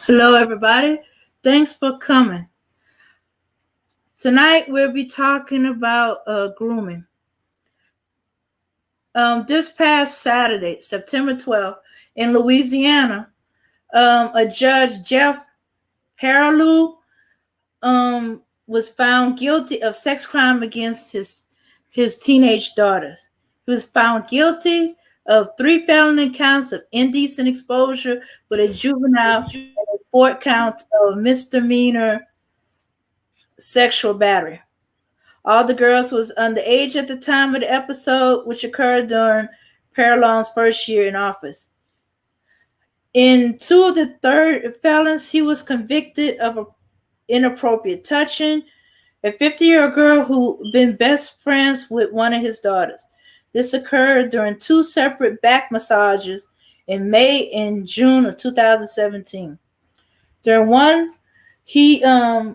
Hello, everybody. Thanks for coming. Tonight, we'll be talking about grooming. This past Saturday, September 12th, in Louisiana, a judge, Jeff Perilou, was found guilty of sex crime against his teenage daughters. He was found guilty of 3 felony counts of indecent exposure with a juvenile and a 4 count of misdemeanor sexual battery. All the girls was underage at the time of the episode, which occurred during Perlon's first year in office. In two of the third felons, he was convicted of inappropriate touching a 50-year-old girl who been best friends with one of his daughters. This occurred during 2 separate back massages in May and June of 2017. During one, he held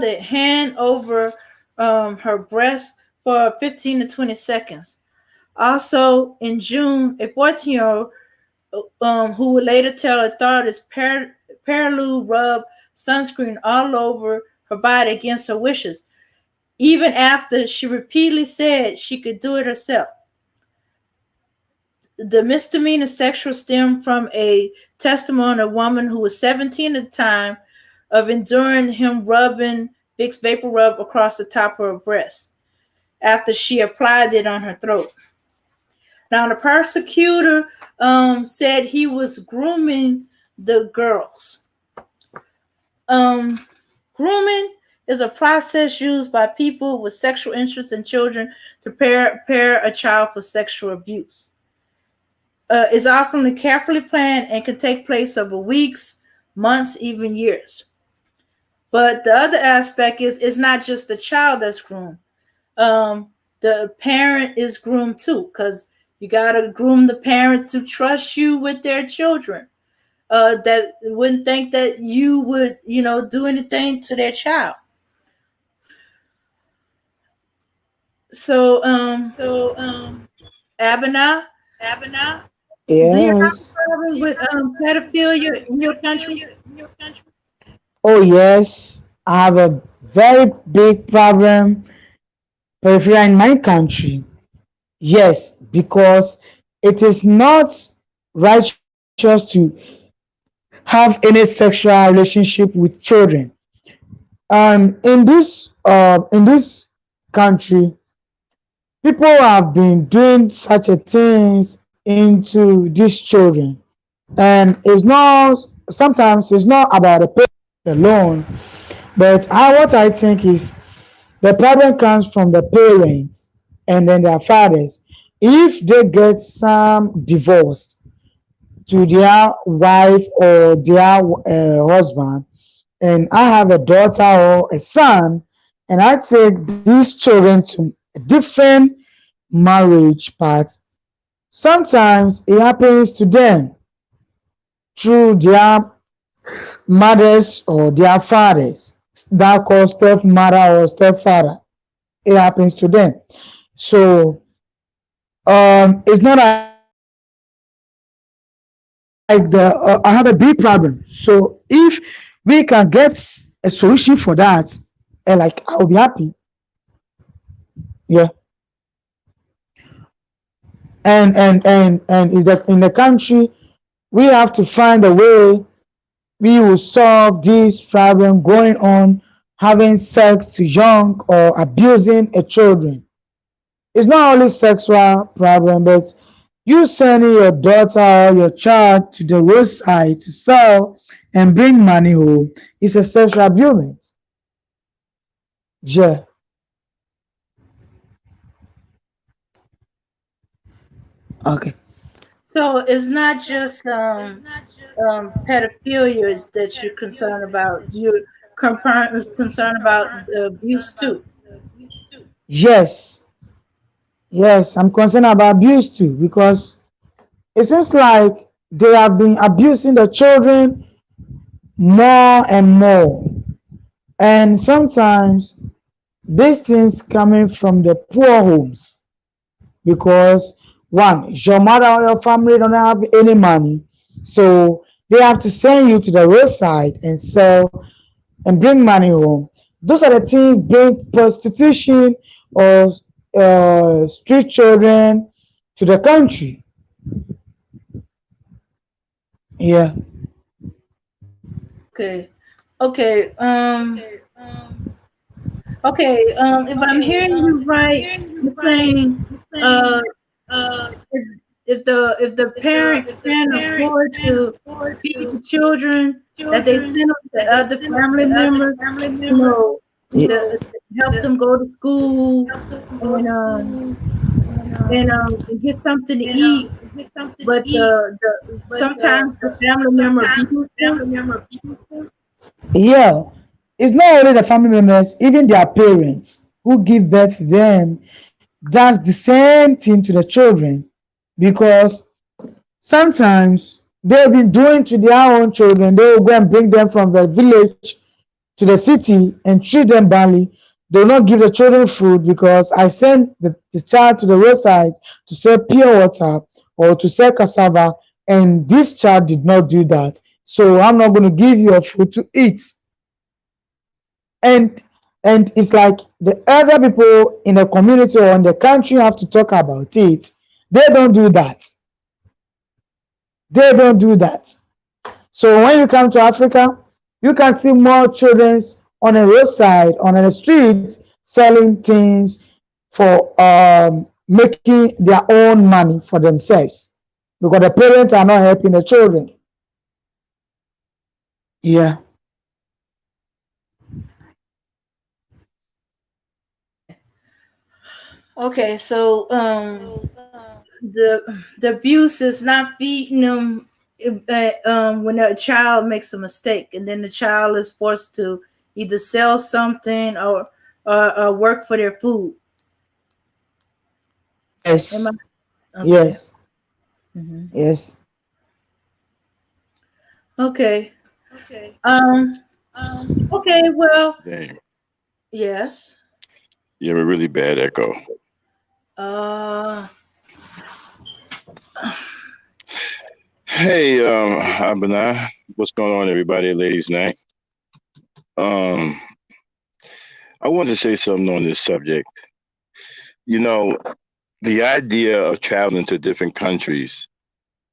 a hand over her breast for 15 to 20 seconds. Also, in June, a 14-year-old who would later tell authorities Perilou rubbed sunscreen all over her body against her wishes, even after she repeatedly said she could do it herself. The misdemeanor sexual stemmed from a testimony of a woman who was 17 at the time of enduring him rubbing Vicks Vapor Rub across the top of her breast after she applied it on her throat. Now, the prosecutor said he was grooming the girls. Grooming is a process used by people with sexual interest in children to prepare a child for sexual abuse. It's often carefully planned and can take place over weeks, months, even years. But the other aspect is it's not just the child that's groomed. The parent is groomed too, because you got to groom the parent to trust you with their children. That wouldn't think that you would, do anything to their child. So, Abena, do you have Yes. a problem with pedophilia in your country? Oh, yes. I have a very big problem peripheral in my country. Yes, because it is not righteous to have any sexual relationship with children. In this country, people have been doing such a things into these children, and it's not sometimes it's not about the parents alone. But what I think is the problem comes from the parents and then their fathers. If they get some divorce to their wife or their husband, and I have a daughter or a son, and I take these children to a different marriage path, sometimes it happens to them through their mothers or their fathers that call stepmother or stepfather. It happens to them. So it's not like I have a big problem. So if we can get a solution for that, and like I'll be happy. Yeah. And is that in the country we have to find a way we will solve this problem going on having sex to young or abusing a children. It's not only sexual problem, but you sending your daughter or your child to the roadside to sell and bring money home is a sexual abuse. Yeah. Okay. So it's not just pedophilia that you're concerned about. You're concerned about the abuse too. Yes. Yes, I'm concerned about abuse too because it seems like they have been abusing the children more and more. And sometimes these things coming from the poor homes because one, your mother or your family don't have any money, so they have to send you to the roadside and sell and bring money home. Those are the things bring prostitution or street children to the country. Yeah. Okay. Okay. Okay. If I'm hearing you right, you're saying, uh, if, if the parent can't afford to feed the children, that they send them to other family members, you know, to help them go to school and and get something to eat. But sometimes the family member abuse them. Yeah. It's not only the family members, even their parents who give birth to them does the same thing to the children, because sometimes they've been doing to their own children. They will go and bring them from the village to the city and treat them badly. They will not give the children food because I sent the child to the roadside to sell pure water or to sell cassava, and this child did not do that. So I'm not going to give you a food to eat. And it's like the other people in the community or in the country have to talk about it. They don't do that. They don't do that. So when you come to Africa, you can see more children on the roadside, on the street, selling things for making their own money for themselves because the parents are not helping the children. Yeah. Okay, so the abuse is not feeding them when a child makes a mistake, and then the child is forced to either sell something or work for their food. Am Yes. I okay? Yes. Hmm. Yes. Okay. Um. Okay. Well. Damn. Yes. You have a really bad echo. Uh. Hey, Abana, what's going on, everybody? Ladies' night. Um, I wanted to say something on this subject. You know, the idea of traveling to different countries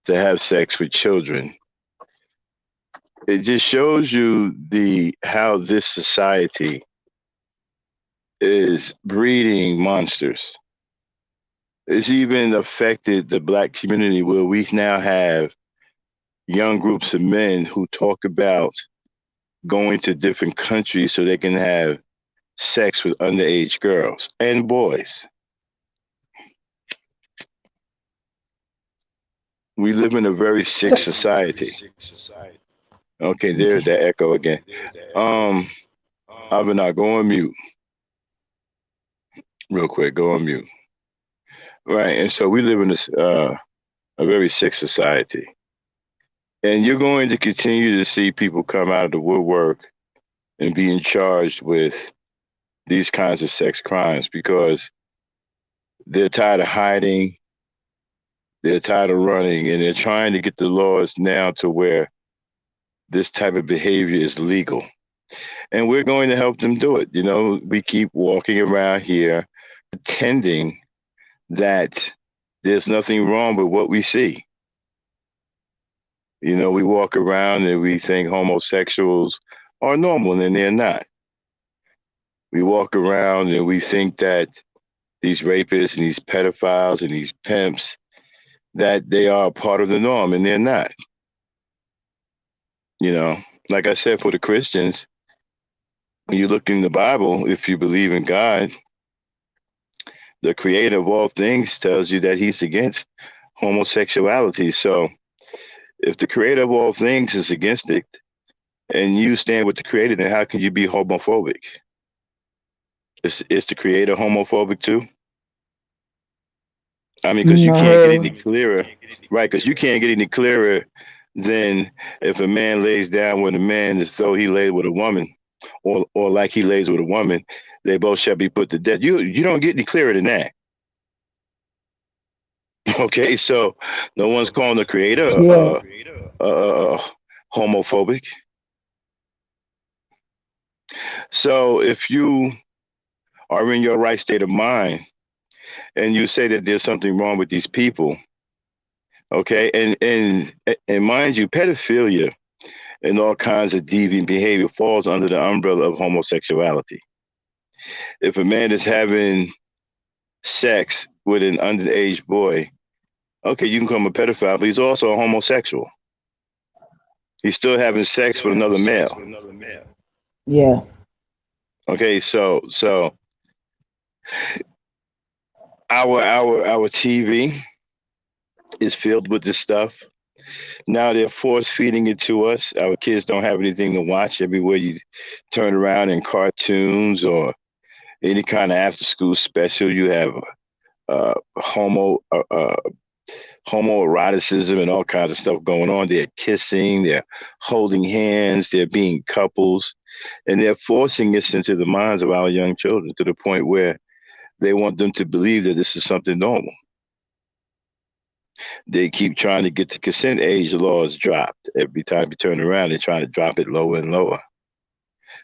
to have sex with children, it just shows you the how this society is breeding monsters. It's even affected the black community where we now have young groups of men who talk about going to different countries so they can have sex with underage girls and boys. We live in a very sick society. Okay, there's Okay. that echo again. Um, Abana, go on mute real quick. Go on mute. Right, and so we live in a very sick society, and you're going to continue to see people come out of the woodwork and being charged with these kinds of sex crimes because they're tired of hiding, they're tired of running, and they're trying to get the laws now to where this type of behavior is legal. And we're going to help them do it. You know, we keep walking around here pretending that there's nothing wrong with what we see. You know, we walk around and we think homosexuals are normal and they're not. We walk around and we think that these rapists and these pedophiles and these pimps that they are part of the norm and they're not. You know, like I said, for the Christians, when you look in the Bible, if you believe in God, the creator of all things tells you that he's against homosexuality. So if the creator of all things is against it and you stand with the creator, then how can you be homophobic? Is the creator homophobic too? I mean, because you can't get any No. clearer, right? Because you can't get any clearer than if a man lays down with a man as though he laid with a woman, or like he lays with a woman, they both shall be put to death. You don't get any clearer than that. Okay, so no one's calling the creator Yeah. uh, homophobic. So if you are in your right state of mind and you say that there's something wrong with these people, okay, and mind you, pedophilia and all kinds of deviant behavior falls under the umbrella of homosexuality. If a man is having sex with an underage boy, okay, you can call him a pedophile, but he's also a homosexual. He's still having sex with another male. Yeah. Okay, so our TV is filled with this stuff. Now they're force feeding it to us. Our kids don't have anything to watch. Everywhere you turn around in cartoons or any kind of after school special, you have uh, homo uh, uh, homoeroticism and all kinds of stuff going on. They're kissing, they're holding hands, they're being couples, and they're forcing this into the minds of our young children to the point where they want them to believe that this is something normal. They keep trying to get the consent age laws dropped. Every time you turn around, they're trying to drop it lower and lower.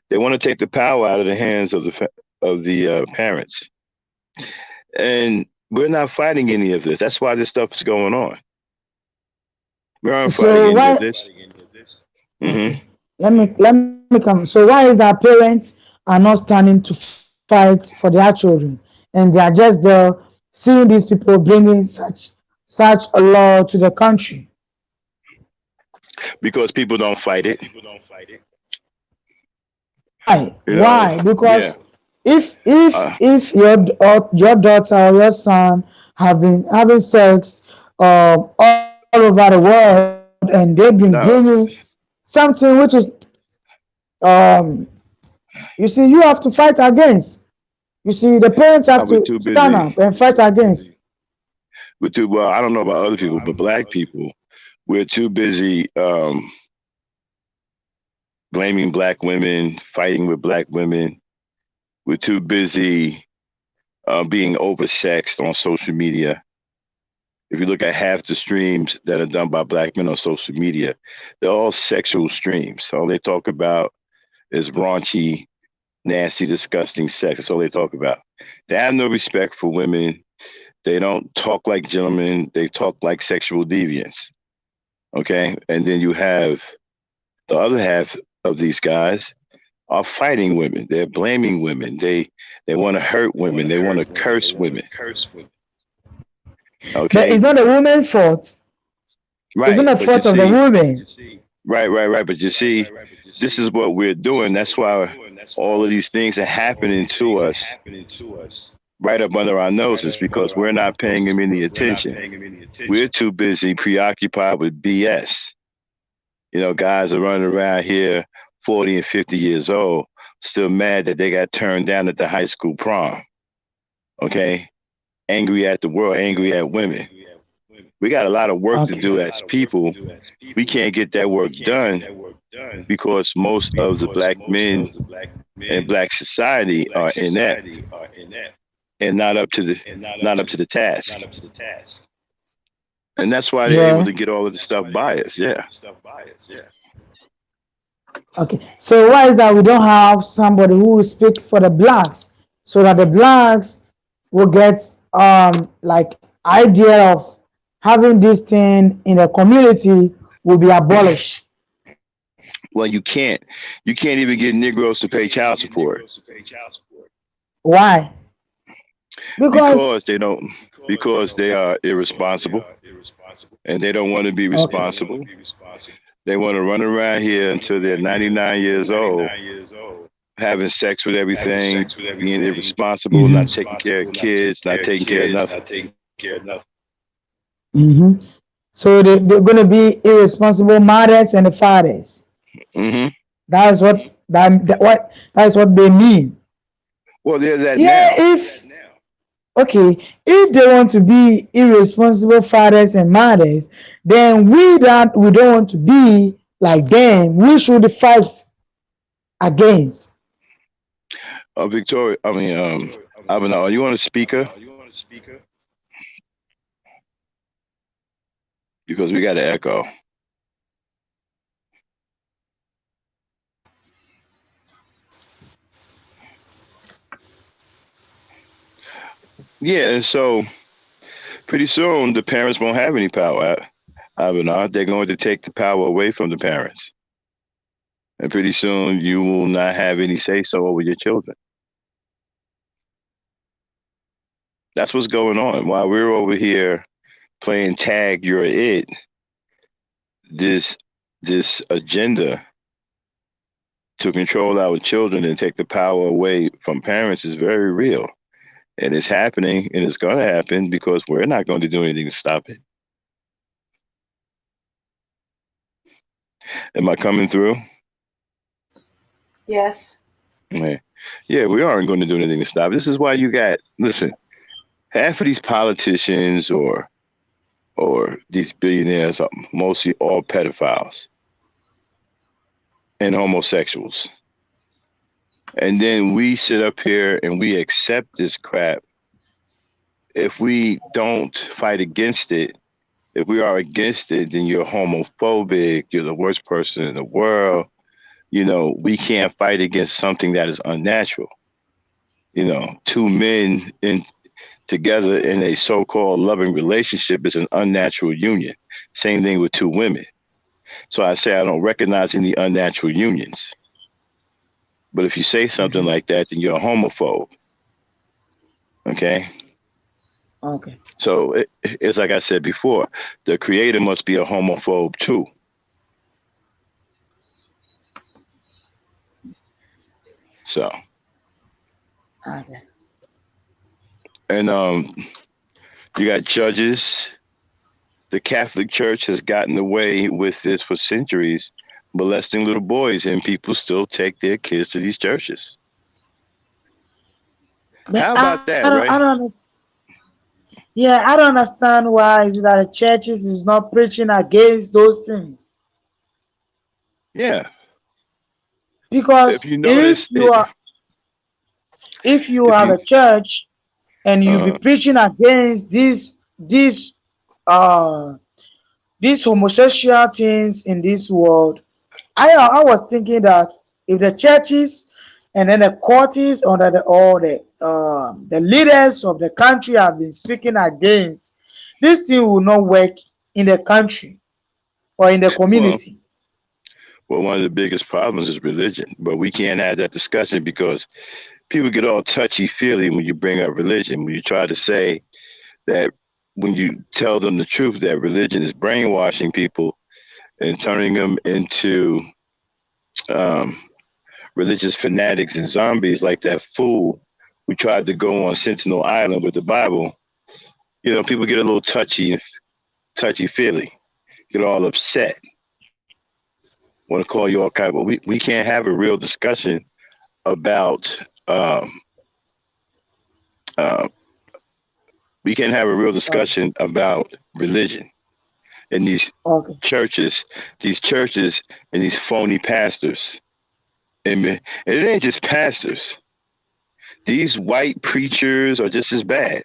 They want to take the power out of the hands of the parents, and we're not fighting any of this. That's why this stuff is going on. We aren't fighting So any of why? this. Hmm. Okay. Let me come. So why is that parents are not standing to fight for their children, and they are just there seeing these people bringing such a law to the country? Because people don't fight it. Why? You know, Why? yeah. Because if your daughter or your son have been having sex all over the world and they've been bringing No, something which is um you see you have to fight against. You see the parents have we're to too stand busy. up and fight against. We're too well. I don't know about other people, but black people, we're too busy blaming black women, fighting with black women. We're too busy being oversexed on social media. If you look at half the streams that are done by black men on social media, they're all sexual streams. All they talk about is raunchy, nasty, disgusting sex. That's all they talk about. They have no respect for women. They don't talk like gentlemen. They talk like sexual deviants. Okay. And then you have the other half of these guys are fighting women. They're blaming women. They want to hurt women. They want to curse women. But it's Okay. not the woman's fault. It's not Right. the But you fault of the see, woman. right. But you see, this is what we're doing. That's why all of these things are happening to us right up under our noses because we're not paying them any attention. We're too busy preoccupied with BS. Guys are running around here 40 and 50 years old, still mad that they got turned down at the high school prom. Okay. Angry at the world, angry at women. We got a lot of work to Okay. do as people. We can't get that work done because most of the black men in black society are inept and not up to the task. And that's why they're able Yeah. to get all of the stuff by us. Yeah. Okay. So why is that we don't have somebody who will speak for the blacks so that the blacks will get like idea of having this thing in the community will be abolished. Well, you can't. You can't even get Negroes to pay child support Why? Because because they don't because they are irresponsible and they don't want to be okay. responsible. They want to run around here until they're 99 years old, having sex with everything, being irresponsible, not Mm-hmm. taking care of kids, not taking care of nothing. Mm-hmm. So they're going to be irresponsible mothers and fathers. Hmm. That's what that's what they mean. Well, they're that Yeah, now. if okay, if they want to be irresponsible fathers and mothers, then we don't want to be like them. We should fight against. Victoria, I mean, Abana, are you on a speaker? Because we got an echo. yeah, and so pretty soon the parents won't have any power. Avenard, they're going to take the power away from the parents, and pretty soon you will not have any say so over your children. That's what's going on. While we're over here playing tag, you're it. This this agenda to control our children and take the power away from parents is very real, and it's happening, and it's going to happen because we're not going to do anything to stop it. Am I coming through? Yes. Yeah, yeah, we aren't going to do anything to stop it. This is why you got listen. Half of these politicians or these billionaires are mostly all pedophiles and homosexuals. And then we sit up here and we accept this crap. If we don't fight against it, if we are against it, then you're homophobic, you're the worst person in the world. We can't fight against something that is unnatural. Two men in together in a so-called loving relationship is an unnatural union. Same thing with two women. So I say I don't recognize any unnatural unions. But if you say something Mhm. like that, then you're a homophobe. Okay. Okay. So it's like I said before, the creator must be a homophobe too. So, Okay. and you got judges. The Catholic Church has gotten away with this for centuries, molesting little boys, and people still take their kids to these churches. But How about I that, don't, I Ray? don't Yeah, I don't understand why is it that the churches is not preaching against those things. Yeah. If Because you notice it, if you if have you a church and you be uh preaching against uh these homosexual things in this world, I was thinking that if the churches and then the courts under the leaders of the country have been speaking against, this thing will not work in the country or in the well, community. one of the biggest problems is religion, but we can't have that discussion because people get all touchy feely when you bring up religion. When you try to say that, when you tell them the truth that religion is brainwashing people and turning them into um, religious fanatics and zombies, like that fool who tried to go on Sentinel Island with the Bible. People get a little touchy feely, get all upset, want to call you all kind. But we can't have a real discussion about uh, we can't have a real Okay. discussion about religion and Okay. churches, these churches and these phony pastors. And it ain't just pastors. These white preachers are just as bad.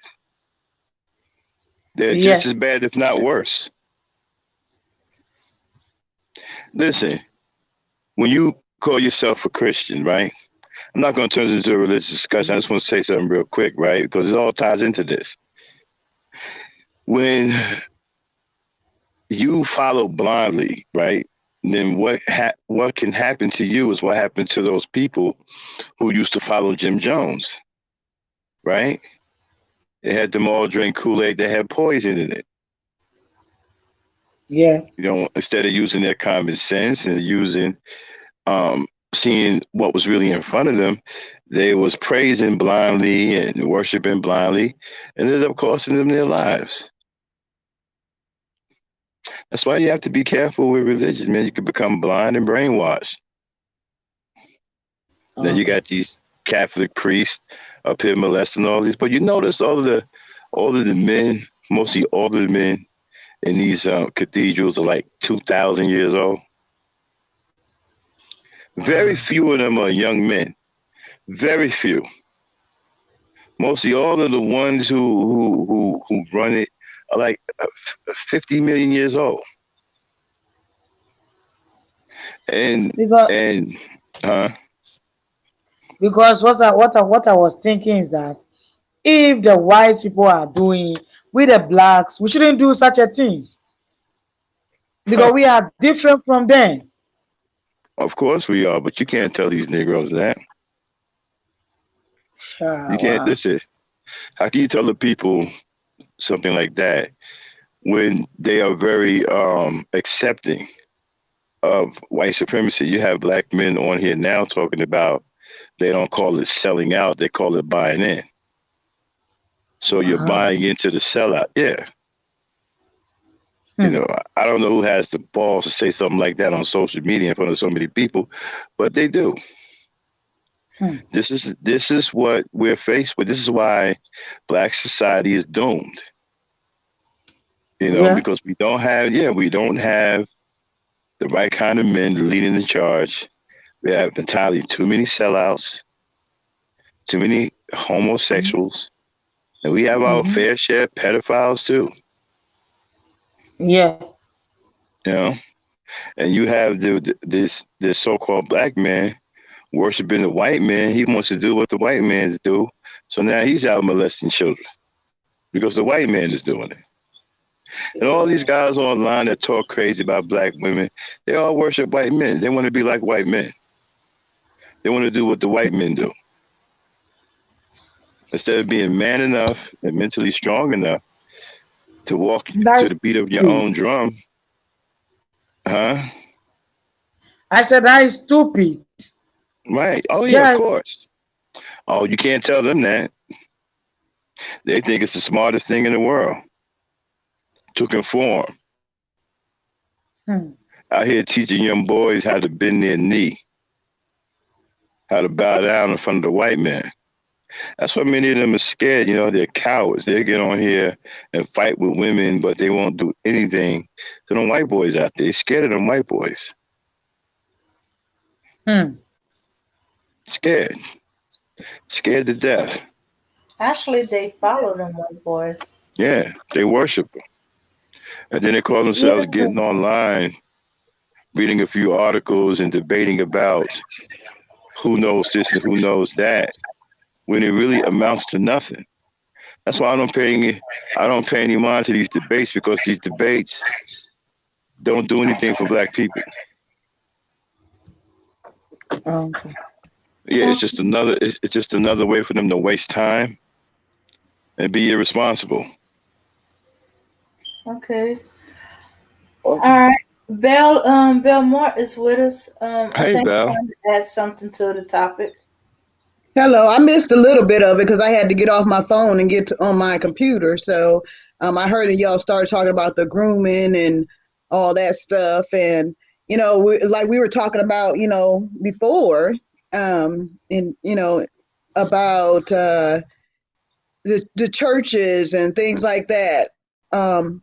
They're just Yeah. as bad, if not worse. Listen, when you call yourself a Christian, right? I'm not going to turn this into a religious discussion. I just want to say something real quick, right? Because it all ties into this. When you follow blindly, right? Then what can happen to you is what happened to those people who used to follow Jim Jones, right? They had them all drink Kool-Aid that had poison in it. Yeah. Instead of using their common sense and using seeing what was really in front of them, they was praising blindly and worshiping blindly, and ended up costing them their lives. That's why you have to be careful with religion, man. You can become blind and brainwashed. Then you Okay. got these Catholic priests up here molesting all these. But you notice all of the men, mostly all of the men in these cathedrals are like 2,000 years old. Very few of them are young men. Very few. Mostly all of the ones who run it are like 50 million years old. And Because and uh what I was thinking is that if the white people are doing with the blacks, we shouldn't do such a things because we are different from them. Of course we are, but you can't tell these Negroes that. You Ah, can't. wow. Listen. How can you tell the people something like that when they are very accepting of white supremacy? You have black men on here now talking about they don't call it selling out, they call it buying in. So you're Wow. buying into the sellout. Yeah. You Hmm. know, I don't know who has the balls to say something like that on social media in front of so many people, but they do. Hmm. This is what we're faced with. This is why black society is doomed. Yeah. Because we don't have the right kind of men leading the charge. We have entirely too many sellouts, too many homosexuals, and we have our Mm-hmm. fair share of pedophiles too. Yeah. You know, and you have this so-called black man worshiping the white man. He wants to do what the white man do, so now he's out molesting children because the white man is doing it. And all these guys online that talk crazy about black women, they all worship white men. They want to be like white men. They want to do what the white men do. Instead of being man enough and mentally strong enough to walk to the That's beat of your stupid. own drum, huh? I said that is stupid. Right. Oh yeah, of Just course. Oh, you can't tell them that. They think it's the smartest thing in the world to conform. hmm. Out here teaching young boys how to bend their knee, how to bow down in front of the white man. That's why many of them are scared. They're cowards. They get on here and fight with women, but they won't do anything to them white boys out there. They're scared of them white boys. Hmm. Scared. Scared to death. Actually, they follow them white boys. Yeah, they worship them. And then they call Yeah. themselves getting online, reading a few articles and debating about who knows this and who knows that, when it really amounts to nothing. That's why I don't pay any mind to these debates because these debates don't do anything for black people. Okay. Yeah, it's just another way for them to waste time and be irresponsible. Okay. Okay. All right. Bell Moore is with us. I Hey, think you Belle. want to add something to the topic. Hello, I missed a little bit of it because I had to get off my phone and on my computer. So I heard that y'all started talking about the grooming and all that stuff. And, like we were talking about, before, and, about the churches and things like that. Um,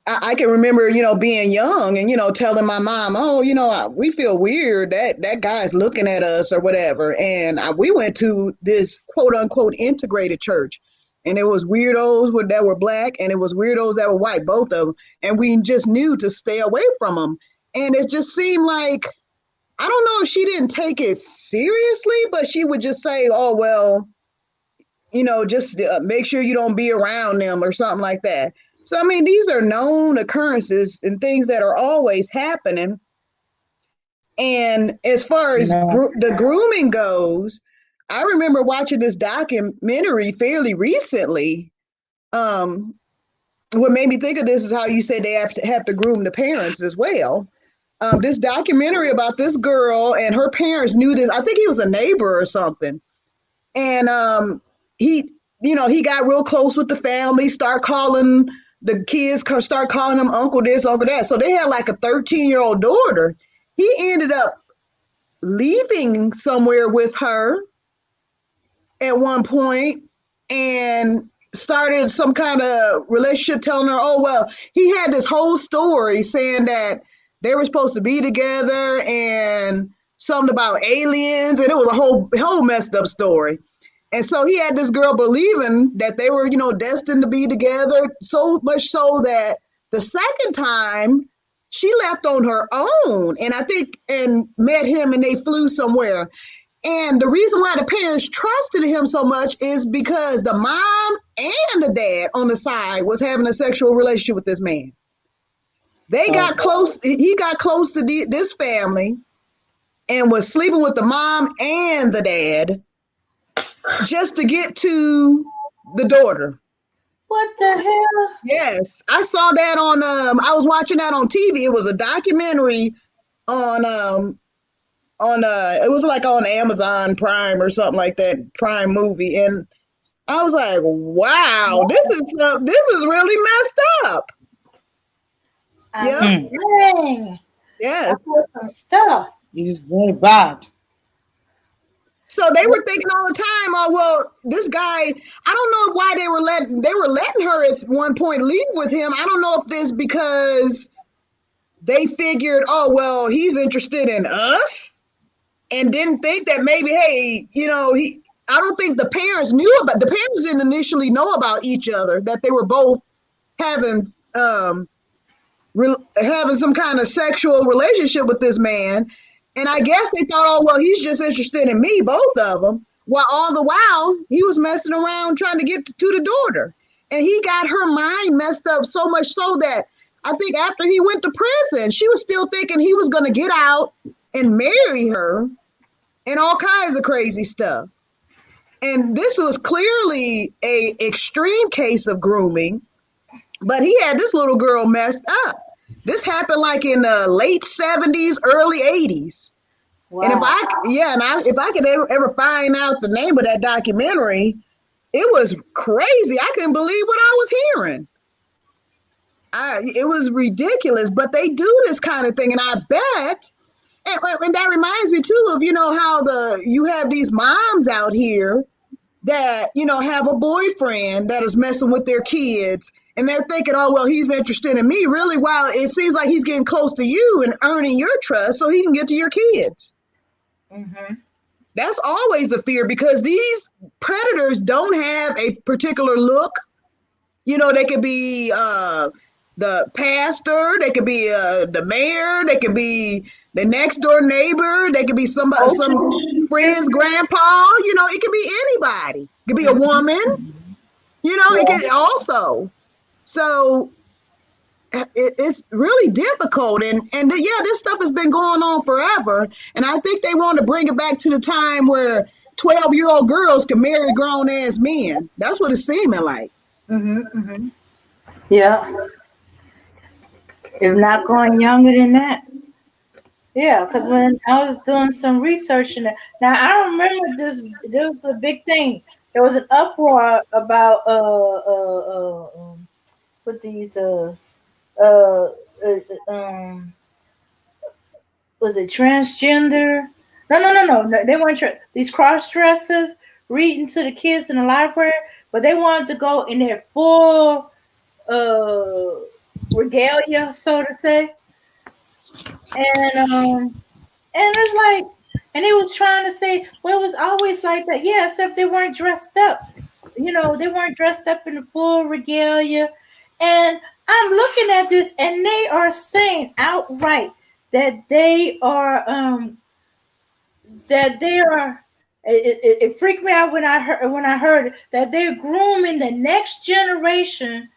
I can remember, being young and, telling my mom, oh, we feel weird that guy's looking at us or whatever. And we went to this quote unquote integrated church. And it was weirdos that were black and it was weirdos that were white, both of them. And we just knew to stay away from them. And it just seemed like, I don't know if she didn't take it seriously, but she would just say, oh, well, just make sure you don't be around them or something like that. So, I mean, these are known occurrences and things that are always happening. And as far as No. the grooming goes, I remember watching this documentary fairly recently. Um, what made me think of this is how you said they have to groom the parents as well. This documentary about this girl and her parents knew this. I think he was a neighbor or something, and he he got real close with the family, start calling the kids, start calling them uncle this, uncle that. So they had like a 13-year-old daughter. He ended up leaving somewhere with her at one point and started some kind of relationship, telling her, oh well, he had this whole story saying that they were supposed to be together and something about aliens, and it was a whole messed up story. And so he had this girl believing that they were, destined to be together, so much so that the second time she left on her own, and I think, and met him, and they flew somewhere. And the reason why the parents trusted him so much is because the mom and the dad on the side was having a sexual relationship with this man. They got close. He got close to this family and was sleeping with the mom and the dad just to get to the daughter. What the hell? Yes, I saw that on. I was watching that on TV. It was a documentary on. It was like on Amazon Prime or something like that, Prime movie, and I was like, wow, this is really messed up. Yeah. Dang. Yes. That's some stuff. It is very bad. So they were thinking all the time, oh well, this guy, I don't know why they were letting her at one point leave with him. I don't know if this because they figured, oh well, he's interested in us and didn't think that maybe, hey, I don't think the parents didn't initially know about each other, that they were both having having some kind of sexual relationship with this man. And I guess they thought, oh, well, he's just interested in me, both of them. While all the while, he was messing around trying to get to the daughter. And he got her mind messed up so much so that I think after he went to prison, she was still thinking he was going to get out and marry her and all kinds of crazy stuff. And this was clearly a extreme case of grooming, but he had this little girl messed up. This happened like in the late 70s, early 80s. Wow. And if I could ever find out the name of that documentary, it was crazy. I couldn't believe what I was hearing. It was ridiculous, but they do this kind of thing. And I bet, and that reminds me too of, how you have these moms out here that, have a boyfriend that is messing with their kids. And they're thinking, oh, well, he's interested in me. Really, while it seems like he's getting close to you and earning your trust so he can get to your kids. Mm-hmm. That's always a fear because these predators don't have a particular look. They could be the pastor. They could be the mayor. They could be the next door neighbor. They could be some friend's grandpa. It could be anybody. It could be a woman. It could also. So it's really difficult. And this stuff has been going on forever. And I think they want to bring it back to the time where 12-year-old girls can marry grown-ass men. That's what it's seeming like. Mm-hmm, mm-hmm. Yeah. If not going younger than that. Yeah, because when I was doing some research in it, now I remember this. There was a big thing. There was an uproar about with these was it transgender? No. They weren't these cross dressers reading to the kids in the library, but they wanted to go in their full regalia, so to say. And it's like, and he was trying to say, well, it was always like that. Yeah, except they weren't dressed up. They weren't dressed up in the full regalia. And I'm looking at this, and they are saying outright that they are it freaked me out when I heard it, that they're grooming the next generation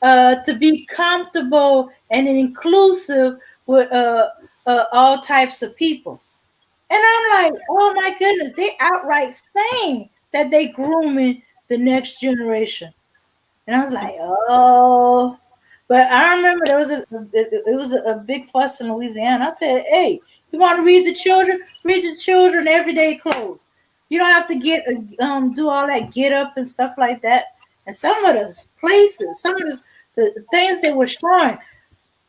to be comfortable and inclusive with all types of people. And I'm like, oh my goodness, they outright saying that they grooming the next generation. And I was like, oh. But I remember it was a big fuss in Louisiana. I said, hey, you want to read the children? Read the children everyday clothes. You don't have to do all that get up and stuff like that. And some of the places, some of the things they were showing,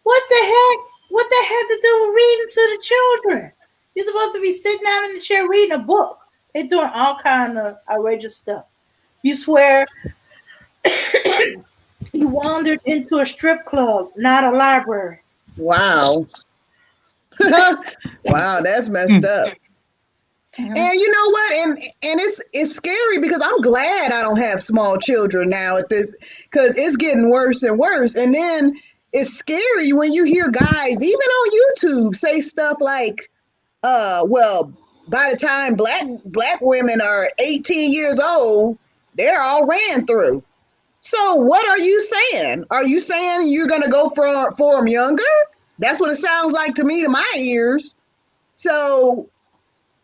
what the heck? What that had to do with reading to the children? You're supposed to be sitting down in the chair reading a book. They're doing all kind of outrageous stuff. You swear you wandered into a strip club, not a library. Wow. Wow, that's messed up. Mm-hmm. And you know what? And it's scary because I'm glad I don't have small children now at this, because it's getting worse and worse. And then it's scary when you hear guys, even on YouTube, say stuff like, well, by the time black women are 18 years old, they're all ran through. So what are you saying? Are you saying you're gonna go for them younger? That's what it sounds like to me, to my ears. So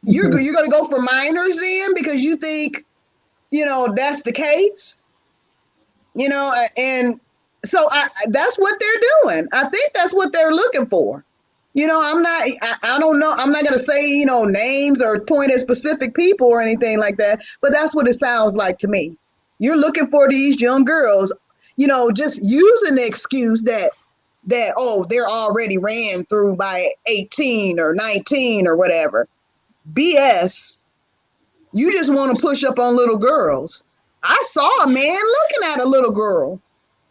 you're gonna go for minors then because you think that's the case. And so that's what they're doing. I think that's what they're looking for. I don't know. I'm not going to say, names or point at specific people or anything like that, but that's what it sounds like to me. You're looking for these young girls, just using the excuse oh, they're already ran through by 18 or 19 or whatever. BS. You just want to push up on little girls. I saw a man looking at a little girl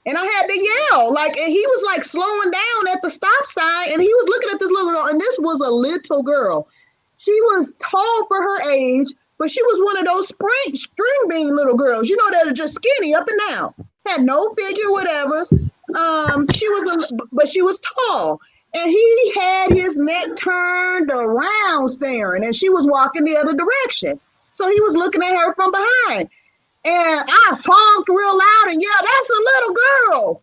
and I had to yell, and he was slowing down at the stop sign and he was looking at this little girl, and this was a little girl. She was tall for her age, but she was one of those string bean little girls, that are just skinny up and down, had no figure, whatever. But she was tall. And he had his neck turned around staring, and she was walking the other direction. So he was looking at her from behind. And I honked real loud and yelled, "That's a little girl."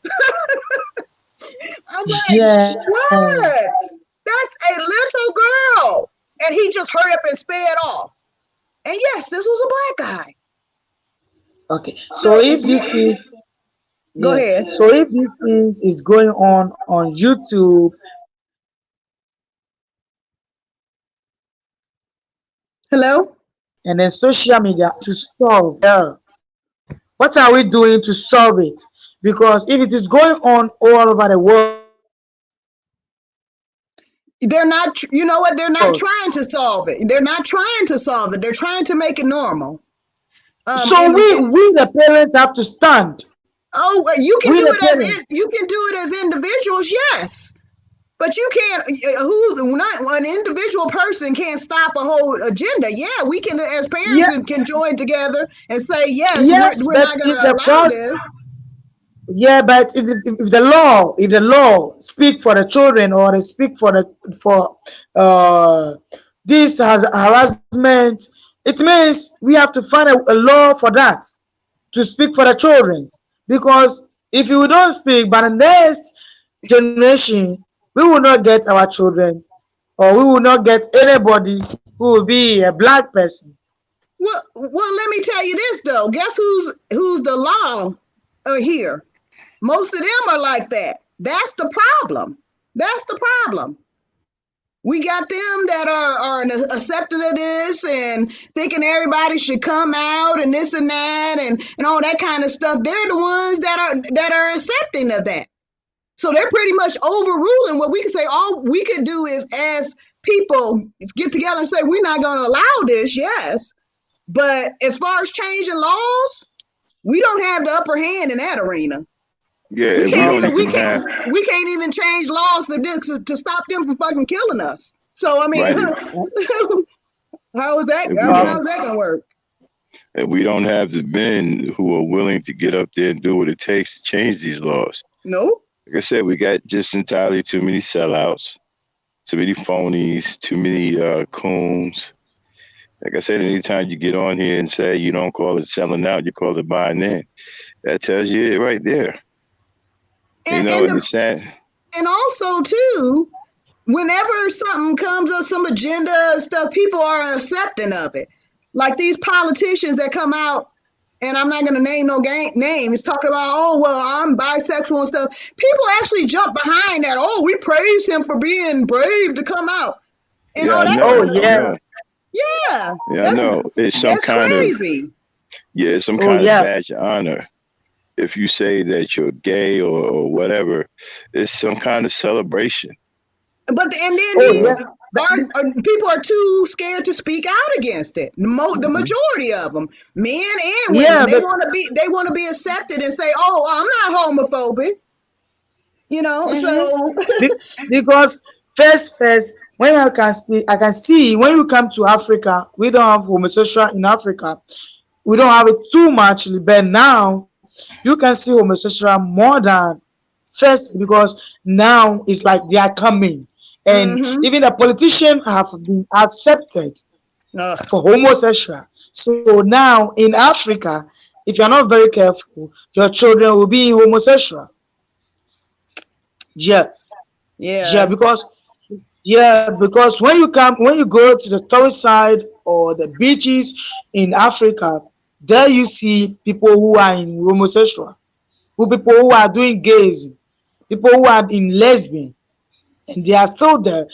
I'm like, Yeah. what? That's a little girl. And he just hurried up and sped off. And yes, this was a black guy. Okay. So if this is Go ahead. So if these things is going on YouTube Hello? and then social media to solve, what are we doing to solve it? Because if it is going on all over the world, They're not, you know what? They're not trying to solve it. They're not trying to solve it. They're trying to make it normal. so we the parents have to stand. Oh, you can do it as individuals, yes. But you can't. Not an individual person can't stop a whole agenda. Yeah, we can, as parents, can join together and say yes. We're not going to allow this. Yeah, but if the law speak for the children, or they speak for this has harassment, it means we have to find a law for that to speak for the children. Because if you don't speak, by the next generation, we will not get our children, or we will not get anybody who will be a black person. Well, let me tell you this though. Guess who's the law here? Most of them are like that. That's the problem. That's the problem. We got them that are accepting of this and thinking everybody should come out and this and that and all that kind of stuff. They're the ones that are accepting of that. So they're pretty much overruling what we can say. All we could do is, as people, get together and say, we're not going to allow this, yes. But as far as changing laws, we don't have the upper hand in that arena. Yeah, we can't even change laws to stop them from fucking killing us. So I mean, right. How is that gonna work? And we don't have the men who are willing to get up there and do what it takes to change these laws. No. Like I said, we got just entirely too many sellouts, too many phonies, too many coons. Like I said, anytime you get on here and say you don't call it selling out, you call it buying in, that tells you it right there. And also too, whenever something comes up, some agenda stuff, people are accepting of it. Like these politicians that come out, and I'm not going to name no names, talking about, oh, well, I'm bisexual and stuff. People actually jump behind that. Oh, we praise him for being brave to come out. And all that. Yeah. Yeah, I know. It's some kind crazy. It's some kind of badge of honor. If you say that you're gay or whatever, it's some kind of celebration. But people are too scared to speak out against it. The majority of them, men and women, they want to be accepted and say, "Oh, I'm not homophobic." So because first, when I can speak, I can see when you come to Africa, we don't have homosexual in Africa. We don't have it too much, but now you can see homosexual more than first, because now it's like they are coming, and even the politicians have been accepted Ugh. for homosexual. So now in Africa, if you're not very careful, your children will be homosexual. Yeah, yeah, Yeah. because when you go to the tourist side or the beaches in Africa, there you see people who are in homosexual, who people who are doing gays, people who are in lesbian, and they are still there,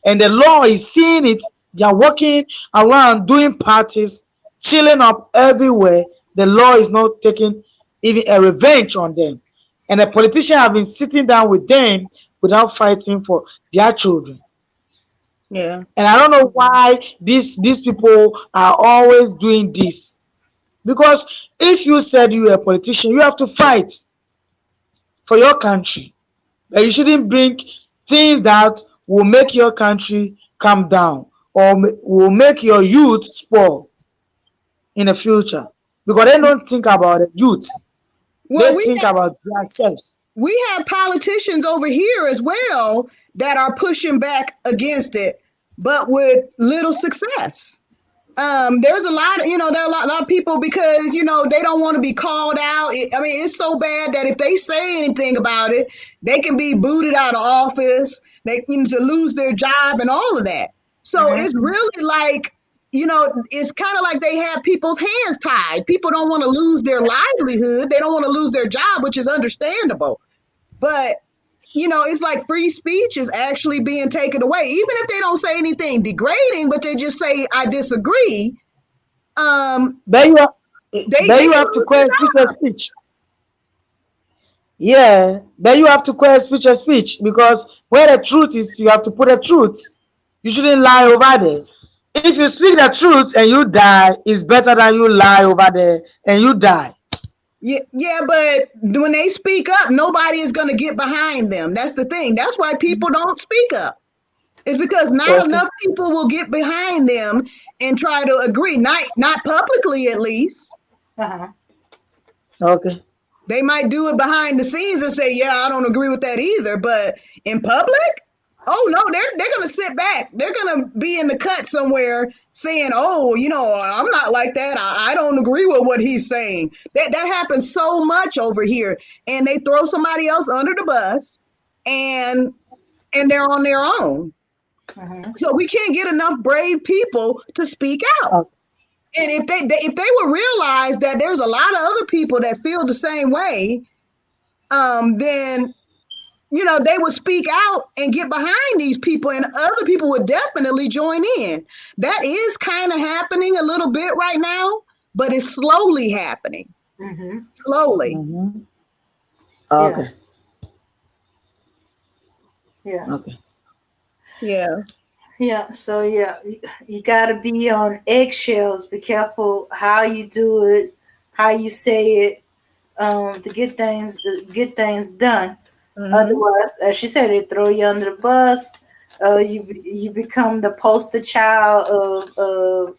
and the law is seeing it. They are walking around doing parties, chilling up everywhere. The law is not taking even a revenge on them, and the politicians have been sitting down with them without fighting for their children. Yeah. And I don't know why these people are always doing this. Because if you said you are a politician, you have to fight for your country. But you shouldn't bring things that will make your country come down or will make your youth spoil in the future. Because they don't think about the youth. They Well, think about themselves. we have politicians over here as well that are pushing back against it, but with little success. There's a lot of, there are a lot of people because, they don't want to be called out. I mean, it's so bad that if they say anything about it, they can be booted out of office, they to lose their job and all of that. So Mm-hmm. it's really like, it's kind of like they have people's hands tied. People don't want to lose their livelihood. They don't want to lose their job, which is understandable. But it's like free speech is actually being taken away, even if they don't say anything degrading, but they just say I disagree. But you have, but They you can have to lose their question job. speech. Yeah, but you have to question speech because where the truth is, you have to put the truth. You shouldn't lie over there. If you speak the truth and you die, it's better than you lie over there and you die. Yeah, but when they speak up, nobody is going to get behind them. That's the thing. That's why people don't speak up. It's because not Okay. enough people will get behind them and try to agree. Not publicly, at least. Uh-huh. Okay. They might do it behind the scenes and say, "Yeah, I don't agree with that either." But in public, oh no, they're gonna sit back. They're gonna be in the cut somewhere saying, "Oh, I'm not like that. I don't agree with what he's saying." That happens so much over here, and they throw somebody else under the bus, and they're on their own. Mm-hmm. So we can't get enough brave people to speak out. Oh, And if they would realize that there's a lot of other people that feel the same way, then they would speak out and get behind these people, and other people would definitely join in. That is kind of happening a little bit right now, but it's slowly happening. Mm-hmm. Slowly. mhm. Yeah. Okay. Yeah. Okay. Yeah. Yeah. So yeah, you got to be on eggshells. Be careful how you do it, how you say it, to get things done. Mm-hmm. Otherwise, as she said, they throw you under the bus. You become the poster child of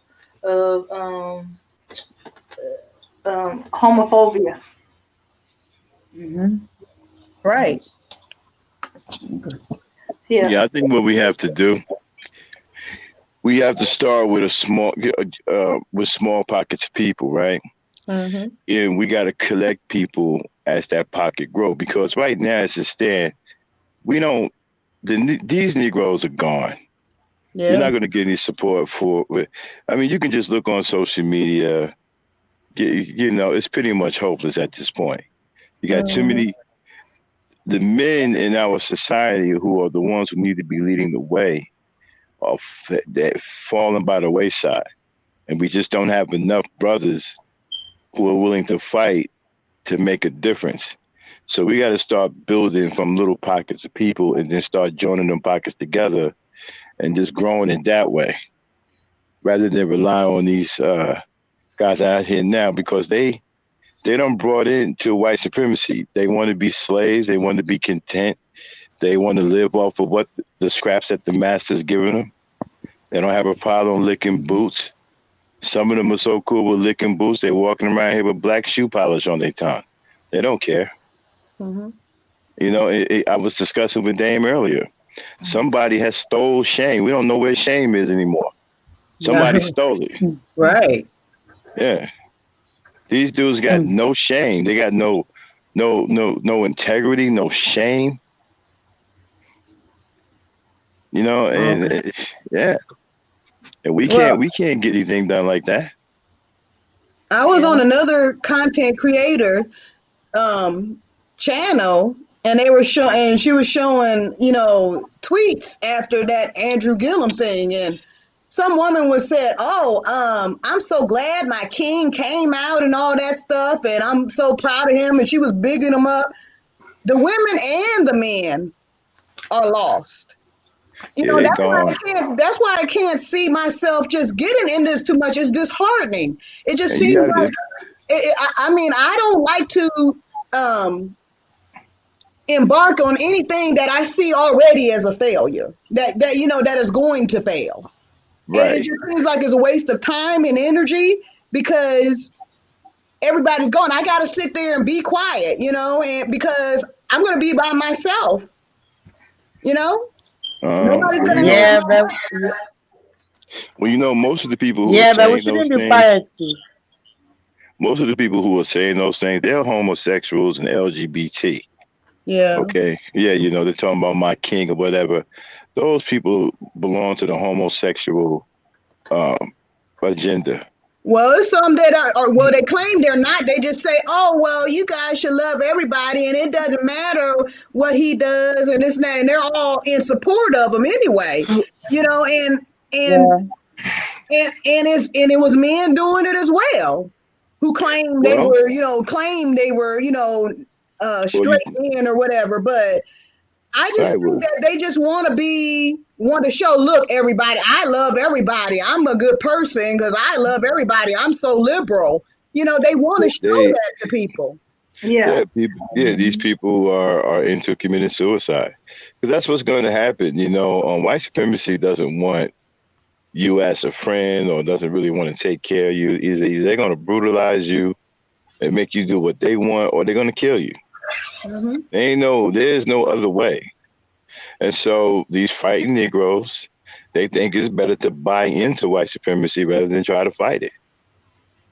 homophobia. Mhm. Right. Okay. Yeah. Yeah, I think what we have to do, we have to start with with small pockets of people, right? Mm-hmm. And we got to collect people as that pocket grow. Because right now, as it stands, we don't. These Negroes are gone. You're Yeah. not going to get any support for. I mean, you can just look on social media. It's pretty much hopeless at this point. You got too Mm-hmm. many. The men in our society who are the ones who need to be leading the way are that falling by the wayside, and we just don't have enough brothers who are willing to fight to make a difference. So we got to start building from little pockets of people, and then start joining them pockets together, and just growing it that way, rather than rely on these guys out here now, because they don't brought into white supremacy. They want to be slaves. They want to be content. They want to live off of what the scraps that the master's giving them. They don't have a problem licking boots. Some of them are so cool with licking boots, they're walking around here with black shoe polish on their tongue. They don't care. Mm-hmm. I was discussing with Dame earlier. Somebody has stole shame. We don't know where shame is anymore. Yeah. Somebody stole it. Right. Yeah. These dudes got Mm. no shame. They got no integrity, no shame. And Okay. yeah, and we Well, can't get anything done like that. I was Yeah. on another content creator um channel, and they were showing, and she was showing, tweets after that Andrew Gillum thing, and some woman was said, "Oh, I'm so glad my king came out and all that stuff, and I'm so proud of him," and she was bigging him up. The women and the men are lost. Yeah, they gone, That's why I can't see myself just getting in this too much. It's disheartening. It just and you seems got like to. I mean, I don't like to um embark on anything that I see already as a failure. That is going to fail. It Right. just seems like it's a waste of time and energy because everybody's gone. I got to sit there and be quiet, and because I'm going to be by myself, you know, nobody's Well, going to have Yeah, my but back. most of the people who are yeah, but we saying those shouldn't be things, quiet too. most of the people who are saying those things, they're homosexuals and LGBT. Yeah. Okay. Yeah, they're talking about my king or whatever. Those people belong to the homosexual um, agenda. Well, it's some that well, they claim they're not. They just say, "Oh, well, you guys should love everybody, and it doesn't matter what he does, and this and that," and they're all in support of him anyway, and and Yeah. and it was men doing it as well, who Well, claimed they were, well, you straight men or whatever, but I just right. think Well, that they just want to show, look, everybody, I love everybody. I'm a good person because I love everybody. I'm so liberal. They want to show they that to people. Yeah. yeah, people, yeah, these people are into committing suicide because that's what's going to happen. White supremacy doesn't want you as a friend or doesn't really want to take care of you. Either they're going to brutalize you and make you do what they want, or they're going to kill you. Hmm. There's no other way. And so these fighting Negroes, they think it's better to buy into white supremacy rather than try to fight it.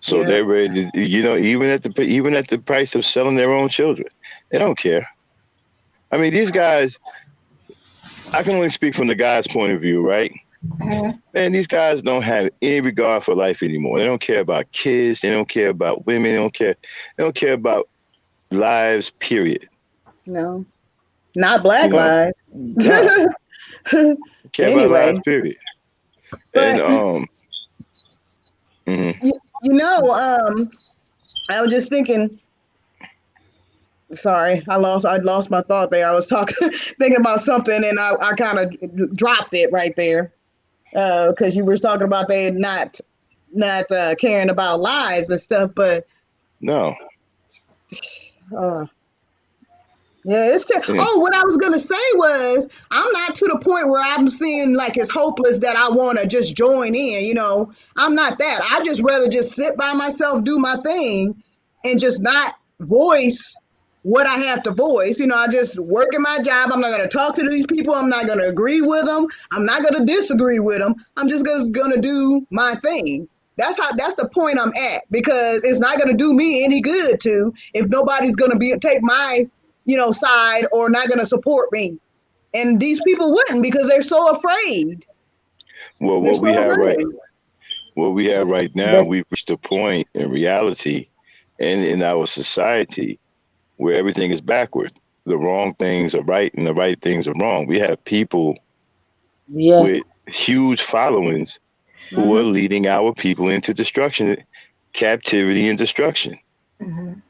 So Yeah. they're ready to, even at the price of selling their own children, they don't care. I mean, these guys. I can only speak from the guy's point of view, right? Mhm. Man, these guys don't have any regard for life anymore. They don't care about kids. They don't care about women. They don't care. They don't care about lives. Period. No, not You Black know, lives. no, they care about lives. Anyway, Period. And but mhm. you know, I was just thinking. Sorry, I lost my thought there. I was talking, thinking about something, and I kind of dropped it right there because you were talking about they not caring about lives and stuff. But No, uh, yeah, yeah. oh, what I was gonna say was I'm not to the point where I'm seeing like it's hopeless that I want to just join in. I'm not that. I just rather just sit by myself, do my thing, and just not voice what I have to voice. I just work in my job. I'm not gonna talk to these people. I'm not gonna agree with them. I'm not gonna disagree with them. I'm just gonna do my thing. That's the point I'm at, because it's not gonna do me any good to if nobody's gonna be take my side or not going to support me. And these people wouldn't because they're so afraid. Well, They're so afraid. what we have right now, But we've reached a point in reality and in our society where everything is backward. The wrong things are right and the right things are wrong. We have people yeah, with huge followings who are Hmm. leading our people into destruction, captivity, and destruction. Mhm.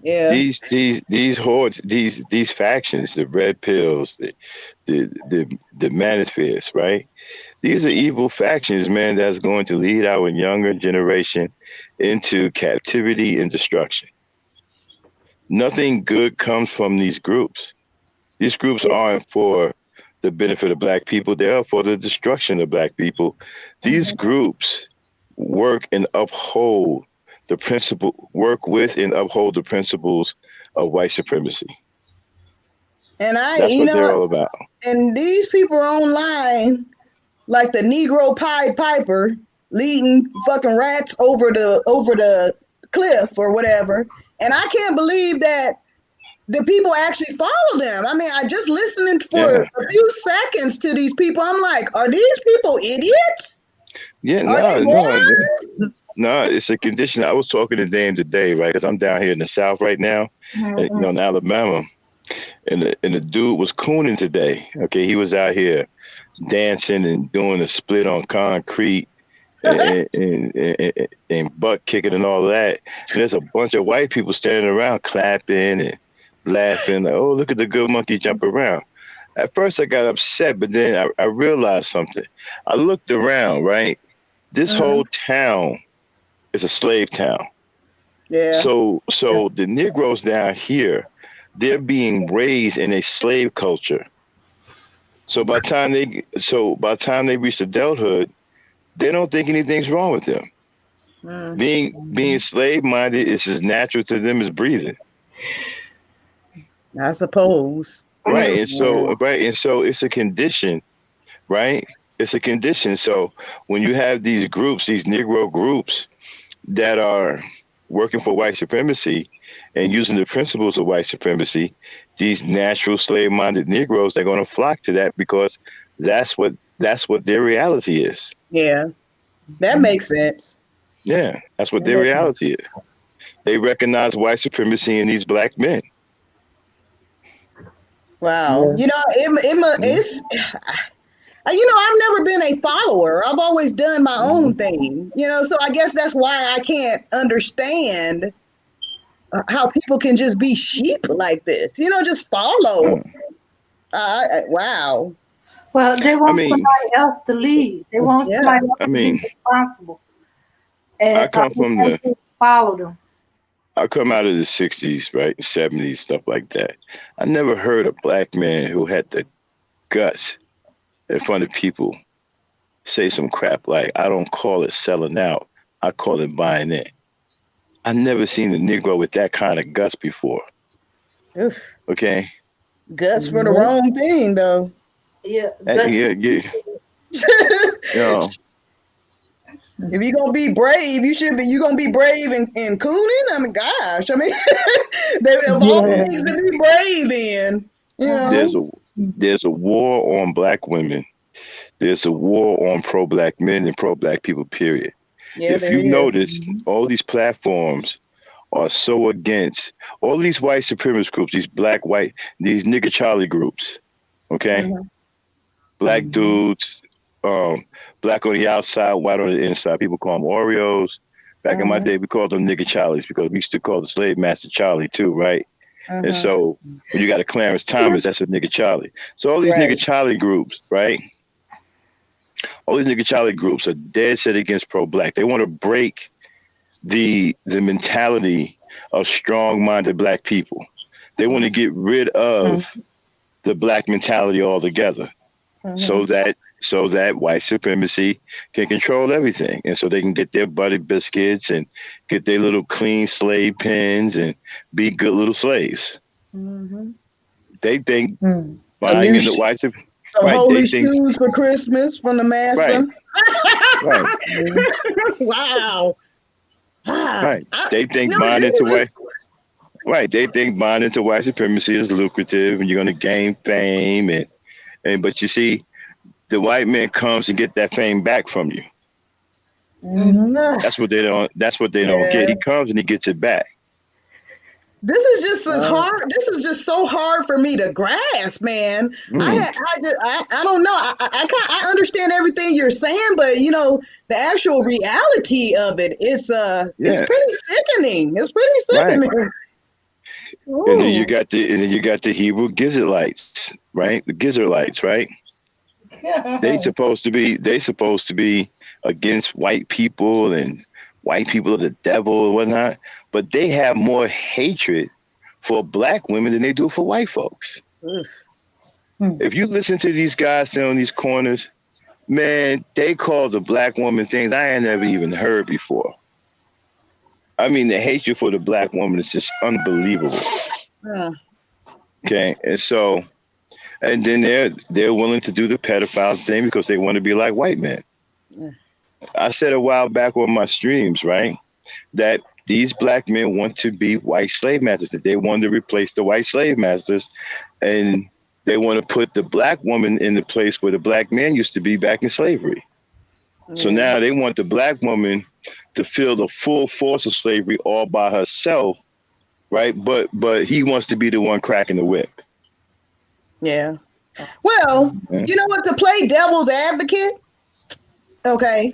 Yeah. These hordes, these factions, the red pills, the manospheres, right? These are evil factions, man. That's going to lead our younger generation into captivity and destruction. Nothing good comes from these groups. These groups aren't for the benefit of black people. They are for the destruction of black people. These Hmm. groups work and uphold work with and uphold the principles of white supremacy. And That's what they're all about. and these people are online like the Negro Pied Piper. leading fucking rats over the cliff or whatever. And I can't believe that the people actually follow them. I mean, I just listening for Yeah. a few seconds to these people. I'm like, are these people idiots? Yeah, Are they no, no, morons? no. It's a condition. I was talking to Dame today, right? Because I'm down here in the South right now, Mhm. in Alabama, and the dude was cooning today. Okay, he was out here dancing and doing a split on concrete and butt kicking and all that. And there's a bunch of white people standing around clapping and laughing, like, "Oh, look at the good monkey jump around." At first, I got upset, but then I realized something. I looked around, right? This whole Mhm. town is a slave town. Yeah. So the Negroes down here, they're being raised in a slave culture. So by the time they reach adulthood, they don't think anything's wrong with them. Mm. Being slave minded is as natural to them as breathing. I suppose. Right. And Yeah. so it's a condition, right? It's a condition. So when you have these groups, these Negro groups that are working for white supremacy and using the principles of white supremacy, these natural slave minded Negroes are going to flock to that because that's what their reality is. Yeah. That makes sense. Yeah, that's what That their makes sense. reality is. They recognize white supremacy in these black men. Wow. Yeah. Mhm. It's I've never been a follower. I've always done my own Mhm. thing. So I guess that's why I can't understand how people can just be sheep like this. Just follow. Uh, Wow. Well, they I want mean, somebody else to lead. They want Yeah. somebody else I to be mean, responsible, I and come all from they the do is follow them. I come out of the '60s, right, '70s, stuff like that. I never heard a black man who had the guts in front of people say some crap like, "I don't call it selling out. I call it buying in." I never seen a Negro with that kind of guts before. Oof. Okay, Guts for the Yeah. wrong thing, though. Yeah, and, guts. you know, If you're gonna be brave, you're gonna be brave in cooning. I mean, gosh, I mean, of all things Yeah. to be brave in, you Mhm. there's know. a there's a war on black women. There's a war on pro-black men and pro-black people. Period. Yeah, If there you is. notice, all these platforms are so against all these white supremacist groups, these black, white, these nigger Charlie groups. Okay, Mhm. black Mhm. dudes, um, black on the outside, white on the inside. People call them Oreos. Back in my Mhm. day, we called them nigger Charlies because we used to call the slave master Charlie too, right? And Mhm. so when you got a Clarence Thomas, that's a nigger Charlie. So all these nigger Right. Charlie groups, right? All these nigger Charlie groups are dead set against pro-black. They want to break the mentality of strong-minded black people. They want to get rid of Mhm. the black mentality altogether, so Mhm. that white supremacy can control everything, and so they can get their buddy biscuits and get their little clean slave pens and be good little slaves. Mhm. They think Mm. Some buying new, into white some right. They holy think shoes for Christmas from the massa. right, right, Yeah. Wow. Ah, right. They think no, buying this into is white right. They think buying into white supremacy is lucrative, and you're going to gain fame, and but you see, the white man comes and get that fame back from you. Mhm. ah, That's what they don't get. yeah. He comes and he gets it back. This is just as Uh, hard. This is just so hard for me to grasp, man. Mm, I don't know. I understand everything you're saying, but the actual reality of it's yeah, pretty sickening. It's pretty right. sickening. And then you Ooh. got the Hebrew Gizzardites, right? The Gizzardites, right? They supposed to be against white people and white people are the devil and whatnot, but they have more hatred for black women than they do for white folks. Oof. mm. If you listen to these guys sit on these corners, man, they call the black woman things I ain't never even heard before. I mean, the hatred for the black woman is just unbelievable. Uh, Okay, and then they're willing to do the pedophile thing because they want to be like white men. I said a while back on my streams, right, that these black men want to be white slave masters, that they want to replace the white slave masters, and they want to put the black woman in the place where the black man used to be back in slavery. So Yeah. now they want the black woman to feel the full force of slavery all by herself, right? But he wants to be the one cracking the whip. Yeah. Well, Yeah. you know what? To play devil's advocate, okay.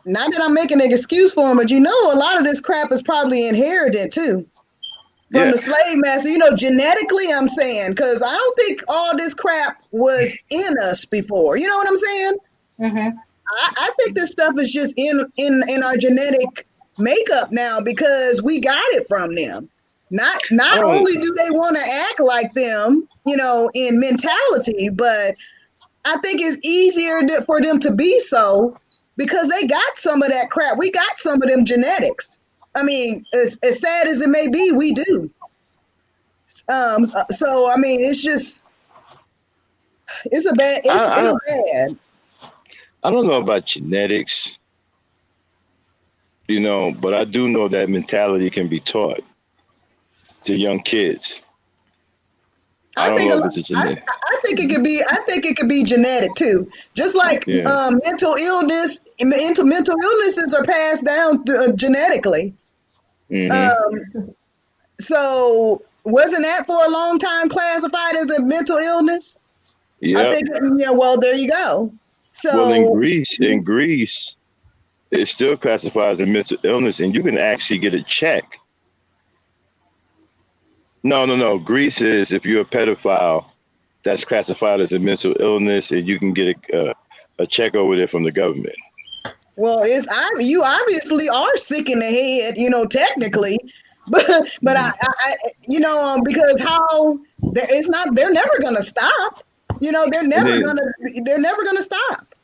Not that I'm making an excuse for him, but you know, a lot of this crap is probably inherited too from Yeah. the slave master. You know, genetically, I'm saying, because I don't think all this crap was in us before. You know what I'm saying? Mm-hmm. I think this stuff is just in our genetic makeup now because we got it from them. I Not don't. only do they want to act like them, you know, in mentality, but I think it's easier for them to be so because they got some of that crap. We got some of them genetics. I mean, as sad as it may be, we do. So I mean, it's just it's a bad. I It's don't. bad. I don't know about genetics, but I do know that mentality can be taught to young kids. I I don't think know a if lot. it's a genetic. I think it could be. I think it could be genetic too. Just like Yeah. mental illness, mental illnesses are passed down genetically. Hmm. Um, so wasn't that for a long time classified as a mental illness? I Yep. think. Yeah. Well, there you go. Well, in So Greece, in Greece, it's still classified as a mental illness, and you can actually get a check. No, no, no. Greece is if you're a pedophile, that's classified as a mental illness, and you can get a check over there from the government. well, you obviously are sick in the head, you know, technically, but I because how it's not they're never gonna stop. You know, And then they're never gonna stop.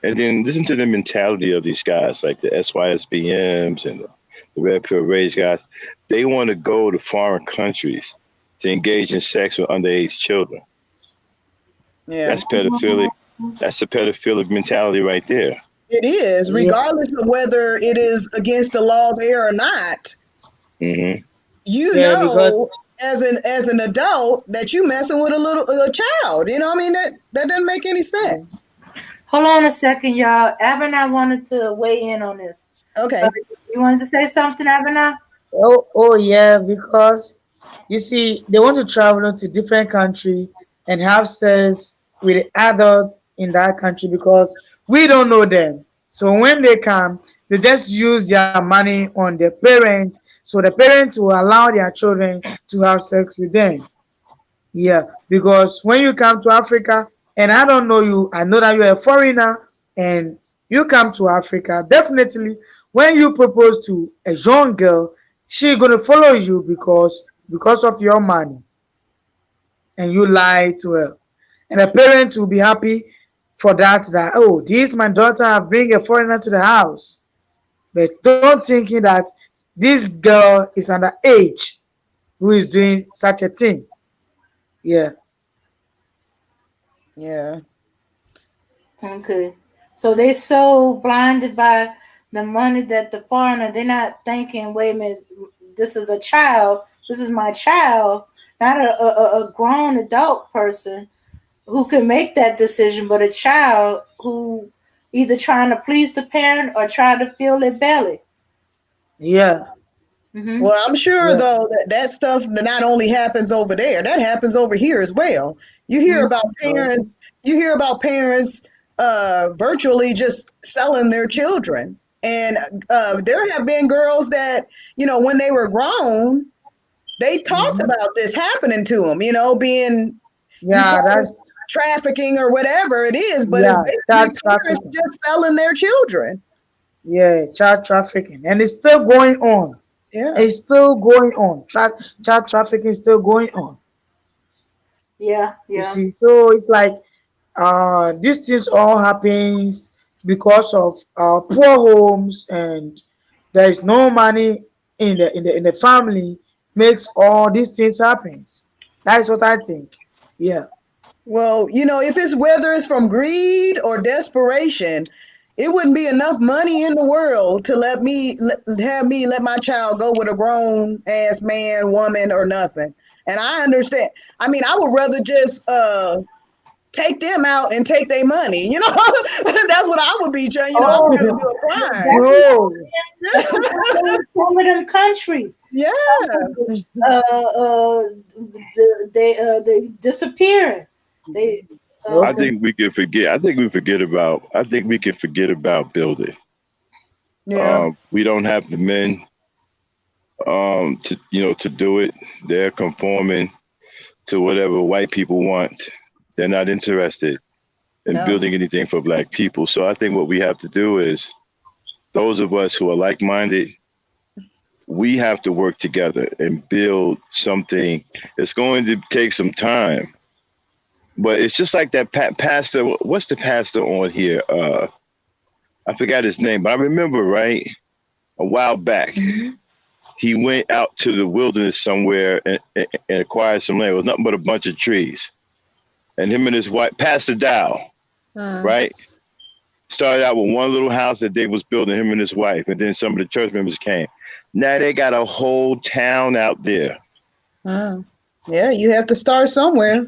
and then listen to the mentality of these guys, like the SYSBMs and the Red Pill Rage guys. They want to go to foreign countries to engage in sex with underage children. Yeah, That's pedophilic. That's a pedophilic mentality right there. it is, Yeah, regardless of whether it is against the law there or not. Hmm. You yeah, because know, as an adult, that you messing with a child. You know, what I mean that doesn't make any sense. Hold on a second, y'all. Abena wanted to weigh in on this. Uh, Okay. you wanted to say something, Abena? oh yeah, because you see, they want to travel to different country and have sex with adults in that country because we don't know them. So when they come, they just use their money on their parents, so the parents will allow their children to have sex with them. Yeah, because when you come to Africa, and I don't know you, I know that you're a foreigner, and you come to Africa, definitely when you propose to a young girl, she gonna follow you because of your money, and you lie to her, and the parents will be happy for that oh, this my daughter have bring a foreigner to the house, but don't thinking that this girl is underage who is doing such a thing. Yeah, Yeah. Okay. So they so blinded by the money that the foreigner, they're not thinking, wait a minute, this is a child, this is my child, not a grown adult person who can make that decision, but a child who either trying to please the parent or try to fill their belly. yeah, Mm-hmm. Well, I'm sure yeah, though that stuff that not only happens over there, that happens over here as well. You hear about parents, you hear about parents virtually just selling their children. And there have been girls that, you know, when they were grown, they talked mhm. about this happening to them, you know, being you Yeah, call it that's trafficking or whatever it is, but it's yeah, child basically parents trafficking. just selling their children. Yeah, child trafficking, and it's still going on. Yeah. It's still going on. Child trafficking is still going on. Yeah, You yeah. see, so it's like these things all happens because of poor homes, and there is no money in the family makes all these things happens. That's what I think. Yeah. Well, you know, if it's whether it's from greed or desperation, it wouldn't be enough money in the world to let my child go with a grown ass man, woman, or nothing. And I understand. I mean, I would rather just take them out and take their money. You know, that's what I would be trying. You know, I would Oh, rather do a crime. that's No. that's what happened in some of them countries. Yeah. Some of they disappear. They I Okay. think we can forget. I think we forget about. I think we can forget about building. Yeah. We don't have the men to to do it. They're conforming to whatever white people want. They're not interested in No. building anything for black people. So I think what we have to do is those of us who are like-minded, we have to work together and build something. It's going to take some time, but it's just like that pastor. What's the pastor on here? I forgot his name, but I remember a while back. He went out to the wilderness somewhere and acquired some land. It was nothing but a bunch of trees. And him and his wife, Pastor Dow, Mm. right? Started out with one little house that they was building, him and his wife. And then some of the church members came. Now they got a whole town out there. Mm. Yeah, you have to start somewhere.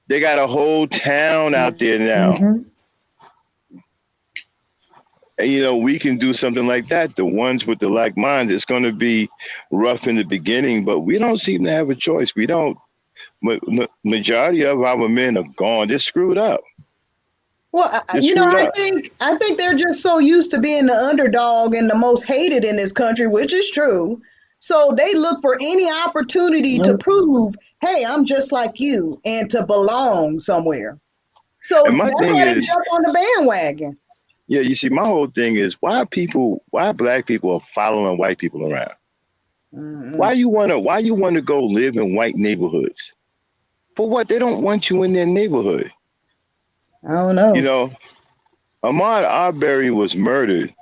They got a whole town out there now. Mhm. And we can do something like that. The ones with the like minds, it's going to be rough in the beginning, but we don't seem to have a choice. We don't. Majority of our men are gone. They're screwed up. Well, They're you know, screwed I up. think I think they're just so used to being the underdog and the most hated in this country, which is true. So they look for any opportunity to No. prove, hey, I'm just like you, and to belong somewhere. So And my that's thing why they is, jump on the bandwagon. yeah, you see, my whole thing is why black people are following white people around? Mm-mm. Why you wanna go live in white neighborhoods? For what? They don't want you in their neighborhood. I don't You know. know, Ahmaud Arbery was murdered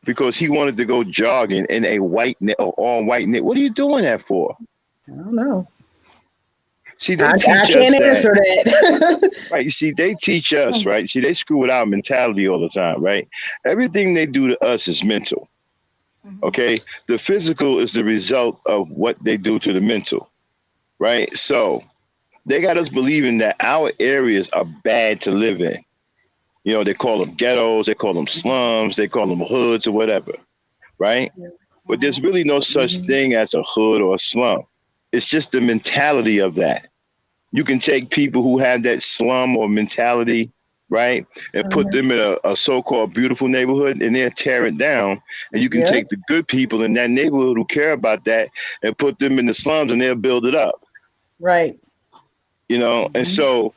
because he wanted to go jogging in a all white net. What are you doing that for? I don't know. See, they I teach us can't that, answer that. right? You see, they teach us, right? See, they screw with our mentality all the time, right? Everything they do to us is mental. Mhm. Okay, the physical is the result of what they do to the mental, right? So they got us believing that our areas are bad to live in. They call them ghettos, they call them slums, they call them hoods or whatever, right? But there's Mhm. really no such Mhm. thing as a hood or a slum. It's just the mentality of that. You can take people who have that slum or mentality, right, and put Mhm. them in a so-called beautiful neighborhood and they'll tear it down. And you can Yeah. take the good people in that neighborhood who care about that and put them in the slums and they'll build it up. Right. And Mhm. so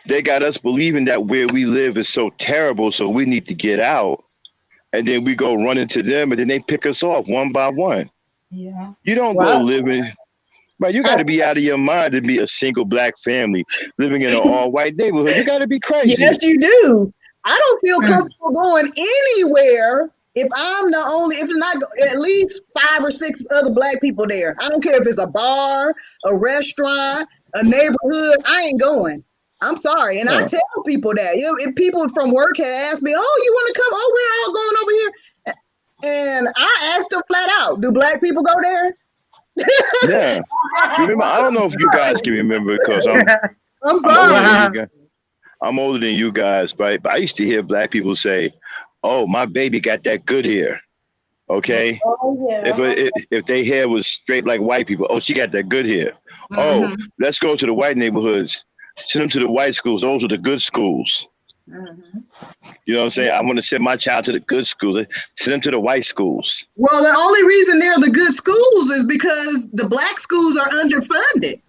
they got us believing that where we live is so terrible, so we need to get out. And then we go run into them and then they pick us off one by one. Yeah. You don't go Well, living, right? You got I, to be out of your mind to be a single black family living in an all white neighborhood. You got to be yes, crazy. you do. I don't feel Mm. comfortable going anywhere if I'm the only, if it's not at least 5 or 6 other black people there. I don't care if it's a bar, a restaurant, a neighborhood. I ain't going. I'm sorry. And I Huh. tell people that. If people from work have asked me, oh, you want to come? Oh, we're all going over here. And I asked them flat out, do black people go there? Yeah. Remember, I don't know if you guys can remember because I'm I'm I'm older than sorry. you Wow. guys. I'm older than you guys, right? But I used to hear black people say, "Oh, my baby got that good hair." Okay, Oh if yeah. if their hair was straight like white people, oh, she got that good hair. Oh, Mm-hmm. let's go to the white neighborhoods. Send them to the white schools. Those are the good schools. Mm-hmm. You know what I'm saying? I want to send my child to the good schools. Send them to the white schools. Well, the only reason they're the good schools is because the black schools are underfunded.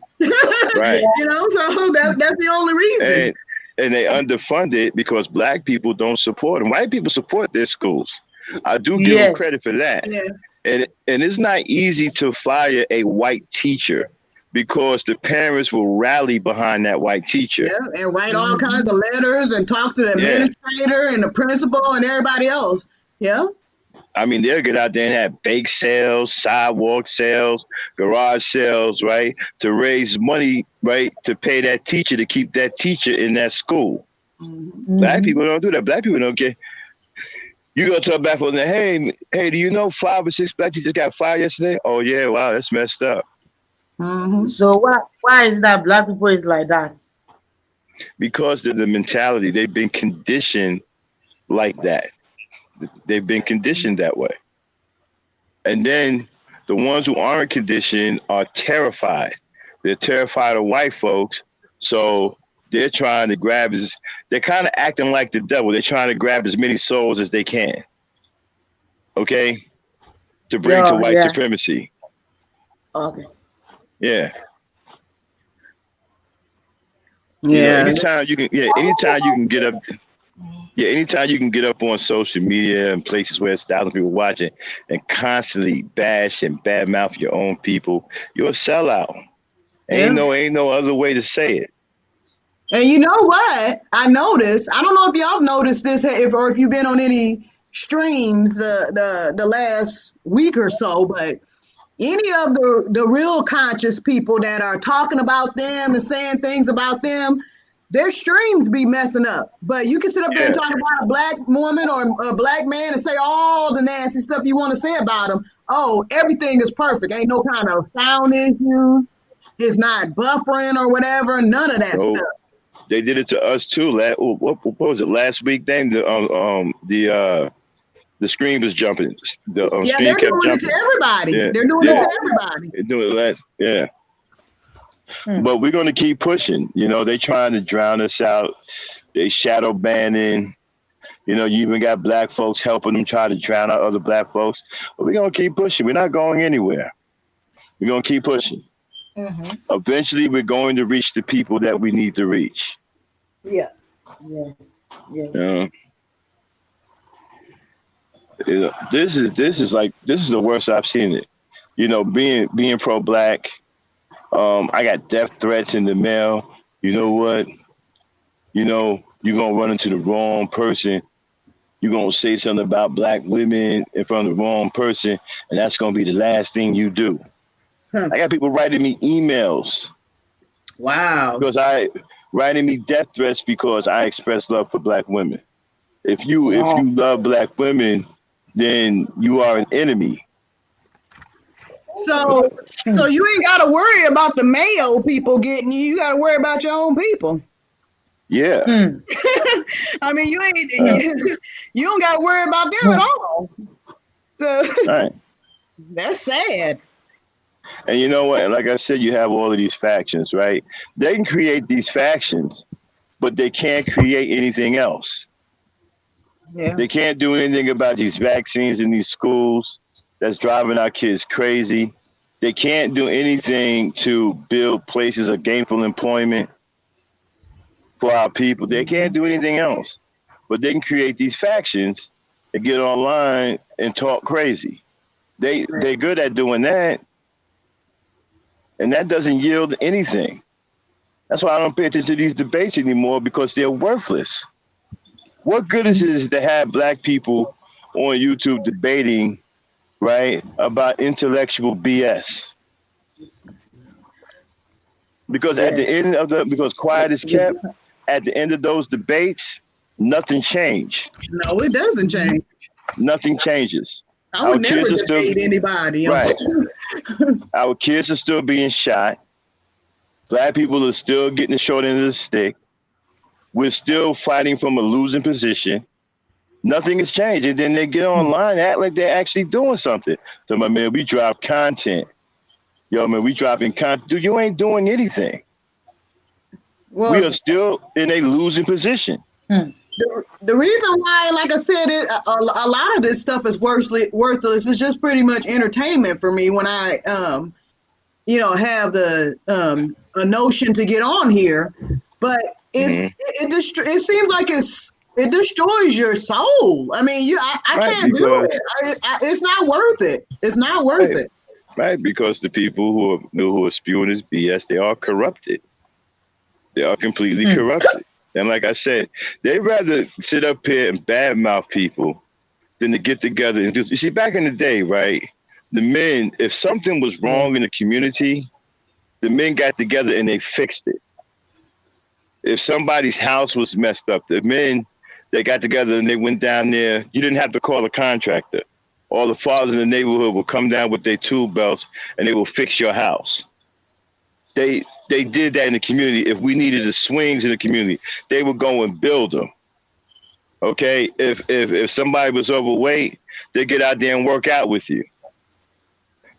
Right. Yeah. So that's the only reason. And they underfunded because black people don't support them. White people support their schools. I do give them Yes. credit for that. Yeah, And it's not easy to fire a white teacher because the parents will rally behind that white teacher. yeah, and write all kinds Mhm. of letters and talk to the Yeah. administrator and the principal and everybody else. Yeah, I mean, they'll get out there and have bake sales, sidewalk sales, garage sales, right? To raise money, right? To pay that teacher to keep that teacher in that school. mm-hmm. Black Mhm. people don't do that. Black people don't get. You gonna tell black folks, hey, do you know 5 or 6 black people just got fired yesterday? Oh yeah, wow, that's messed up. Mm-hmm. So why is that black people is like that? Because of the mentality. They've been conditioned like that. They've been conditioned that way. And then the ones who aren't conditioned are terrified. They're terrified of white folks. So they're trying to they're kind of acting like the devil. They're trying to grab as many souls as they can. Okay? To bring to Yeah, white yeah. supremacy. Okay. Yeah. Yeah. Anytime you can get up. Yeah, anytime you can get up on social media and places where it's thousands of people watching and constantly bash and badmouth your own people, you're a sellout. Yeah. Ain't no other way to say it. And you know what? I noticed. I don't know if y'all noticed this, or if you've been on any streams the last week or so, but any of the real conscious people that are talking about them and saying things about them, their streams be messing up. But you can sit up there and Yeah. talk about a black woman or a black man and say all the nasty stuff you want to say about them. Oh, everything is perfect. Ain't no kind of sound issues. It's not buffering or whatever. None of that So stuff. they did it to us too. What was it last week? Then the screen was jumping. The Yeah, screen they're kept doing it to jumping. everybody. Yeah, They're doing it yeah. to everybody. They doing it last. Yeah. But we're gonna keep pushing. They trying to drown us out. They shadow banning. You even got black folks helping them try to drown out other black folks. But we're gonna keep pushing. We're not going anywhere. We're gonna keep pushing. Mm-hmm. Eventually, we're going to reach the people that we need to reach. Yeah. Yeah. Yeah. This is the worst I've seen it. Being pro-black. I got death threats in the mail. You know what? You're gonna run into the wrong person. You're gonna say something about black women in front of the wrong person, and that's gonna be the last thing you do. Huh. I got people writing me emails Wow. writing me death threats because I express love for black women. If you love black women, then you are an enemy. So you ain't got to worry about the Mayo people getting you. You got to worry about your own people. Yeah. I mean, you don't got to worry about them at all. So Right. that's sad. And you know what? And like I said, you have all of these factions, right? They can create these factions, but they can't create anything else. Yeah. They can't do anything about these vaccines in these schools that's driving our kids crazy. They can't do anything to build places of gainful employment for our people. They can't do anything else. But they can create these factions and get online and talk crazy. They're good at doing that. And that doesn't yield anything. That's why I don't pay attention to these debates anymore, because they're worthless. What good is it to have black people on YouTube debating, right, about intellectual BS? Because at the end of because quiet is kept, at the end of those debates, nothing changed. No, it doesn't change. Nothing changes. I would never debate anybody. Right. Our kids are still being shot. Black people are still getting the short end of the stick. We're still fighting from a losing position. Nothing has changed. And then they get online and act like they're actually doing something. So, my man, we drop content. Yo, man, we dropping content. Dude, you ain't doing anything. Well, we are still in a losing position. The reason why, like I said, a lot of this stuff is worthless. It's just pretty much entertainment for me when I, have the a notion to get on here. But it seems like it destroys your soul. I mean, I can't do it. It's not worth it. It's not worth it. Right, because the people who are spewing this BS, they are corrupted. They are completely corrupted. And like I said, they'd rather sit up here and badmouth people than to get together and do. You see, back in the day, right, the men, if something was wrong in the community, the men got together and they fixed it. If somebody's house was messed up, the men They got together and they went down there. You didn't have to call a contractor. All the fathers in the neighborhood will come down with their tool belts and they will fix your house. They did that in the community. If we needed the swings in the community, they would go and build them. Okay, if somebody was overweight, they get out there and work out with you.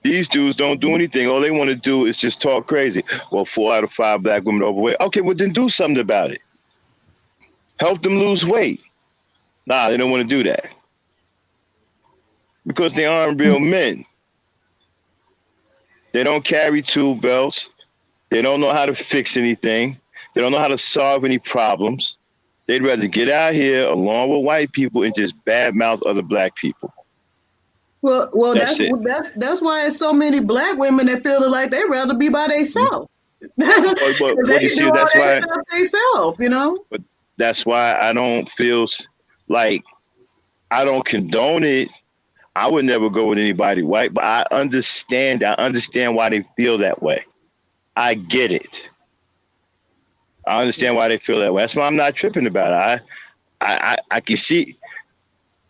These dudes don't do anything. All they want to do is just talk crazy. Well, 4 out of 5 black women are overweight. Okay, well then do something about it. Help them lose weight. Nah, they don't want to do that because they aren't real men. They don't carry tool belts. They don't know how to fix anything. They don't know how to solve any problems. They'd rather get out here along with white people and just badmouth other black people. Well, that's why it's so many black women that feel like they'd rather be by themselves. They can do all that stuff themselves, you know. But that's why I don't feel like I don't condone it. I would never go with anybody white, but I understand why they feel that way. I get it. I understand why they feel that way. That's why I'm not tripping about it. I can see.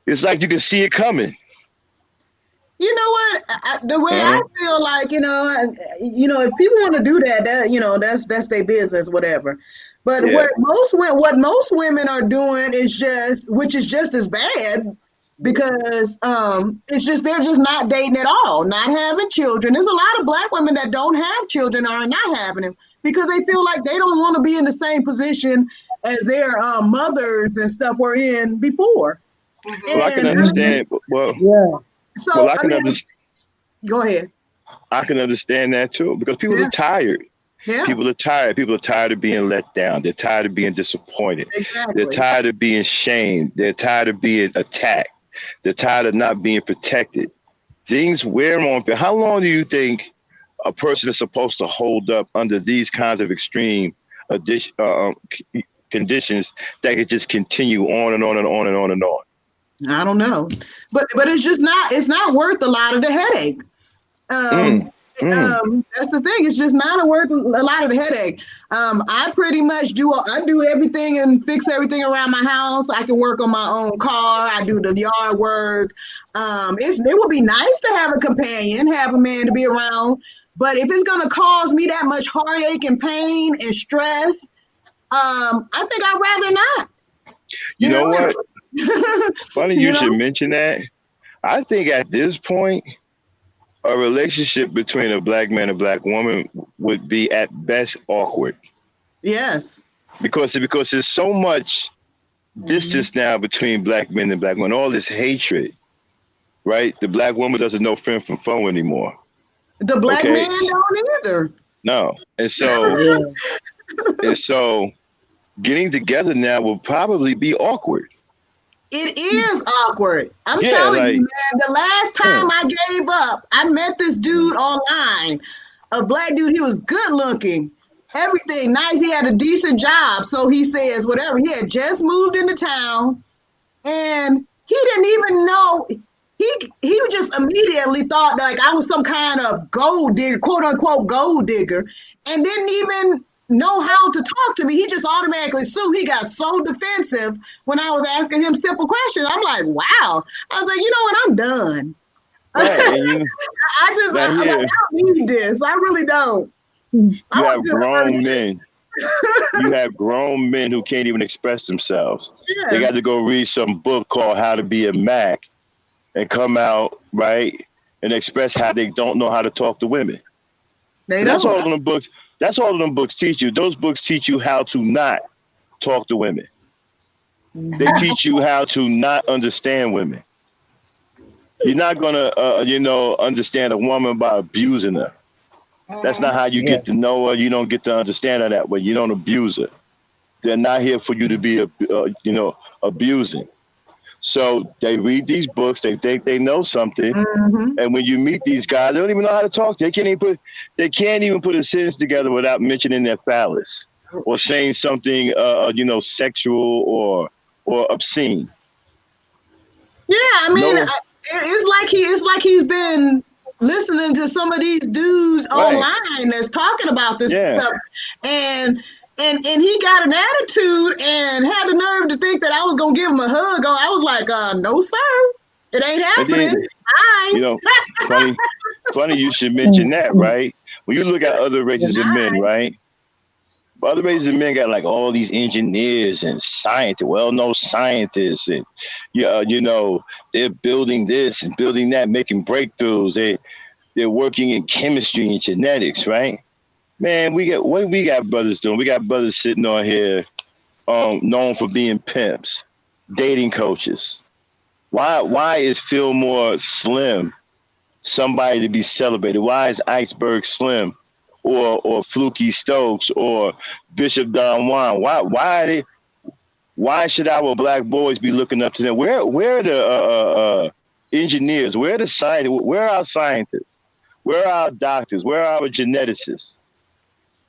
It's like you can see it coming. You know what? The way I feel like, if people want to do that, that's their business, whatever. But what most women are doing which is just as bad, because it's just they're just not dating at all, not having children. There's a lot of black women that don't have children or are not having them because they feel like they don't want to be in the same position as their mothers and stuff were in before. Well, I can understand. So I can understand. Go ahead. I can understand that too because people are tired. Yeah. People are tired. People are tired of being let down. They're tired of being disappointed. Exactly. They're tired of being shamed. They're tired of being attacked. They're tired of not being protected. Things wear on. How long do you think a person is supposed to hold up under these kinds of extreme conditions that could just continue on and on and on and on and on? I don't know, but it's just not. It's not worth a lot of the headache. That's the thing. It's just not worth a lot of the headache. I pretty much do everything and fix everything around my house. I can work on my own car. I do the yard work. It would be nice to have a companion, have a man to be around. But if it's going to cause me that much heartache and pain and stress, I think I'd rather not. You know what? Funny you should mention that. I think at this point, a relationship between a black man and a black woman would be at best awkward. Yes. Because there's so much distance now between black men and black women, all this hatred, right? The black woman doesn't know friend from foe anymore. The black man don't either. No. And so getting together now will probably be awkward. It is awkward. I'm telling you, man, the last time I gave up, I met this dude online, a black dude. He was good looking, everything nice. He had a decent job. So he says, whatever. He had just moved into town and he didn't even know. He just immediately thought like I was some kind of gold digger, quote unquote gold digger, and didn't even know how to talk to me. He just automatically assumed. He got so defensive when I was asking him simple questions. I'm like, wow. I was like, you know what? I'm done. Right, I don't need this. I really don't. You have grown men. You have grown men who can't even express themselves. Yeah. They got to go read some book called How to Be a Mac and come out, right, and express how they don't know how to talk to women. That's all of them books. That's all of them books teach you. Those books teach you how to not talk to women. They teach you how to not understand women. You're not going to, understand a woman by abusing her. That's not how you get to know her. You don't get to understand her that way. You don't abuse her. They're not here for you to be, abusing. So they read these books. They think they know something, and when you meet these guys, they don't even know how to talk. They can't even put a sentence together without mentioning their phallus or saying something, sexual or obscene. Yeah, I mean, it's like he's been listening to some of these dudes online that's talking about this stuff, and and he got an attitude and had the nerve to think that I was gonna give him a hug. I was like, no, sir, it ain't And happening. then, you know, funny, funny you should mention that, right? When you look at other races of men, right? Other races of men got like all these engineers and scientists, well-known scientists, and you know, they're building this and building that, making breakthroughs. They're working in chemistry and genetics, right? Man, we got brothers doing? We got brothers sitting on here, known for being pimps, dating coaches. Why is Fillmore Slim somebody to be celebrated? Why is Iceberg Slim or Fluky Stokes or Bishop Don Juan? Why should our black boys be looking up to them? Where are the engineers? Where are the scientists? Where are our scientists? Where are our doctors? Where are our geneticists?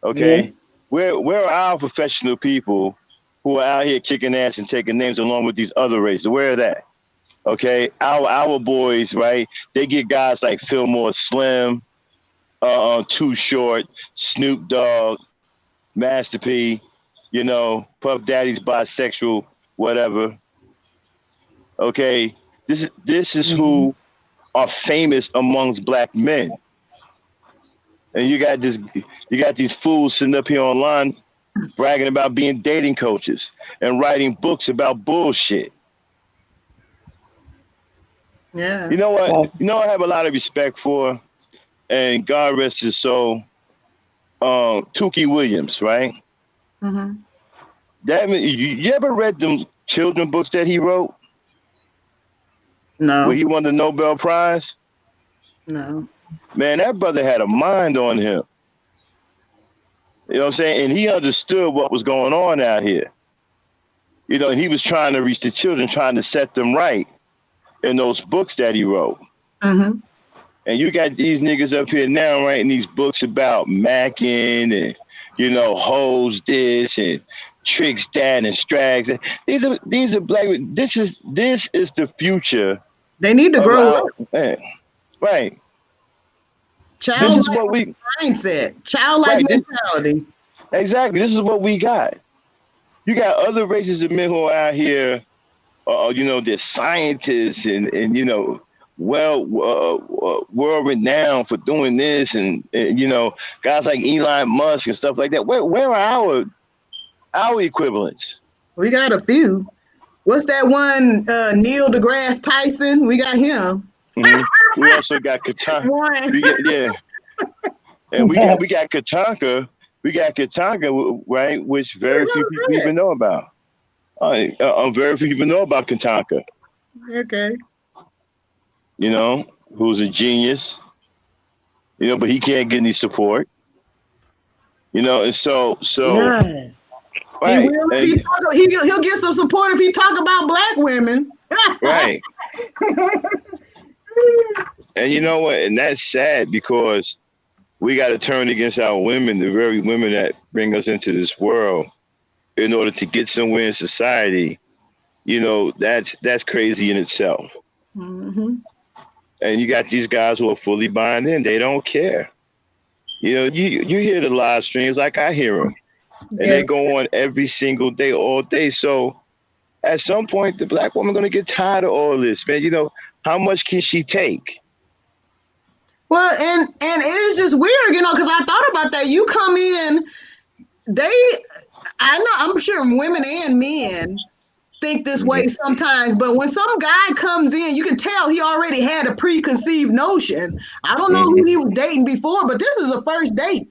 Okay, Yeah. where are our professional people who are out here kicking ass and taking names along with these other races? Where are that? Okay, our boys, right? They get guys like Fillmore Slim, Too Short, Snoop Dogg, Master P, you know, Puff Daddy's bisexual, whatever. Okay, this is Mhm. who are famous amongst black men, and you got these fools sitting up here online bragging about being dating coaches and writing books about bullshit. Yeah. You know what? Well, You know I have a lot of respect for, and God rest his soul, Tukey Williams, right? Mm-hmm. You ever read them children books that he wrote where No, he won the Nobel Prize? no. Man, that brother had a mind on him. You know what I'm saying? And he understood what was going on out here. You know, and he was trying to reach the children, trying to set them right in those books that he wrote. Mm-hmm. And you got these niggas up here now writing these books about macking and, you know, hoes this and tricks that and strags. These are black. This is the future They need to of grow our up. man. Right. This is Childlike what we mindset, childlike right. mentality. Exactly. This is what we got. You got other races of men who are out here. You know, they're scientists and you know, well, world renowned for doing this, and you know, guys like Elon Musk and stuff like that. Where are our equivalents? We got a few. What's that one? Neil deGrasse Tyson. We got him. Hmm. We also got Katana. One. We get yeah, and we got Katanka. We got Katanka, right? Which very few people even know about. Very few people know about Katanka. Okay. You know, who's a genius. You know, but he can't get any support. You know, and so yeah. He right, will if and he'll get some support if he talk about black women. right, and you know what, and that's sad because we got to turn against our women, the very women that bring us into this world, in order to get somewhere in society. You know, that's crazy in itself. Mm-hmm. And you got these guys who are fully buying in; they don't care. You know, you hear the live streams like I hear them, and Yeah. they go on every single day, all day. So at some point, the black woman gonna get tired of all this, man. You know, how much can she take? Well, and it is just weird, because I thought about that. You come in, they, I know, I'm sure women and men think this Mm-hmm. way sometimes, but when some guy comes in, you can tell he already had a preconceived notion. I don't know who Mm-hmm. he was dating before, but this is a first date.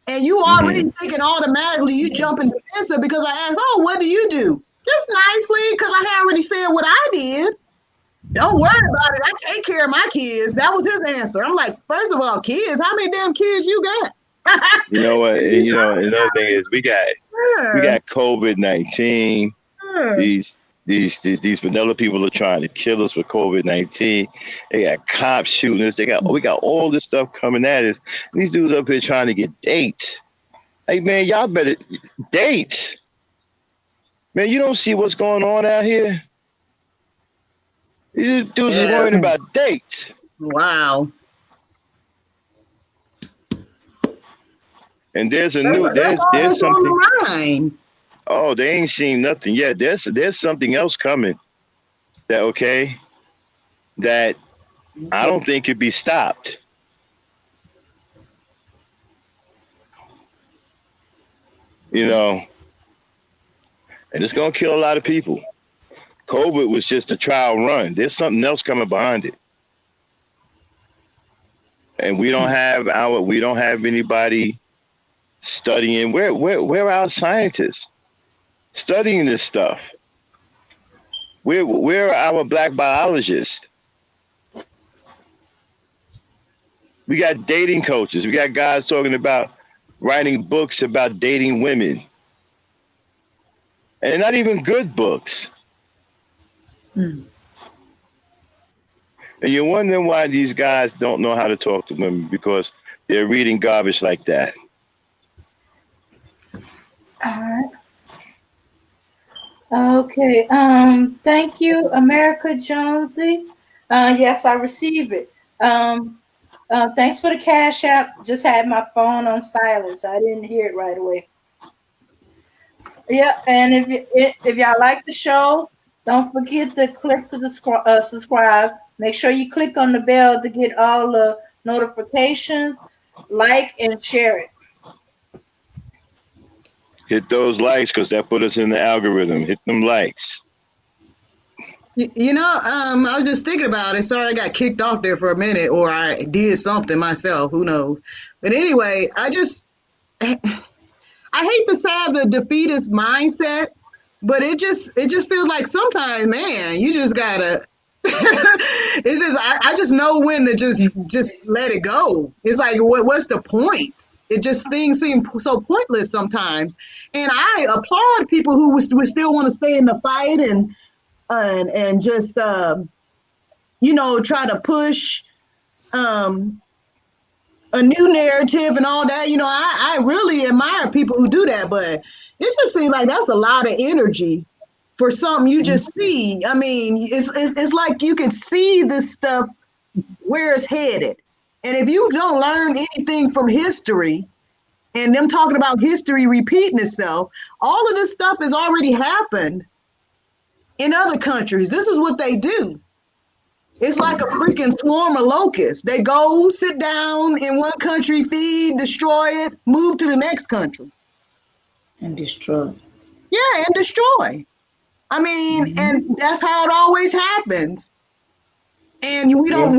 And you Mm-hmm. already thinking automatically, you jumping defensive because I asked, oh, what do you do? Just nicely, because I had already said what I did. Don't worry about it. I take care of my kids. That was his answer. I'm like, first of all, kids, how many damn kids you got? You know what? And you know, another thing is we got COVID-19. Yeah. These vanilla people are trying to kill us with COVID-19. They got cops shooting us. We got all this stuff coming at us. And these dudes up here trying to get dates. Hey man, y'all better dates. Man, you don't see what's going on out here. These dudes is Yeah. worrying about dates. Wow. And there's a new That's all there's that's on something. the mind. Oh, they ain't seen nothing yet. There's something else coming. That okay? That I don't think could be stopped. You know, and it's gonna kill a lot of people. COVID was just a trial run. There's something else coming behind it, and we don't have anybody studying. Where are our scientists studying this stuff? Where are our black biologists? We got dating coaches. We got guys talking about writing books about dating women, and not even good books. Mm. And you're wondering why these guys don't know how to talk to women because they're reading garbage like that. All right. Okay. Thank you, America Jonesy. Yes, I received it. Thanks for the Cash App. Just had my phone on silence. I didn't hear it right away. Yeah, and if y'all like the show, don't forget to click to the subscribe. Make sure you click on the bell to get all the notifications. Like and share it. Hit those likes because that put us in the algorithm. Hit them likes. I was just thinking about it. Sorry, I got kicked off there for a minute, or I did something myself. Who knows? But anyway, I hate to have the defeatist mindset, but it just feels like sometimes, man, you just gotta. It's just I just know when to just let it go. It's like what's the point? It just things seem so pointless sometimes, and I applaud people who would still want to stay in the fight and just try to push um, a new narrative and all that. I really admire people who do that, but it just seems like that's a lot of energy for something you just see. I mean, it's like you can see this stuff where it's headed. And if you don't learn anything from history and them talking about history repeating itself, all of this stuff has already happened in other countries. This is what they do. It's like a freaking swarm of locusts. They go sit down in one country, feed, destroy it, move to the next country. And destroy. Yeah, and destroy. I mean, and that's how it always happens. And Yeah.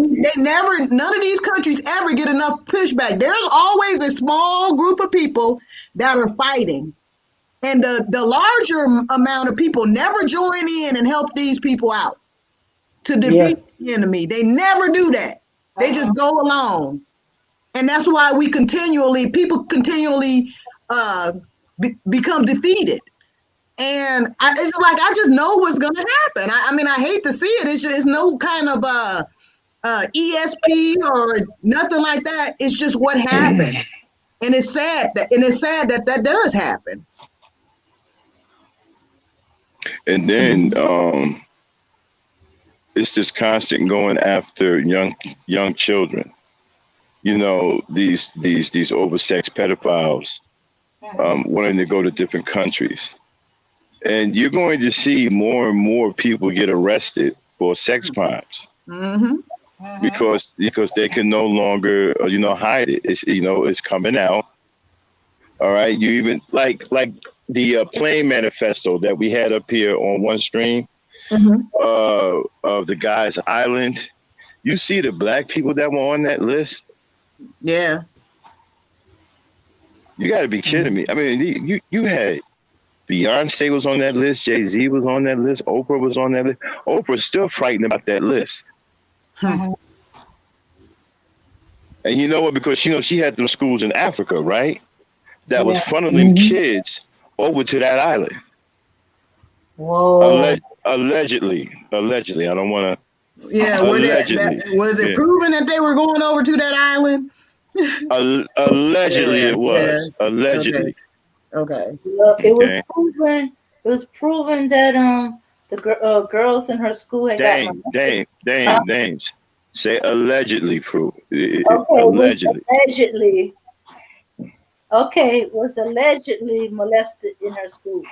none of these countries ever get enough pushback. There's always a small group of people that are fighting. And the larger amount of people never join in and help these people out to Yeah. defeat the enemy. They never do that. They just go along. And that's why people continually become defeated. And it's like, I just know what's going to happen. I mean, I hate to see it. It's no kind of ESP or nothing like that. It's just what happens. And it's sad that does happen. And then it's just constant going after young children. You know, these oversexed pedophiles wanting to go to different countries. And you're going to see more and more people get arrested for sex crimes Mm-hmm. because they can no longer hide it. It's coming out. All right, you even like the plane manifesto that we had up here on one stream Mm-hmm. of the guy's island. You see the black people that were on that list. Yeah. You got to be kidding me. I mean, you had Beyonce was on that list, Jay-Z was on that list, Oprah was on that list. Oprah's still frightened about that list. Hmm. And you know what? Because she had them schools in Africa, right? That was Yeah. funneling kids over to that island. Whoa. Allegedly. I don't want to. Yeah. Allegedly. Was it Yeah. proven that they were going over to that island? Allegedly, Yeah. it Yeah. was. Allegedly. Okay. It was Okay. proven. It was proven that the girls in her school had got molested. Names. Say allegedly proof. Okay, it was Allegedly. allegedly. Okay, was allegedly molested in her school.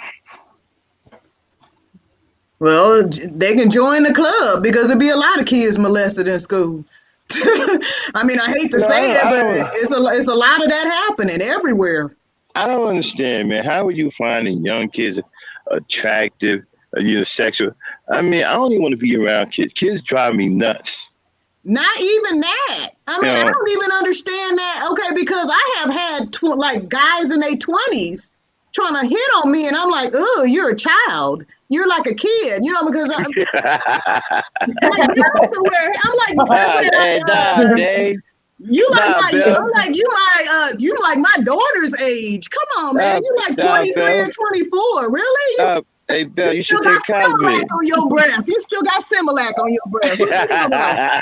Well, they can join the club because there'd be a lot of kids molested in school. I mean, I hate to No, say it, I but don't. it's a lot of that happening everywhere. I don't understand, man. How are you finding young kids attractive, sexual? I mean, I don't even want to be around kids. Kids drive me nuts. Not even that. I You mean, I know, don't even understand that. Okay, because I have had like guys in their 20s trying to hit on me, and I'm like, oh, you're a child. You're like a kid, because I'm like, get out somewhere. I'm like, hey, nah, Dave, you like nah, my, Bill, I'm like, you like my daughter's age. Come on, man. nah, You like nah, 23 Bill, or 24. Really? hey, You Bill, you still should got take Similac Cosby. on your breath. You still got Similac on your breath. What you talking about?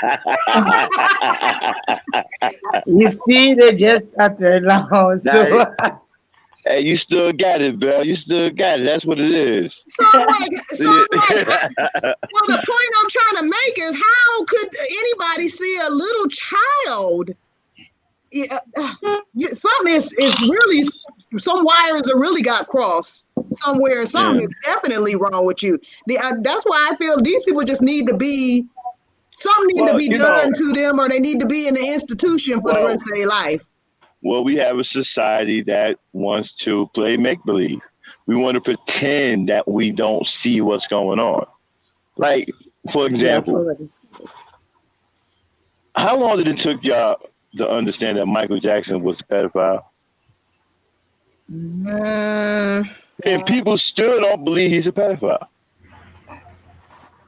You see, they just started now. Nah, So hey, you still got it, Bill. You still got it. That's what it is. So I'm like, well, the point I'm trying to make is how could anybody see a little child? Yeah, something is really, some wires are really got crossed somewhere. Something Yeah. is definitely wrong with you. That's why I feel these people just need to be, something need to Well, be done to them, or they need to be in the institution for the well, rest of their life. well, we have a society that wants to play make believe. We want to pretend that we don't see what's going on. Like, for yeah, example, how long did it took y'all to understand that Michael Jackson was a pedophile? Mm, And people still don't believe he's a pedophile.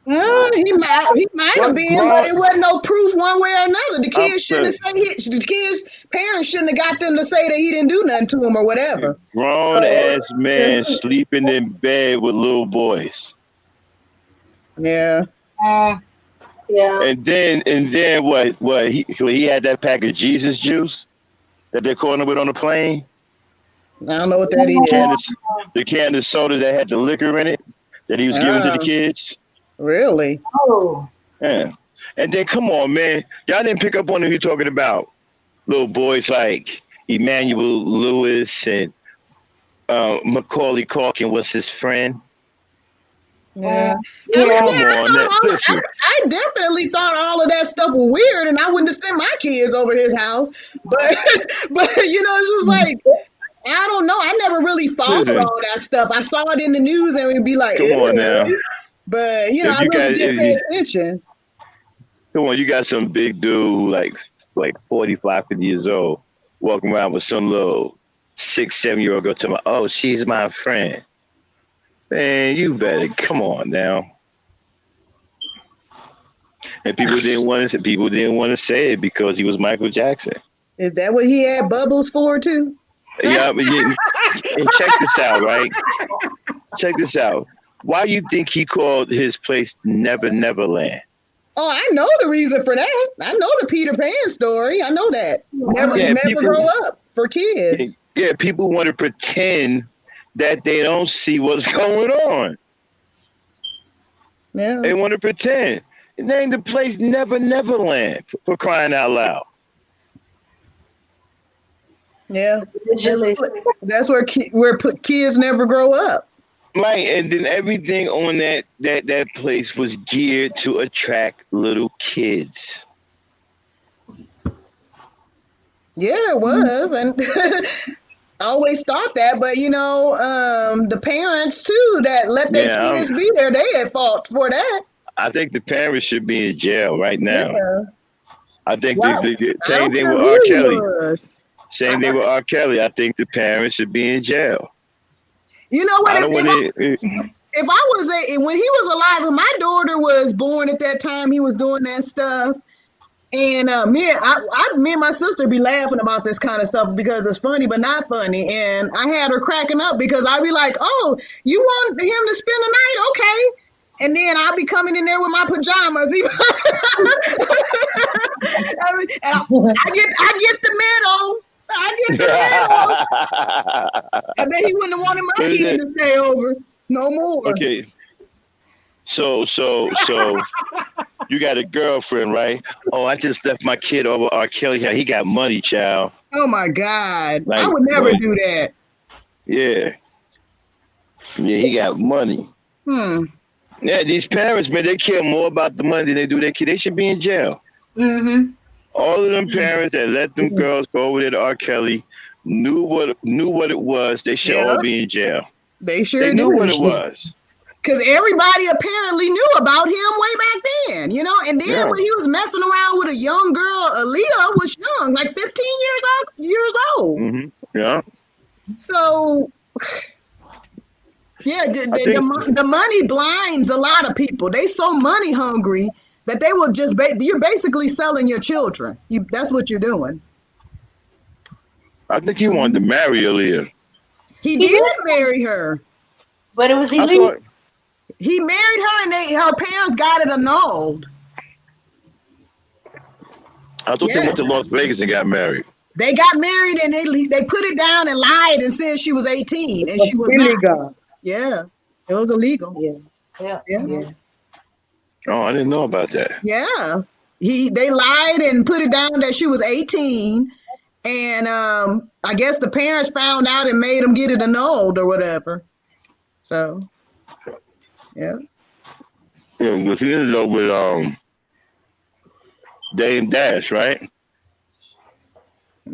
he might have What been, but grown it wasn't no proof one way or another. The I'm kids shouldn't have saying, said the kids' parents shouldn't have got them to say that he didn't do nothing to him or whatever. grown So ass man sleeping in bed with little boys. yeah, Yeah. And then he had that pack of Jesus juice that they're calling with on the plane. I don't know what that The is. can of, the can of soda that had the liquor in it that he was giving to the Oh, kids. really? Oh. Yeah. And then come on, man. Y'all didn't pick up on who you talking about. Little boys like Emmanuel Lewis and Macaulay Culkin was his friend. Yeah. I mean, Yeah. Come yeah, on, listen. I definitely thought all of that stuff was weird, and I wouldn't have sent my kids over his house. But, but it's just like, I don't know. I never really followed Listen. all that stuff. I saw it in the news and we'd be like, Come on now. ew. But If I you really guys, didn't if pay you, attention. come on, you got some big dude like 45, 50 years old walking around with some little 6, 7-year-old girl talking about, oh, she's my friend. Man, you better come on now. And people didn't want to say it because he was Michael Jackson. Is that what he had bubbles for too? Yeah, and check this out, right? Check this out. Why you think he called his place Never Neverland? Oh, I know the reason for that. I know the Peter Pan story. I know that. Never, Yeah, never grow up for kids. yeah, people want to pretend that they don't see what's going on. Yeah. They want to pretend. Name the place Never Neverland for crying out loud. Yeah. Allegedly. That's where kids never grow up. Right, and then everything on that place was geared to attract little kids. Yeah, it was, and I always thought that. But the parents too that let their Yeah, kids be there, they at fault for that. I think the parents should be in jail right now. Yeah. I think Wow. the I same don't thing care with who R. he Kelly. was. Same thing with R. Kelly. I think the parents should be in jail. You know what? I don't want to. If I was when he was alive, when my daughter was born at that time, he was doing that stuff. And me and my sister be laughing about this kind of stuff because it's funny but not funny. And I had her cracking up because I'd be like, "Oh, you want him to spend the night? Okay." And then I'll be coming in there with my pajamas. I mean, I get the medal. I get the medal. I bet he wouldn't have wanted my kids to stay over no more. Okay. So you got a girlfriend, right? Oh, I just left my kid over R. Kelly. He got money, child. Oh my God. I Like, would never well, do that. yeah, yeah, he got money. Hmm. Yeah, these parents, man, they care more about the money than they do their kid. They should be in jail. Mm-hmm. All of them parents that let them girls go over there to R. Kelly knew what it was. They should Yeah, all be in jail. they They sure knew what do. it was. Because everybody apparently knew about him way back then, you know. And then Yeah. when he was messing around with a young girl, Aaliyah was young, like 15 years old. Yeah. So yeah, I think. the money blinds a lot of people. They so money hungry that they will just you're basically selling your children. That's what you're doing. I think he wanted to marry Aaliyah. He He did did, marry her. but it was I illegal. thought. He married her, and her parents got it annulled. I thought they Yeah, went to Las Vegas and got married. they got married, and they put it down and lied and said she was 18, and she was not. Illegal. Yeah, it was illegal. Yeah. Yeah. Yeah, Yeah. Oh, I didn't know about that. yeah. They lied and put it down that she was 18, and I guess the parents found out and made them get it annulled or whatever. So yeah. Yeah, because he ended up with Dame Dash, right?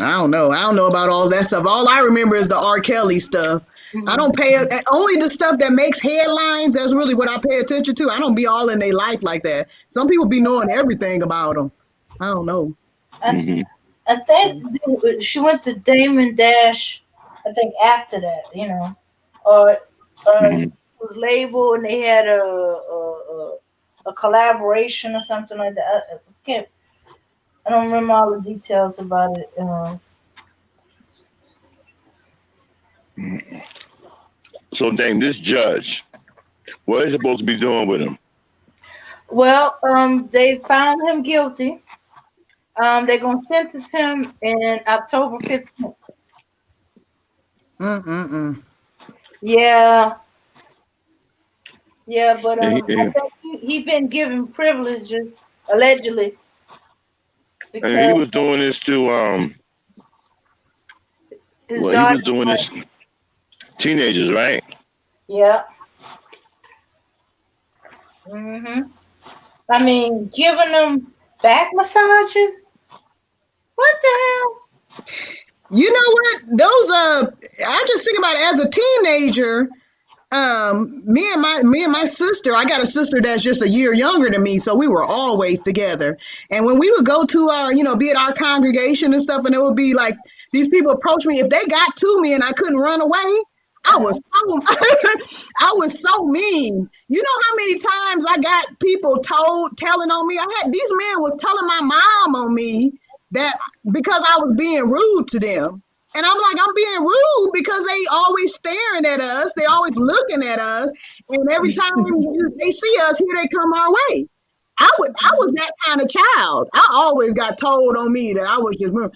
I don't know. I don't know about all that stuff. All I remember is the R. Kelly stuff. I Mm-hmm. don't pay only the stuff that makes headlines. That's really what I pay attention to. I don't be all in their life like that. Some people be knowing everything about them. I don't know. I, Hmm. I think she went to Damon Dash. I think after that, or it Hmm. was labeled and they had a collaboration or something like that. I don't remember all the details about it. So, Dame, this judge, what is he supposed to be doing with him? Well, they found him guilty. They're gonna sentence him in October 15th. Mm-mm-mm. Yeah, yeah, but And I he, think he been given privileges allegedly and he because was doing this to his well, he daughter. was doing this teenagers, right? Yeah. Mhm. I mean, giving them back massages. What the hell? You know what? I just think about it as a teenager. Me and my sister, I got a sister that's just a year younger than me, so we were always together. And when we would go to our, be at our congregation and stuff, and it would be like these people approach me. If they got to me and I couldn't run away, I was Uh-huh. so I was so mean. You know how many times I got people telling on me? These men was telling my mom on me that because I was being rude to them. And I'm like, I'm being rude because they always staring at us. They always looking at us. And every time they see us, here they come our way. I was that kind of child. I always got told on me that I was just one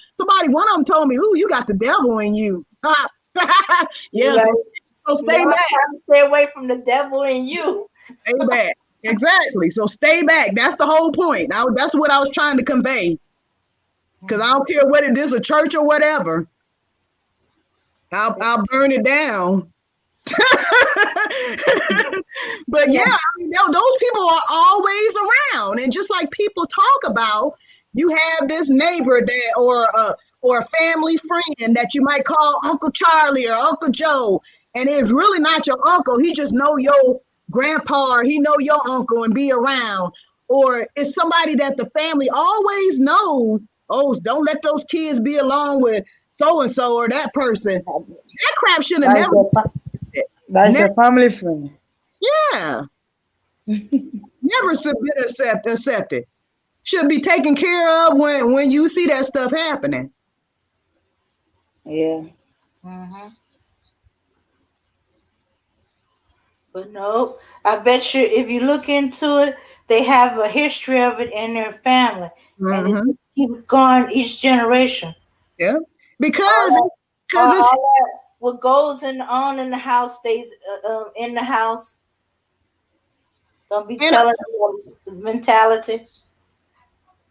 of them told me, "Ooh, you got the devil in you." You Yeah, like, so now stay I'm back. trying to stay away from the devil in you. Stay back. Exactly. So stay back. That's the whole point. That's what I was trying to convey. Because I don't care whether it is a church or whatever. I'll burn it down. But yeah, Yeah. I mean, those people are always around, and just like people talk about, you have this neighbor that, or a family friend that you might call Uncle Charlie or Uncle Joe, and it's really not your uncle. He just know your grandpa, or he know your uncle and be around, or it's somebody that the family always knows. Oh, don't let those kids be alone with so and so or that person. That crap should have That is never. that is Ne- a family friend. yeah, never been accepted. Should be taken care of when you see that stuff happening. Yeah. Mm-hmm. But no, I bet you if you look into it, they have a history of it in their family, and it Hmm. just keeps going each generation. Yeah, All because that, because it's all that what goes on in the house stays in the house. Don't be and telling them the mentality.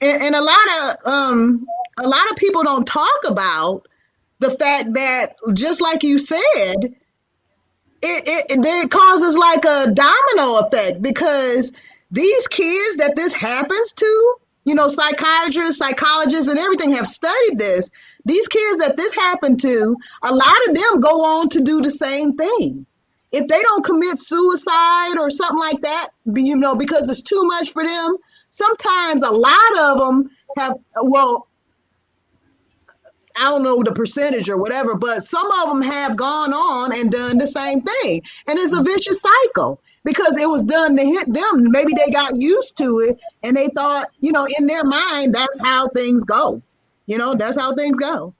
and a lot of a lot of people don't talk about the fact that, just like you said, it causes like a domino effect, because these kids that this happens to, psychiatrists, psychologists, and everything have studied this. These kids that this happened to, a lot of them go on to do the same thing. If they don't commit suicide or something like that, because it's too much for them, sometimes a lot of them have, well, I don't know the percentage or whatever, but some of them have gone on and done the same thing. And it's a vicious cycle because it was done to hit them. Maybe they got used to it and they thought, in their mind, that's how things go. That's how things go.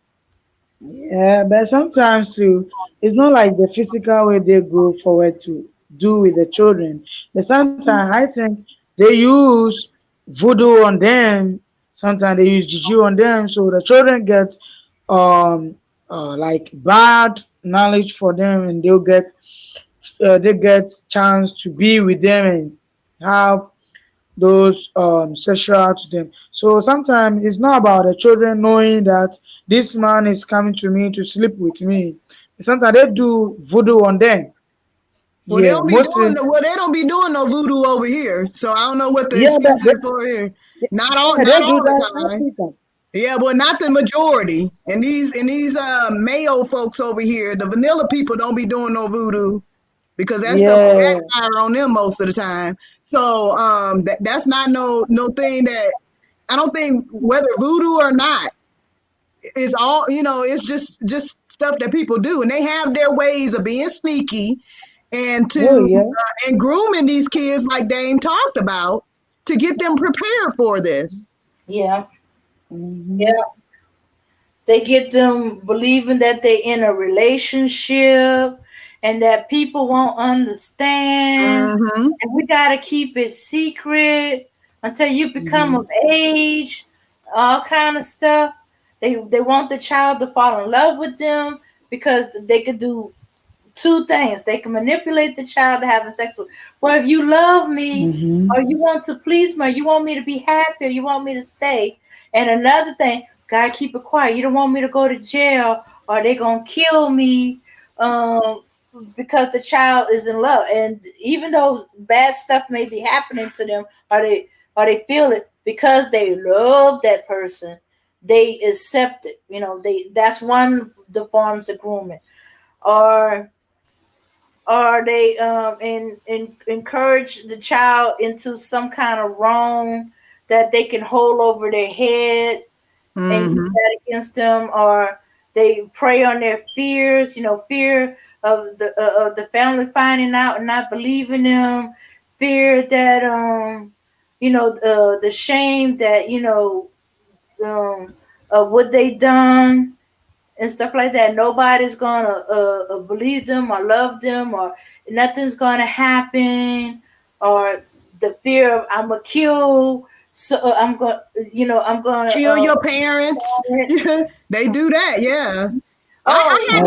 Yeah, but sometimes too, it's not like the physical way they go forward to do with the children. But sometimes I think they use voodoo on them. Sometimes they use juju on them, so the children get um like bad knowledge for them, and they get chance to be with them and have those sexual to them. So sometimes it's not about the children knowing that this man is coming to me to sleep with me. Sometimes they do voodoo on them. Well, they Yeah, don't be doing mostly. they don't be doing no voodoo over here. So I don't know what the Yeah, excuse is for here. Not all yeah, not they do all that the in time. Africa. Yeah, but not the majority. And these Mayo folks over here, the vanilla people don't be doing no voodoo because that stuff will Yeah. backfire on them most of the time. So that's not no thing that I don't think, whether voodoo or not, it's all, it's just stuff that people do, and they have their ways of being sneaky and Oh to yeah. and grooming these kids like Dame talked about to get them prepared for this. Yeah. Hmm. Yeah. They get them believing that they're in a relationship and that people won't understand. Hmm. And we got to keep it secret until you become Hmm. of age, all kind of stuff. They want the child to fall in love with them because they could do two things. They can manipulate the child to having sex with. Well, if you love me Hmm. or you want to please me or you want me to be happy or you want me to stay. And another thing, gotta keep it quiet. You don't want me to go to jail or they gonna kill me. Because the child is in love. And even though bad stuff may be happening to them or they feel it because they love that person, they accept it. That's one of the forms of grooming. Or they encourage the child into some kind of wrong that they can hold over their head and use Hmm. that against them, or they prey on their fears, fear of the family finding out and not believing them, fear that the shame that of what they done and stuff like that. Nobody's gonna believe them or love them, or nothing's gonna happen, or the fear of I'm gonna kill. So I'm gonna, I'm gonna. Kill your parents. They do that, yeah. Oh, Okay.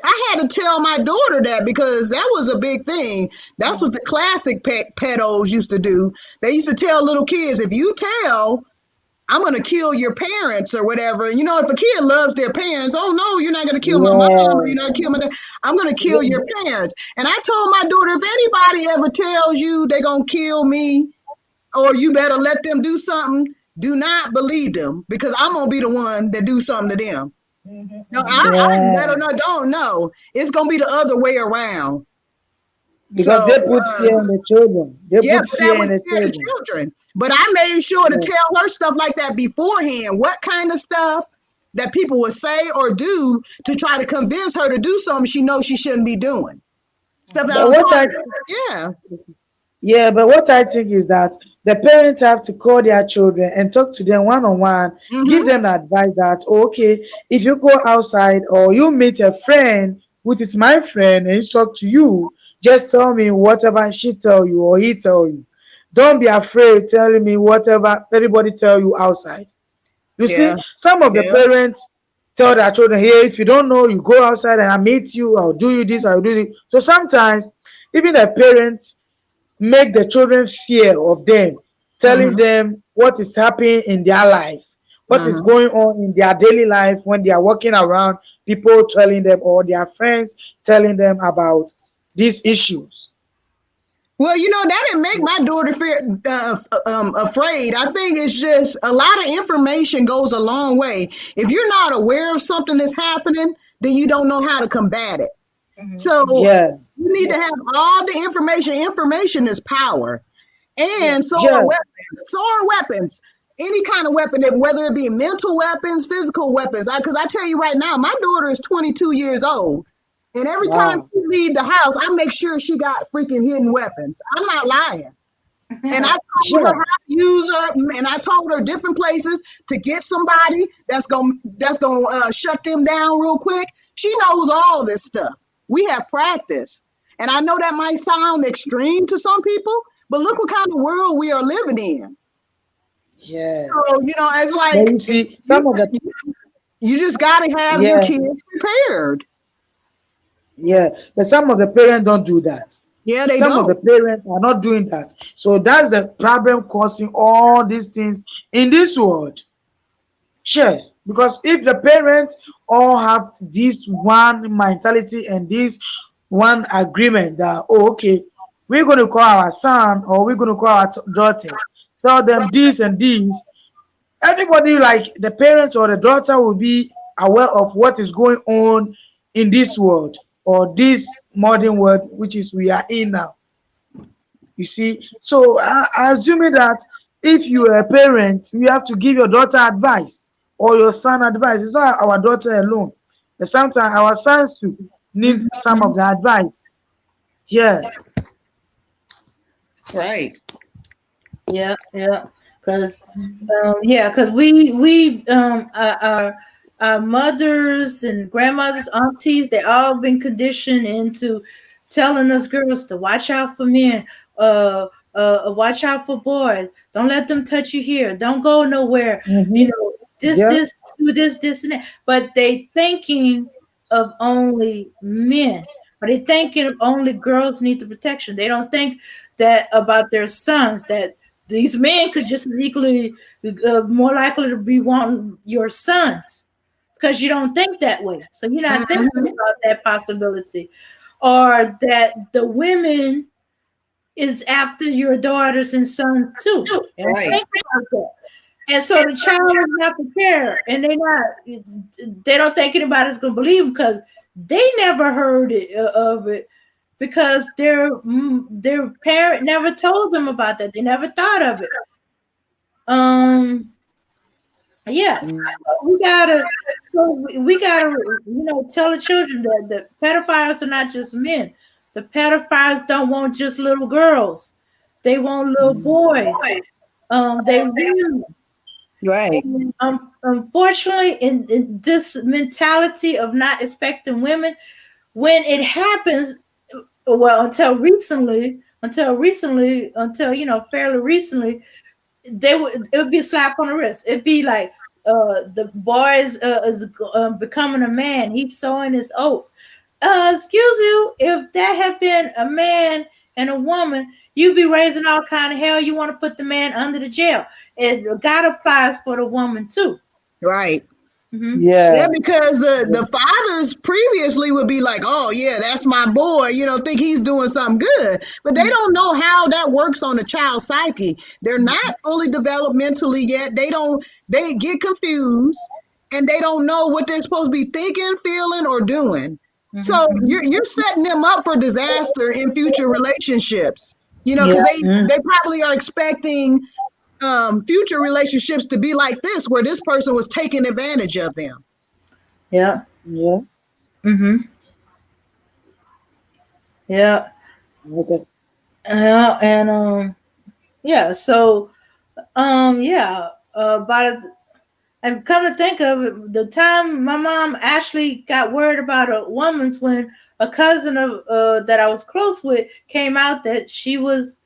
I had to tell my daughter that, because that was a big thing. That's what the classic pedos used to do. They used to tell little kids, if you tell, I'm gonna kill your parents or whatever. If a kid loves their parents, oh no, you're not gonna kill my mom, or Yeah. you're not gonna kill my dad. I'm gonna kill Yeah. your parents. And I told my daughter, if anybody ever tells you they're gonna kill me, or you better let them do something, do not believe them, because I'm gonna be the one that do something to them. mhm, No, mhm. I let her Yeah. know. Don't know. It's gonna be the other way around. Because So they put fear in the children. They yeah, put so that fear would in the scare the children. children. But I made sure to Yeah. tell her stuff like that beforehand. What kind of stuff that people would say or do to try to convince her to do something she knows she shouldn't be doing. Stuff that I But don't what talk I about. Yeah. Yeah, but what I think is that the parents have to call their children and talk to them one on one, give Mm-hmm. them advice that, okay, if you go outside or you meet a friend, which is my friend, and he talk to you, just tell me whatever she tell you or he tell you. Don't be afraid telling me whatever everybody tell you outside. You see, Yeah. some of the Yeah. parents tell their children, hey, if you don't know, you go outside and I meet you, I'll do you this, I'll do this. So sometimes even the parents make the children fear of them, telling Mm-hmm. them what is happening in their life. what is Mhm. going on in their daily life when they are walking around, people telling them or their friends telling them about these issues. Well, that didn't make my daughter feel afraid. I think it's just a lot of information goes a long way. If you're not aware of something that's happening, then you don't know how to combat it. So Yeah, you need to have all the information. Information is power. Yeah. And so are yeah, weapons. So are weapons. Any kind of weapon, whether it be mental weapons, physical weapons. Because I tell you right now, my daughter is 22 years old. And every time wow. she leave the house, I make sure she got freaking hidden weapons. I'm not lying. And I told her Yeah, how to use her, and I told her different places to get somebody that's gonna shut them down real quick. She knows all this stuff. We have practice, and I know that might sound extreme to some people, but look what kind of world we are living in. yeah. So it's But you like see, you some of the you just got to have your yeah, kids prepared. yeah, but some of the parents don't do that. Yeah, they Some of the don't. parents are not doing that. So that's the problem causing all these things in this world. Yes, because if the parents all have this one mentality and this one agreement that, oh, okay, we're going to call our son or we're going to call our daughters, tell them this and this, everybody, like the parent or the daughter, will be aware of what is going on in this world or this modern world which is we are in now. You see, so assuming that if you are a parent, you have to give your daughter advice or your son advice. It's not our daughter alone, but sometimes our sons too need some of Mhm. the advice. Yeah. Right. Yeah, yeah. Because yeah, because we our mothers and grandmothers, aunties, they all been conditioned into telling us girls to watch out for men, watch out for boys. Don't let them touch you here. Don't go nowhere. You Mm-hmm. know, Yeah. do this, and that. But they thinking of only men. But they thinking only girls need the protection. They don't think that about their sons, that these men could just as equally more likely to be wanting your sons because you don't think that way. So you're not thinking Mhm. about that possibility, or that the women is after your daughters and sons too. They don't Right. think about that. And so the child is not prepared, and they don't think anybody's gonna believe them because they never heard of it because their parent never told them about that. They never thought of it. Um, yeah, we gotta tell the children that the pedophiles are not just men. The pedophiles don't want just little girls; they want little boys. They women. Right. And, unfortunately, in this mentality of not expecting women, when it happens, well, until fairly recently, it would be a slap on the wrist. It'd be like the boy is becoming a man. He's sowing his oats. Excuse you, if that had been a man and a woman, you'd be raising all kind of hell. You want to put the man under the jail. God applies for the woman too. Right. Hmm. Yeah, Yeah. because the fathers previously would be like, "Oh yeah, that's my boy," think he's doing something good, but they don't know how that works on a child's psyche. They're not fully developed mentally yet. They get confused, and they don't know what they're supposed to be thinking, feeling, or doing. So Hmm. you're setting them up for disaster in future relationships. Yeah. Because Mm. they probably are expecting future relationships to be like this, where this person was taking advantage of them. Yeah. Yeah. Hmm. Yeah. Okay. And yeah. So yeah. By And come to think of it, the time my mom actually got worried about a woman's when a cousin of that I was close with came out that she was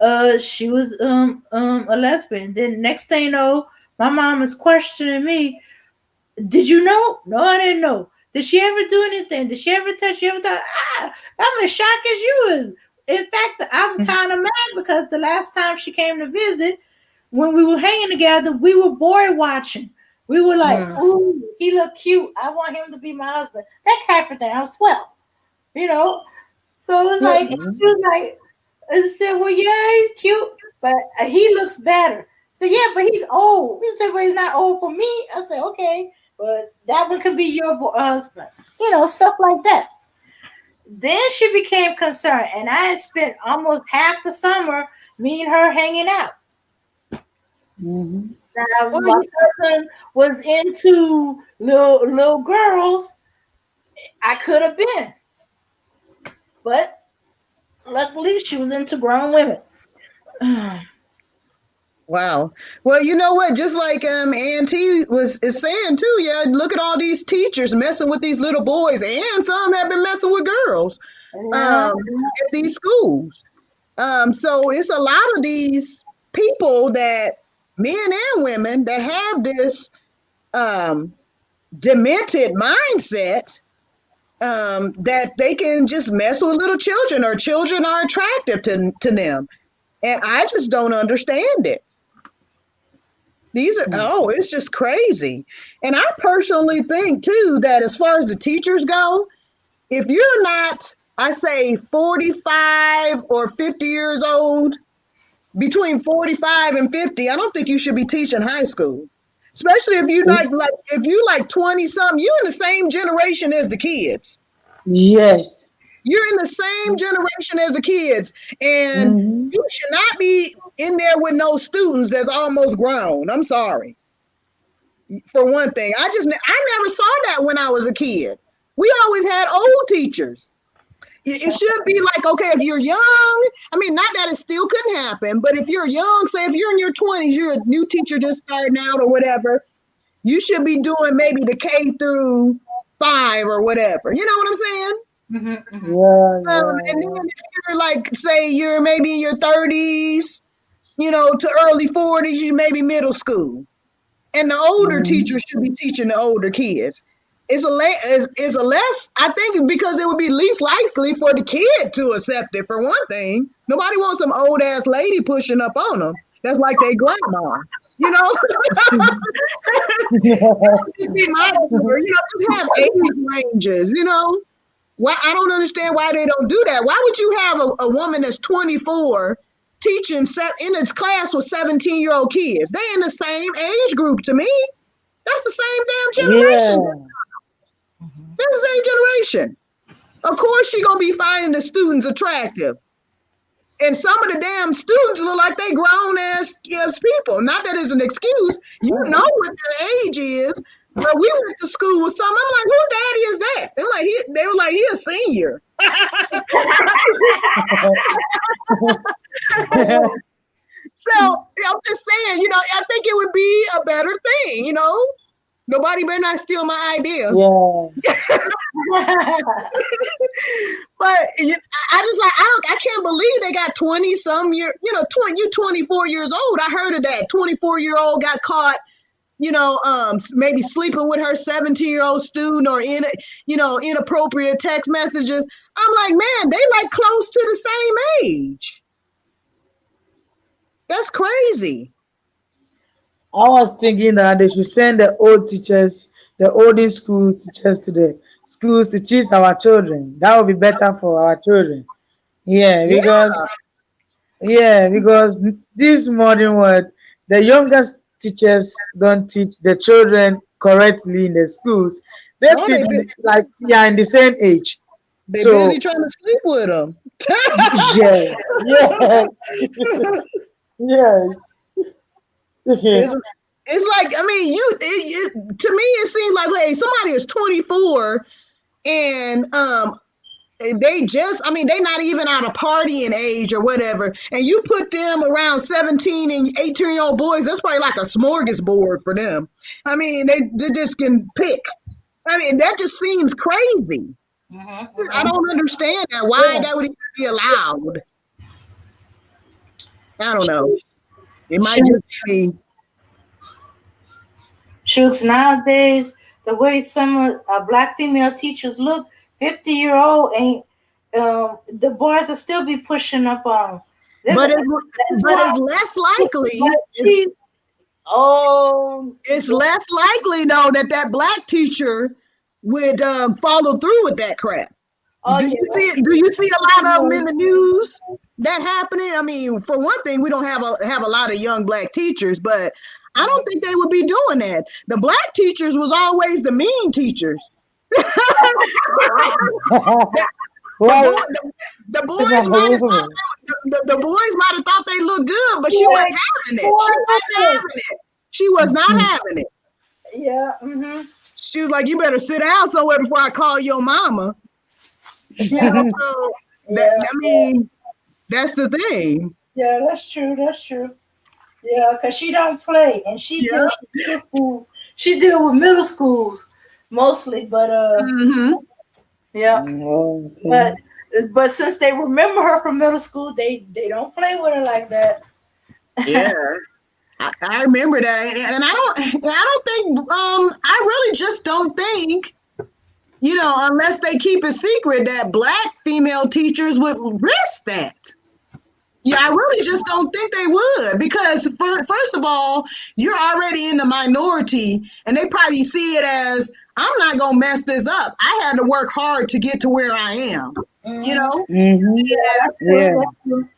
a lesbian. Then next thing you know, my mom is questioning me. Did you know? No, I didn't know. Did she ever do anything? Did she ever touch you? Ever thought? I'm as shocked as you is. In fact, I'm kind of mad because the last time she came to visit, when we were hanging together, we were boy watching. We were like, Mm. "Ooh, he look cute. I want him to be my husband." That type of thing. I was 12, you know. So it was like, Mm. he was like, I said, "Well, yeah, he's cute, but he looks better." So yeah, but he's old. He said, "Well, he's not old for me." I said, "Okay, but that one could be your husband." Stuff like that. Then she became concerned, and I had spent almost half the summer me and her hanging out. Mhm. Now, Well, my cousin was into little girls. I could have been, but luckily she was into grown women. wow. Well, you know what? Just like Auntie was is saying too. Yeah, look at all these teachers messing with these little boys, and some have been messing with girls Yeah. at these schools. So it's a lot of these people that men and women that have this um, demented mindset that they can just mess with little children or children are attractive to them. And I just don't understand it. These are, Mm. oh, it's just crazy. And I personally think too that as far as the teachers go, if you're not, I say 45 or 50 years old, between 45 and 50, I don't think you should be teaching high school. Especially if you like if you like 20 something, you're in the same generation as the kids. Yes. You're in the same generation as the kids. And Mhm. you should not be in there with no students that's almost grown. I'm sorry. For one thing, I never saw that when I was a kid. We always had old teachers. It should be like, okay, if you're young, I mean, not that it still couldn't happen, but if you're young, say if you're in your 20s, you're a new teacher just starting out or whatever, you should be doing maybe the K through 5 or whatever. You know what I'm saying? Hmm, hmm. Yeah, yeah, And yeah. then if you're like, say you're maybe in your 30s, to early 40s, you maybe middle school. And the older Mhm. teachers should be teaching the older kids. It's a less, I think, because it would be least likely for the kid to accept it. For one thing, nobody wants some old ass lady pushing up on them. That's like their grandma, you know. Just be my viewer, just have age ranges, Why I don't understand why they don't do that. Why would you have a woman that's 24 teaching in its class with 17-year-old kids? They in the same age group to me. That's the same damn generation. Yeah. That's the same generation. Of course, she gonna be finding the students attractive, and some of the damn students look like they grown ass people. Not that it's an excuse. You know what their age is. But we went to school with some. I'm like, who daddy is that? They were like, he a senior. So I'm just saying, I think it would be a better thing. Nobody better not steal my idea. Yeah. But I just like I can't believe they got 20 some year, 24 years old. I heard of that 24-year-old got caught, maybe sleeping with her 17-year-old student or inappropriate text messages. I'm like, man, they like close to the same age. That's crazy. I was thinking that they should send the old teachers, the olden schools teachers to the schools to teach our children. That would be better for our children. Yeah, Yeah, because this modern world, the youngest teachers don't teach the children correctly in the schools. They no, teach like they are in the same age. they busy So trying to sleep with them. yeah, yes, yes. It's it's like I mean, to me it seems like hey, somebody is 24 and they not even out of partying age or whatever, and you put them around 17 and 18-year-old boys. That's probably like a smorgasbord for them. I mean, they just can pick. I mean, that just seems crazy. Hmm, I hmm. don't understand that. Why Yeah. that would even be allowed? I don't know. Shoot, It might shoot, just be shoots nowadays, the way some black female teachers look, 50-year-old ain't. The boys will still be pushing up on 'em. This, But that's but why. it's less But likely. she, oh, It's less likely though that black teacher would follow through with that crap. oh Do yeah, you see that's it? Do you see a lot of them true. in the news that happening? I mean, for one thing, we don't have a lot of young black teachers, but I don't think they would be doing that. The black teachers was always the mean teachers. The boy, Well, the it's boys might have thought unbelievable. the boys might have thought they looked good, but she Yeah, wasn't having it. She wasn't wonderful. having it. She was not having it. Yeah. Mm-hmm. She was like, "You better sit down somewhere before I call your mama." You know, so that Yeah. I mean, that's the thing. Yeah, that's true. That's true. Yeah, because she don't play, and she Yeah. deal with middle school. She deal with middle schools mostly, but Hmm. yeah, but Okay. but since they remember her from middle school, they don't play with her like that. Yeah. I remember that, and I don't think I really just don't think, unless they keep it secret, that black female teachers would risk that. Yeah, I really just don't think they would because first of all, you're already in the minority, and they probably see it as I'm not gonna mess this up. I had to work hard to get to where I am, you Mhm. know, Mm-hmm. Yeah, that's true. Yeah. That's true.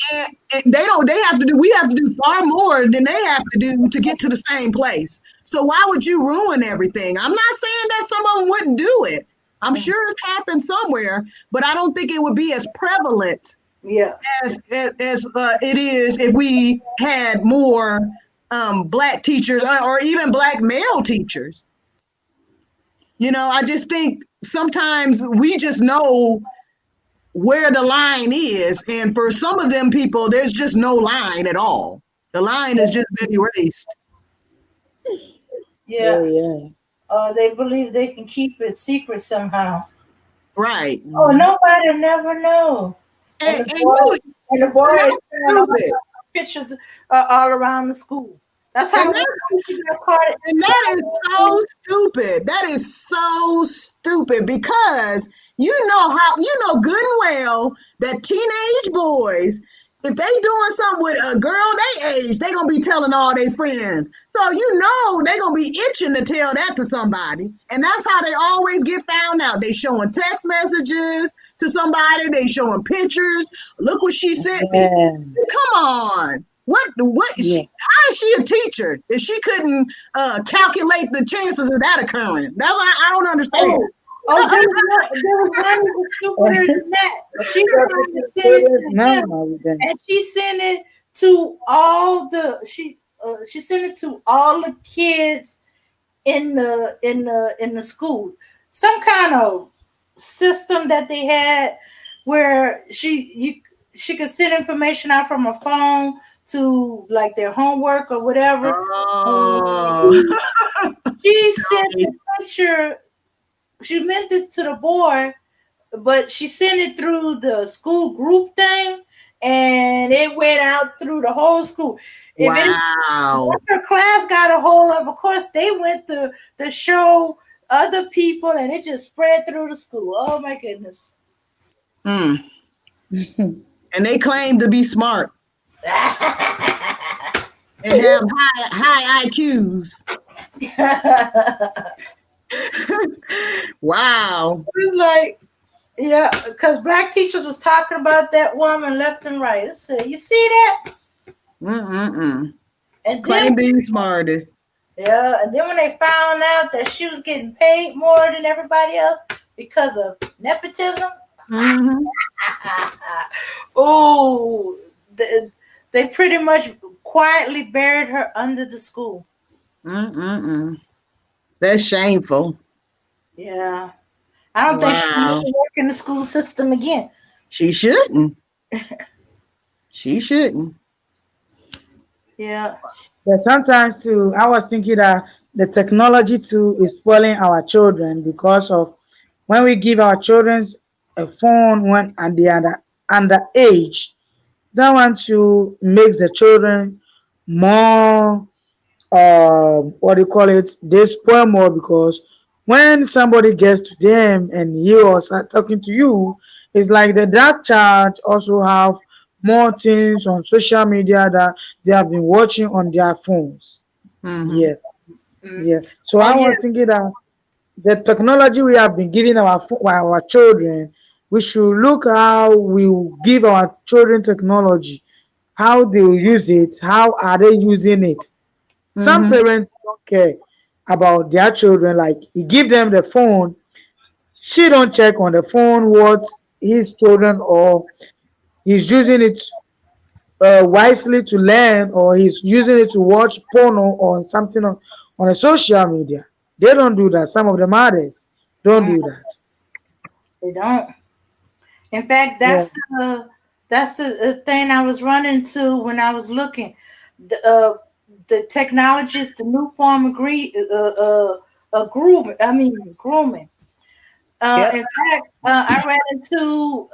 and they don't. They have to do. We have to do far more than they have to do to get to the same place. So why would you ruin everything? I'm not saying that some of them wouldn't do it. I'm Mhm. sure it's happened somewhere, but I don't think it would be as prevalent Yeah. as it is if we had more black teachers or even black male teachers. I just think sometimes we just know where the line is, and for some of them people, there's just no line at all. The line has just been erased. Oh Yeah. yeah. They believe they can keep it secret somehow. Right. Oh, Mm-hmm. nobody will never know. And And, the and boy, you and the and boy is that's showing all stupid. the pictures all around the school. That's And how one that's teacher got caught. And that is so stupid. That is so stupid because you know good and well that teenage boys, if they doing something with a girl they age, they gonna be telling all their friends. So they gonna be itching to tell that to somebody. And that's how they always get found out. They showing text messages to somebody, they showing pictures. Look what she sent me. Yeah. Come on. What is Yeah. she? How is she a teacher if she couldn't calculate the chances of that occurring? That's what I don't understand. Oh, oh, there was one that was stupider than that. She was That's a trying to send it serious to him, number with them. and she sent it to all the she sent it to all the kids in the school. Some kind of system that they had where she could send information out from her phone to like their homework or whatever. Oh, And she sent the picture. She meant it to the boy, but she sent it through the school group thing, and it went out through the whole school. If it wow. once her class got a hold of course, they went to show other people, and it just spread through the school. Oh my goodness. Hmm. And they claim to be smart and have high IQs. Wow. It's like, yeah, because black teachers was talking about that woman left and right. I said, you see that? Mm-mm-mm. And then, Claim being smarter. yeah, and then when they found out that she was getting paid more than everybody else because of nepotism, Mm-hmm. oh, they pretty much quietly buried her under the school. Mm-mm-mm. That's shameful. Yeah, I don't think she'll Wow. never work in the school system again. She shouldn't. She shouldn't. Yeah, But sometimes too, I was thinking that the technology too is spoiling our children because of when we give our children a phone when and they are under age, that one to makes the children more what do you call it? They spoil more because when somebody gets to them and he was talking to you, it's like that child also have more things on social media that they have been watching on their phones. Mm-hmm. Yeah, Mm. yeah. So Oh I yeah. was thinking that the technology we have been giving our children, we should look how we will give our children technology, how they will use it, how are they using it. Some Mm-hmm. parents don't care about their children, like he give them the phone, she don't check on the phone what his children, or he's using it wisely to learn, or he's using it to watch porno or something on a social media. They don't do that. Some of the mothers don't Mm, do that. they don't. In fact, Yeah. that's the thing I was running to when I was looking. The technology is the new form of grooming. I mean grooming. Yep. In fact, I ran into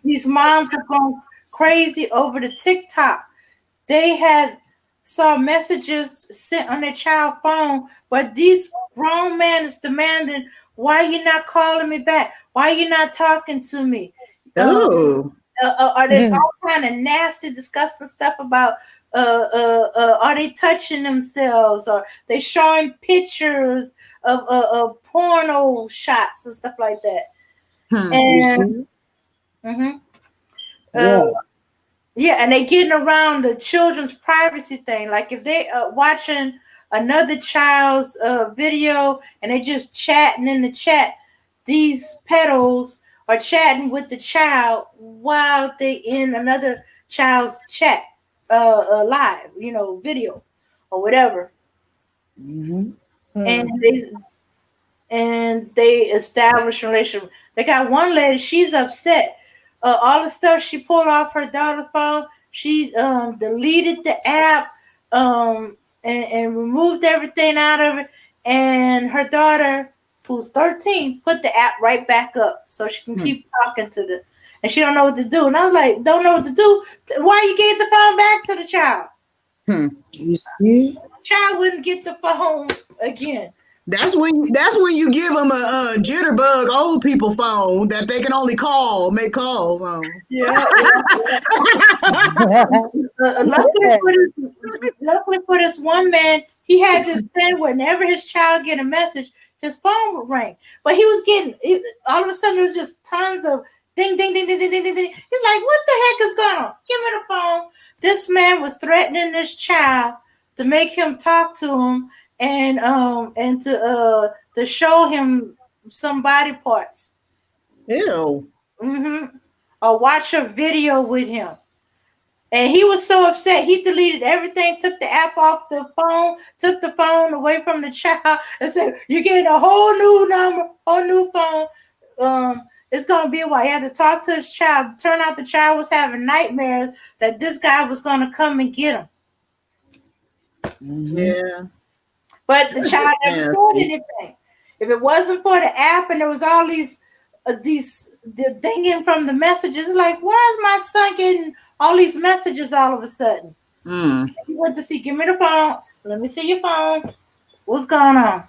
these moms have gone crazy over the TikTok. They had saw messages sent on their child phone where these grown men is demanding, "Why you not calling me back? Why you not talking to me?" Um, Oh. are there's all kind of nasty, disgusting stuff about are they touching themselves, or they showing pictures of porno shots and stuff like that. Hmm. You And see? mhm, uh, Yeah. yeah, and they getting around the children's privacy thing. Like if they watching another child's video and they just chatting in the chat, these pedos are chatting with the child while they in another child's chat, live, video or whatever, Hmm. and Hmm. they establish a relationship. They got one lady, she's upset. All the stuff she pulled off her daughter's phone, she deleted the app, and removed everything out of it. And her daughter, who's 13, put the app right back up so she can Hmm. keep talking to the. And she don't know what to do. And I was like, don't know what to do. Why you gave the phone back to the child? Hmm. You see? Child wouldn't get the phone again. That's when you give them a jitterbug old people phone that they can only make calls on. Yeah, yeah. Luckily Yeah. for this one man, he had this thing whenever his child get a message, his phone would ring. But he was getting all of a sudden there was just tons of ding ding ding ding ding ding ding ding. He's like, what the heck is going on? Give me the phone. This man was threatening this child to make him talk to him and to show him some body parts. Ew. Mm-hmm. Or watch a video with him. And he was so upset, he deleted everything, took the app off the phone, took the phone away from the child, and said, "You're getting a whole new number, whole new phone. It's gonna be a while." He had to talk to his child. Turned out the child was having nightmares that this guy was gonna come and get him. Hmm. Yeah. But the That's child just never said nasty. anything. If it wasn't for the app and there was all these the dinging from the messages, like, why is my son getting all these messages all of a sudden? Mm. He went to see, give me the phone. Let me see your phone. What's going on?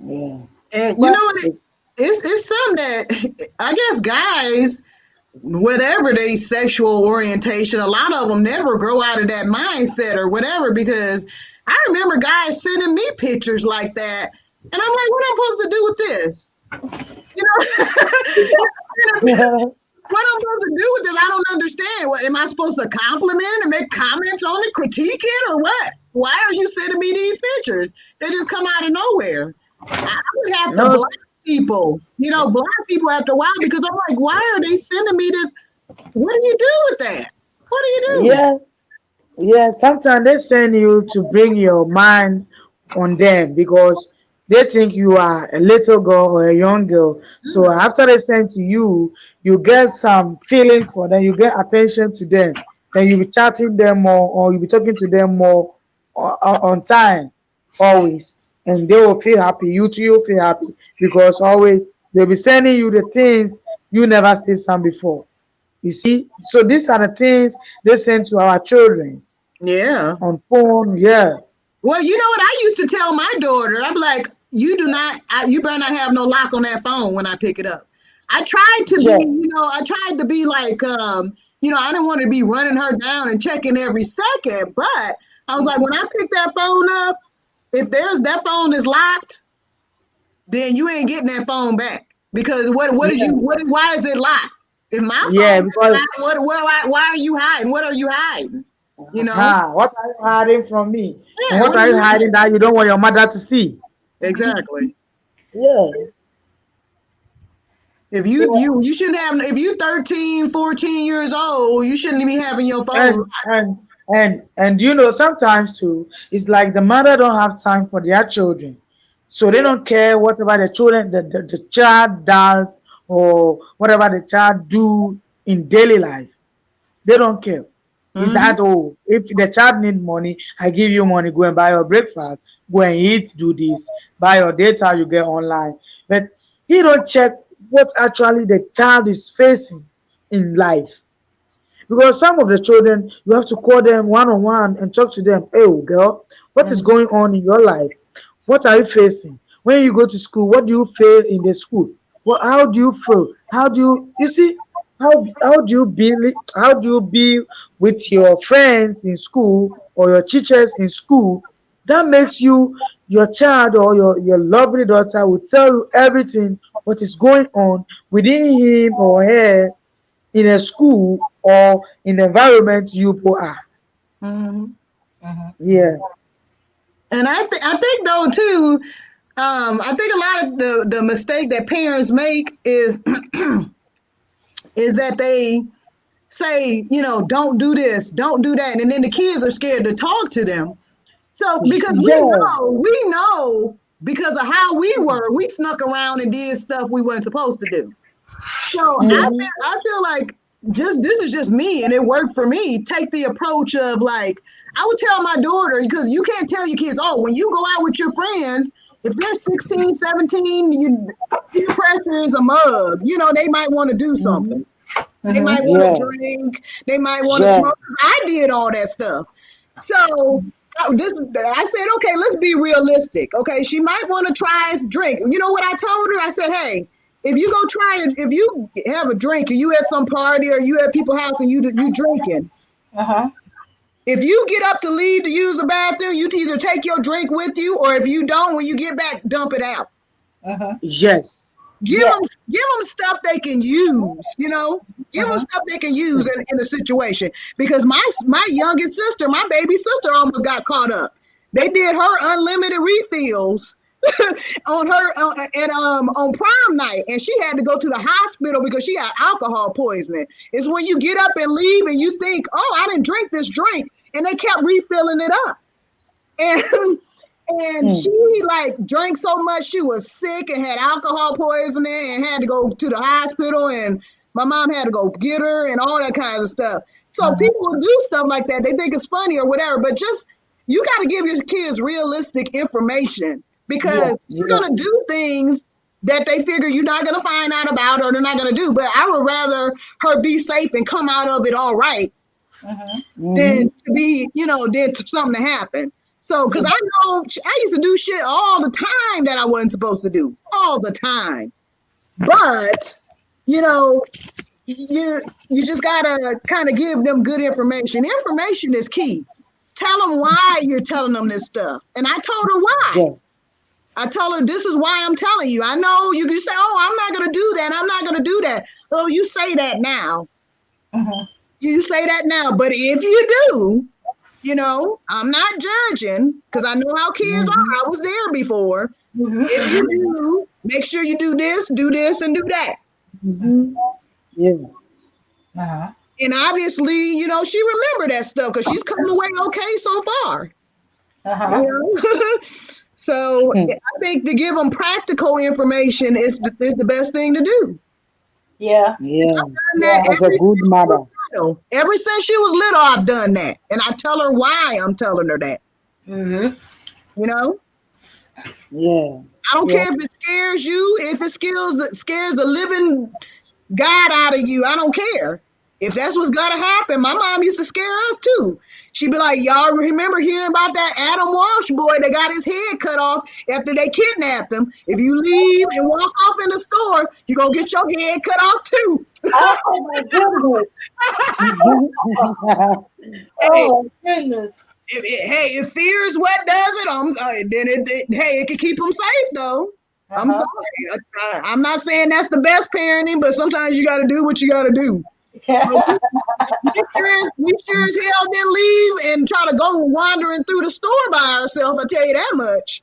Yeah. And you But know what? It's something that I guess guys, whatever they sexual orientation, a lot of them never grow out of that mindset or whatever. Because I remember guys sending me pictures like that, and I'm like, what am I supposed to do with this? You know, what I'm supposed to do with this? I don't understand. What am I supposed to compliment and make comments on it, critique it, or what? Why are you sending me these pictures? They just come out of nowhere. I would have to No. block people, block people after a while because I'm like, why are they sending me this? What do you do with that? What do you do? Yeah. Yeah, sometimes they send you to bring your mind on them because they think you are a little girl or a young girl. So after they send to you, you get some feelings for them, you get attention to them. Then you'll be chatting them more, or you'll be talking to them more on time, always. And they will feel happy. You too will feel happy because always they'll be sending you the things you never see some before. You see? So these are the things they send to our childrens Yeah. on phone. Yeah. Well, you know what I used to tell my daughter? I'm like, you better not have no lock on that phone when I pick it up. I tried to be, Yeah. I tried to be like, I didn't want to be running her down and checking every second, but I was like, when I pick that phone up, if there's that phone is locked, then you ain't getting that phone back because Yeah. why is it locked? If my Yeah, phone is because locked, why are you hiding? What are you hiding? You know? what are you hiding from me? And Yeah, what what are are you you hiding hiding? that you don't want your mother to see? Exactly. Yeah. If So you shouldn't have if you 13, 14 years old, you shouldn't be having your phone and locked. and sometimes too, it's like the mother don't have time for their children, so they Yeah. don't care whatever the children the child does or whatever the child do in daily life. They don't care. Is Mm-hmm. that, oh, if the child need money, I give you money, go and buy your breakfast, go and eat, do this, buy your data, you get online. But he don't check what actually the child is facing in life. Because some of the children, you have to call them one on one and talk to them. Hey, girl, what is Mm-hmm. going on in your life? What are you facing? When you go to school, what do you face in the school? Well, how do you feel? How do you see? How do you be with your friends in school or your teachers in school? That makes you your child or your lovely daughter will tell you everything what is going on within him or her in a school or in the environment you people are. Mm-hmm. Yeah. And I think though too, I think a lot of the mistake that parents make is that they say, don't do this, don't do that, and then the kids are scared to talk to them. So because Yeah. we know because of how we were, we snuck around and did stuff we weren't supposed to do. So Mm-hmm. I feel like just this is just me and it worked for me. Take the approach of like I would tell my daughter because you can't tell your kids, oh, when you go out with your friends, if they're 16, 17, peer pressure is a mug. They might want to do Mm-hmm. something. They might want to Yeah. drink. They might want to Yeah. smoke. I did all that stuff. So I said, okay, let's be realistic. Okay, she might want to try a drink. You know what I told her? I said, hey, if you go try it, if you have a drink, or you at some party, or you at people's house and you drinking, Uh-huh. if you get up to leave to use the bathroom, you either take your drink with you, or if you don't, when you get back, dump it out. Uh-huh. Yes. Give Yeah. them stuff they can use. Give them Uh-huh. stuff they can use in a situation. Because my youngest sister, my baby sister, almost got caught up. They did her unlimited refills on her on prom night, and she had to go to the hospital because she had alcohol poisoning. It's when you get up and leave, and you think, "Oh, I didn't drink this drink," and they kept refilling it up. And and Mm. she like drank so much she was sick and had alcohol poisoning and had to go to the hospital, and my mom had to go get her and all that kind of stuff. So Uh-huh. people will do stuff like that. They think it's funny or whatever, but just you got to give your kids realistic information Yeah. because they're Yeah. going to do things that they figure you're not going to find out about or they're not going to do. But I would rather her be safe and come out of it all right Uh-huh. Mm-hmm. than to be, than something to happen. So, because Yeah. I know I used to do shit all the time that I wasn't supposed to do, all the time. But, you know, you just gotta kind of give them good information. Information is key. Tell them why you're telling them this stuff. And I told her why. Yeah. I told her this is why I'm telling you. I know you can say, "Oh, I'm not gonna do that. I'm not gonna do that." Oh, you say that now. Uh-huh. You say that now. But if you do, I'm not judging because I know how kids Mm-hmm. are. I was there before. If you Mm-hmm. do, make sure you do this, and do that. Mm-hmm. Yeah. Uh-huh. And obviously, she remembered that stuff because she's come away okay so far. Uh-huh. You know? So Hmm. I think to give them practical information is the best thing to do. Yeah. Yeah. Done that Yeah. As a every good since she was mother. little. Ever since she was little, I've done that. And I tell her why I'm telling her that. Mm-hmm. You know? Yeah. I don't Yeah. care if it scares you, if it scares the living God out of you. I don't care. if that's what's gotta happen, my mom used to scare us too. She'd be like, y'all remember hearing about that Adam Walsh boy that got his head cut off after they kidnapped him? If you leave and walk off in the store, you're going to get your head cut off too. Oh my goodness. Hey, Oh my goodness. if fear is what does it, then it can keep them safe though. I'm sorry. I'm not saying that's the best parenting, but sometimes you got to do what you got to do. We sure as hell didn't leave and try to go wandering through the store by ourselves. I tell you that much.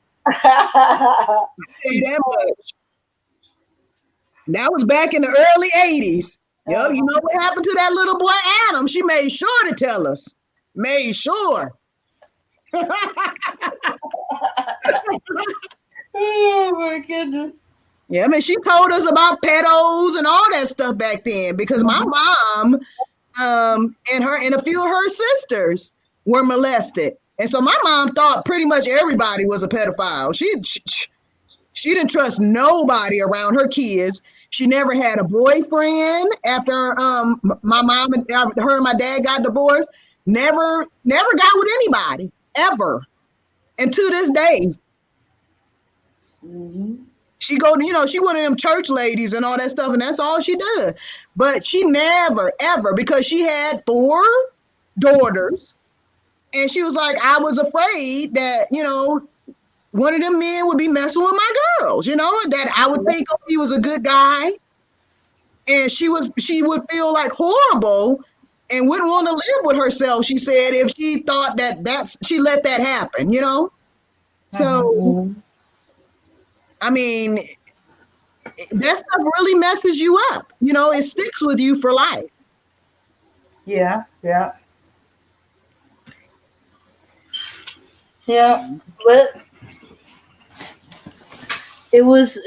That was back in the early 80s. Yep, you know what happened to that little boy Adam? She made sure to tell us. Made sure. Oh my goodness. Yeah, I mean, she told us about pedos and all that stuff back then because my mom and a few of her sisters were molested. And so my mom thought pretty much everybody was a pedophile. She didn't trust nobody around her kids. She never had a boyfriend after my mom and her and my dad got divorced. Never got with anybody ever. And to this day, she she one of them church ladies and all that stuff, and that's all she does. But she never, ever, because she had 4 daughters, and she was like, I was afraid that, one of them men would be messing with my girls, that I would think he was a good guy, and she would feel like horrible and wouldn't want to live with herself, she said, if she thought she let that happen, So, I mean, that stuff really messes you up. It sticks with you for life. Yeah. But it was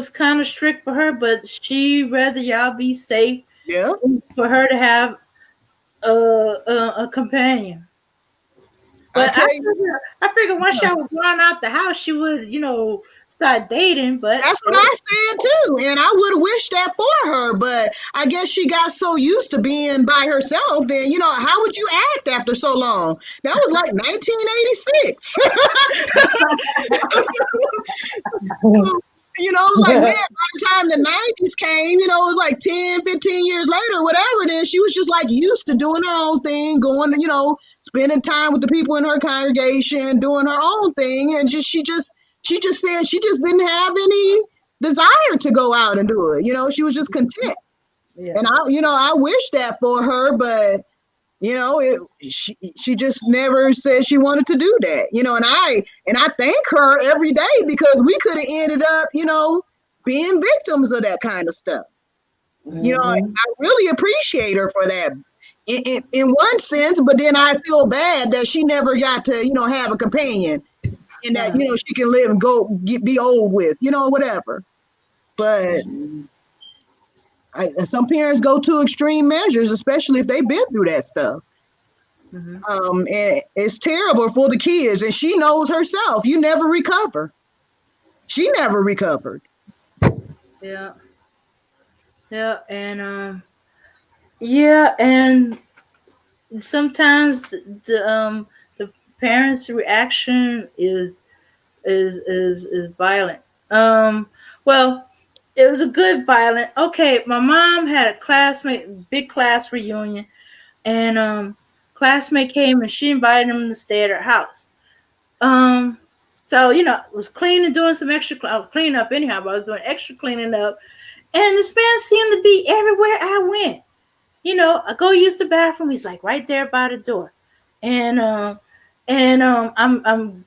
kind of strict for her, but she rather y'all be safe. Yeah. For her to have a companion. But I figured once y'all was going out the house, she would, start dating. But that's what I said too, and I would have wished that for her. But I guess she got so used to being by herself. Then how would you act after so long? That was like 1986. It was like, man, by the time the 90s came, it was like 10, 15 years later, whatever. Then she was just like used to doing her own thing, going, spending time with the people in her congregation, doing her own thing. And she just said she just didn't have any desire to go out and do it. She was just content. Yeah. And I wish that for her, but she just never said she wanted to do that, and I thank her every day because we could have ended up, being victims of that kind of stuff. I really appreciate her for that in one sense, but then I feel bad that she never got to, have a companion and that, she can live and be old with, whatever. But some parents go to extreme measures, especially if they've been through that stuff. And it's terrible for the kids, and she knows herself. You never recover. She never recovered. Yeah, and and sometimes the parents' reaction is violent. Well, it was a good violent. Okay, my mom had a big class reunion, and classmate came and she invited him to stay at her house. So was cleaning, doing some extra. I was cleaning up anyhow, but I was doing extra cleaning up, and this man seemed to be everywhere I went. I go use the bathroom. He's like right there by the door, and I'm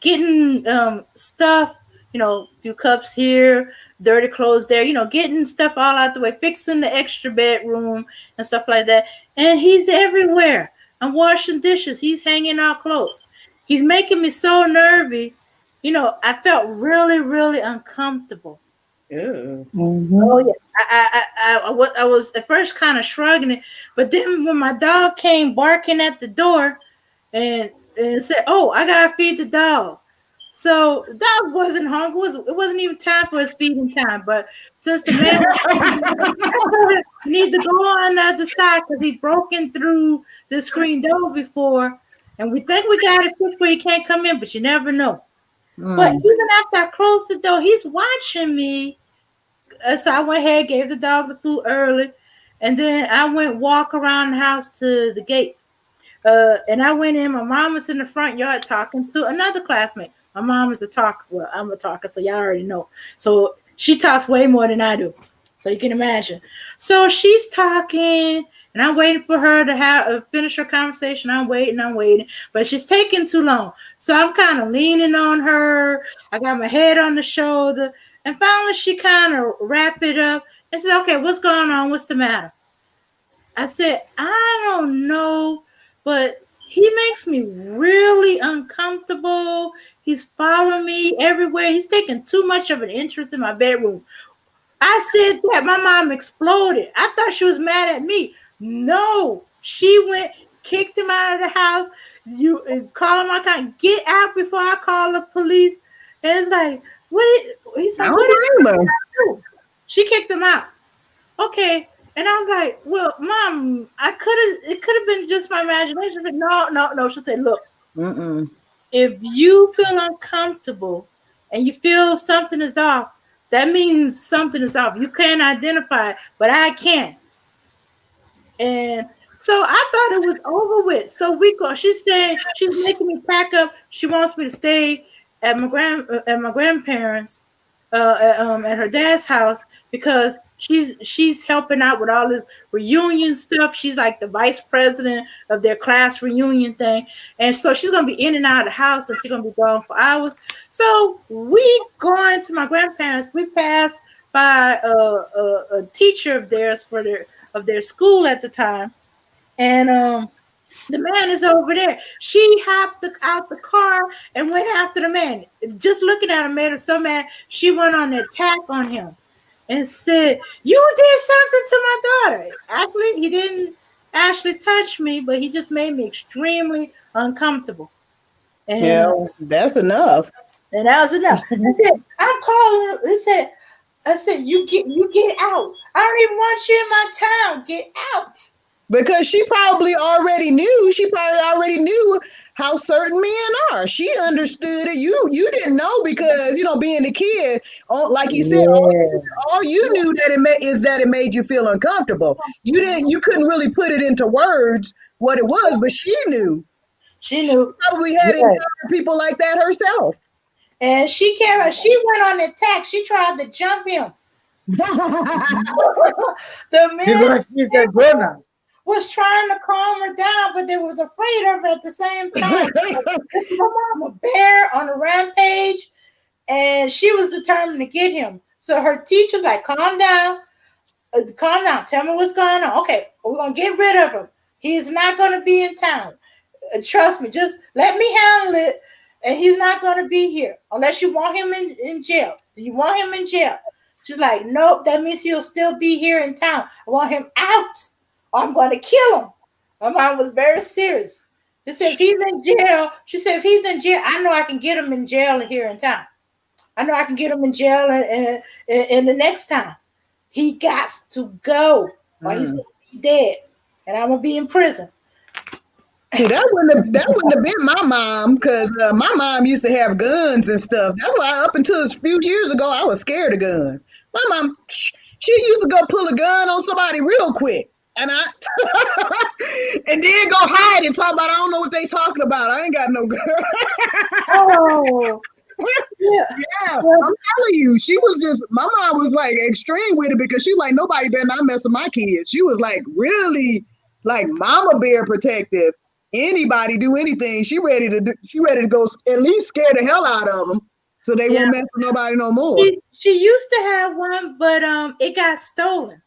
getting stuff. A few cups here, dirty clothes there. Getting stuff all out the way, fixing the extra bedroom and stuff like that. And he's everywhere. I'm washing dishes. He's hanging out clothes. He's making me so nervy. I felt really, really uncomfortable. Yeah. Oh yeah. I was at first kind of shrugging it, but then when my dog came barking at the door and said, "Oh, I gotta feed the dog," So that wasn't hungry. It wasn't even time for his feeding time. But since the man was hungry, you need to go on the other side because he broken through the screen door before, and we think we got it fixed where he can't come in, but you never know. But Mm. even after I closed the door, he's watching me. So I went ahead, gave the dog the food early, and then I went walk around the house to the gate. And I went in. My mom was in the front yard talking to another classmate. My mom is a talker. Well, I'm a talker, so y'all already know. So she talks way more than I do. So you can imagine. So she's talking, and I'm waiting for her to have finish her conversation. I'm waiting, but she's taking too long. So I'm kind of leaning on her. I got my head on the shoulder, and finally she kind of wrapped it up and said, "Okay, what's going on? What's the matter?" I said, "I don't know, but he makes me really uncomfortable. He's following me everywhere. He's taking too much of an interest in my bedroom." I said that. My mom exploded. I thought she was mad at me. No, she went, kicked him out of the house. You call him, I can't get out before I call the police. And it's like, he's I like, what did don't blame her. I do? She kicked him out. Okay. And I was like, well, mom, it could have been just my imagination. But no. She said, look, Mm-mm. if you feel uncomfortable and you feel something is off, that means something is off. You can't identify it, but I can. And so I thought it was over with. So we go. She said she's making me pack up. She wants me to stay at my grandparents, at her dad's house because she's helping out with all this reunion stuff. She's like the vice president of their class reunion thing, and so she's gonna be in and out of the house, and she's gonna be gone for hours. So we going to my grandparents. We passed by a teacher of theirs of their school at the time, and the man is over there. She hopped out the car and went after the man. Just looking at him made her so mad. She went on an attack on him and said, "You did something to my daughter." Actually, he didn't actually touch me, but he just made me extremely uncomfortable. And Yeah, that's enough. that was enough. I said, "I'm calling him." I said, you get out. I don't even want you in my town. Get out." Because she probably already knew. She probably already knew how certain men are. She understood it. You didn't know because being a kid, like you said, Yeah. all you knew that is that it made you feel uncomfortable. You couldn't really put it into words what it was, but she knew. She knew. Probably had Yes. encountered people like that herself. And she went on the attack. She tried to jump him. The man Because she's a grown up. was trying to calm her down, but they was afraid of her at the same time. This is my mom, a bear on a rampage, and she was determined to get him. So her teacher's like, calm down. Tell me what's going on. Okay, we're going to get rid of him. He is not going to be in town. Trust me, just let me handle it. And he's not going to be here unless you want him in jail. Do you want him in jail? She's like, nope, that means he'll still be here in town. I want him out or I'm going to kill him. My mom was very serious. She said, if he's in jail, I know I can get him in jail here in town. I know I can get him in jail in the next time. He got to go or he's going to be dead and I'm going to be in prison. See, that wouldn't have been my mom because my mom used to have guns and stuff. That's why up until a few years ago, I was scared of guns. My mom, she used to go pull a gun on somebody real quick, and and then go hide and talk about I don't know what they talking about. I ain't got no gun. Oh, yeah, I'm telling you, my mom was like extreme with it because she's like nobody better not mess with my kids. She was like really like mama bear protective. Anybody do anything, she ready to go at least scare the hell out of them so they won't mess with nobody no more. She used to have one, but it got stolen,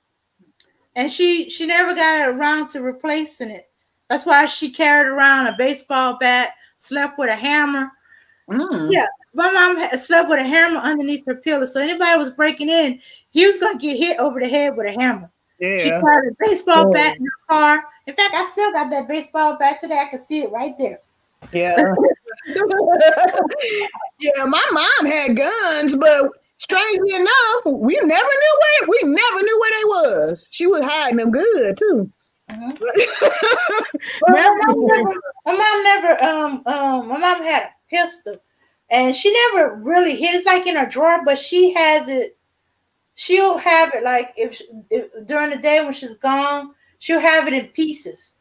and she never got around to replacing it. That's why she carried around a baseball bat, slept with a hammer. Yeah, my mom slept with a hammer underneath her pillow, so anybody was breaking in, he was gonna get hit over the head with a hammer. Yeah. She carried a baseball bat in her car. In fact, I still got that baseball bat today. I can see it right there. Yeah. Yeah, my mom had guns, but strangely enough, we never knew where they was. She was hiding them good too. Mhm. Well, Never. my mom had a pistol, and she never really hid. It's like in her drawer, but she has it. She'll have it like if during the day when she's gone, she'll have it in pieces.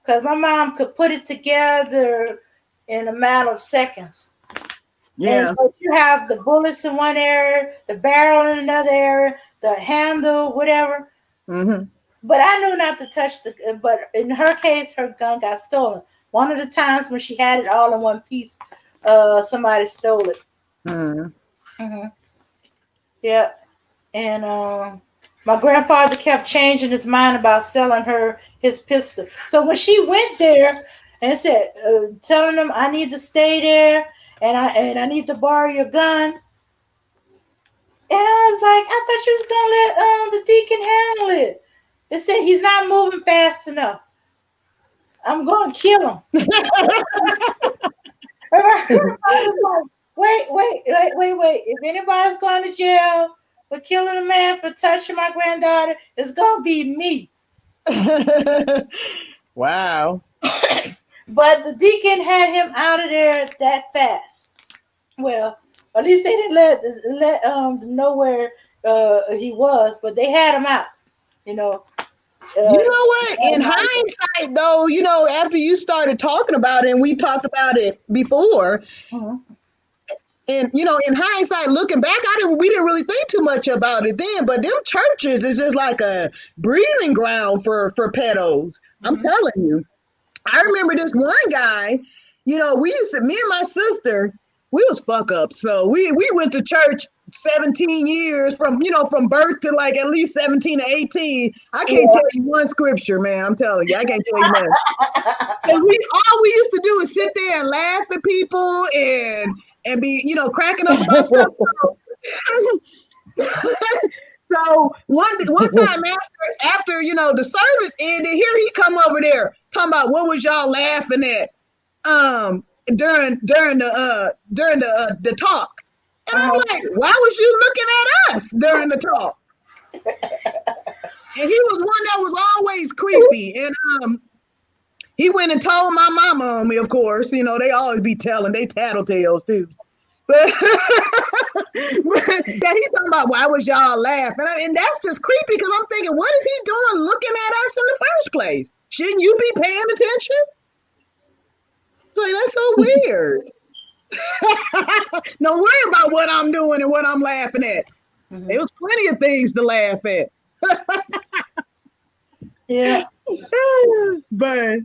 Cause my mom could put it together in a matter of seconds. And Yeah. so you have the bullets in one area, the barrel in another area, the handle, whatever. Mm-hmm. But I knew not to touch the. But in her case, her gun got stolen. One of the times when she had it all in one piece, somebody stole it. Mm. Hmm. Yeah, and my grandfather kept changing his mind about selling her his pistol. So when she went there and said, telling him I need to stay there and I need to borrow your gun, and I was like, I thought you was gonna let the deacon handle it. They said he's not moving fast enough. I'm gonna kill him. And my grandfather was like, wait. If anybody's going to jail for killing a man for touching my granddaughter, it's gonna be me. Wow. But the deacon had him out of there that fast. Well, at least they didn't let them know where he was, but they had him out. You know. You Uh, know what? In hindsight, though, after you started talking about it, and we talked about it before, Mhm. and in hindsight, looking back, we didn't really think too much about it then. But them churches is just like a breeding ground for pedos. I'm Mhm. telling you. I remember this one guy. We used to, me and my sister, we was fuck up. So we went to church 17 years from birth to like at least 17 to 18. I can't tell you one scripture, man. I'm telling you, I can't tell you nothing. And all we used to do is sit there and laugh at people and be, cracking up about stuff. So one time after the service ended, here he come over there talking about what was y'all laughing at during the talk. And I'm like, why was you looking at us during the talk? And he was one that was always creepy. And he went and told my mama on me, of course. They always be telling, they tattletales too. But, but yeah, he talking about why was y'all laughing? And that's just creepy because I'm thinking, what is he doing looking at us in the first place? Shouldn't you be paying attention? So that's so weird. Don't worry about what I'm doing and what I'm laughing at. Mhm. There was plenty of things to laugh at. Yeah. But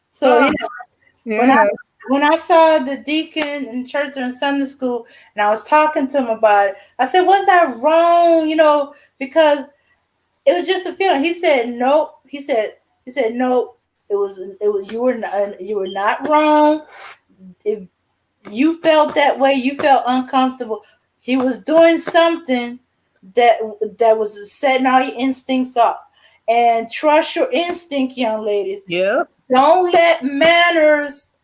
So yeah, when I yeah. when I saw the deacon in church during Sunday school, and I was talking to him about it, I said, "Was that wrong?" Because it was just a feeling. He said, "Nope." He said, "No." It was you were not wrong. If you felt that way, you felt uncomfortable. He was doing something that was setting all your instincts off. And trust your instinct, young ladies. Yep. Don't let manners,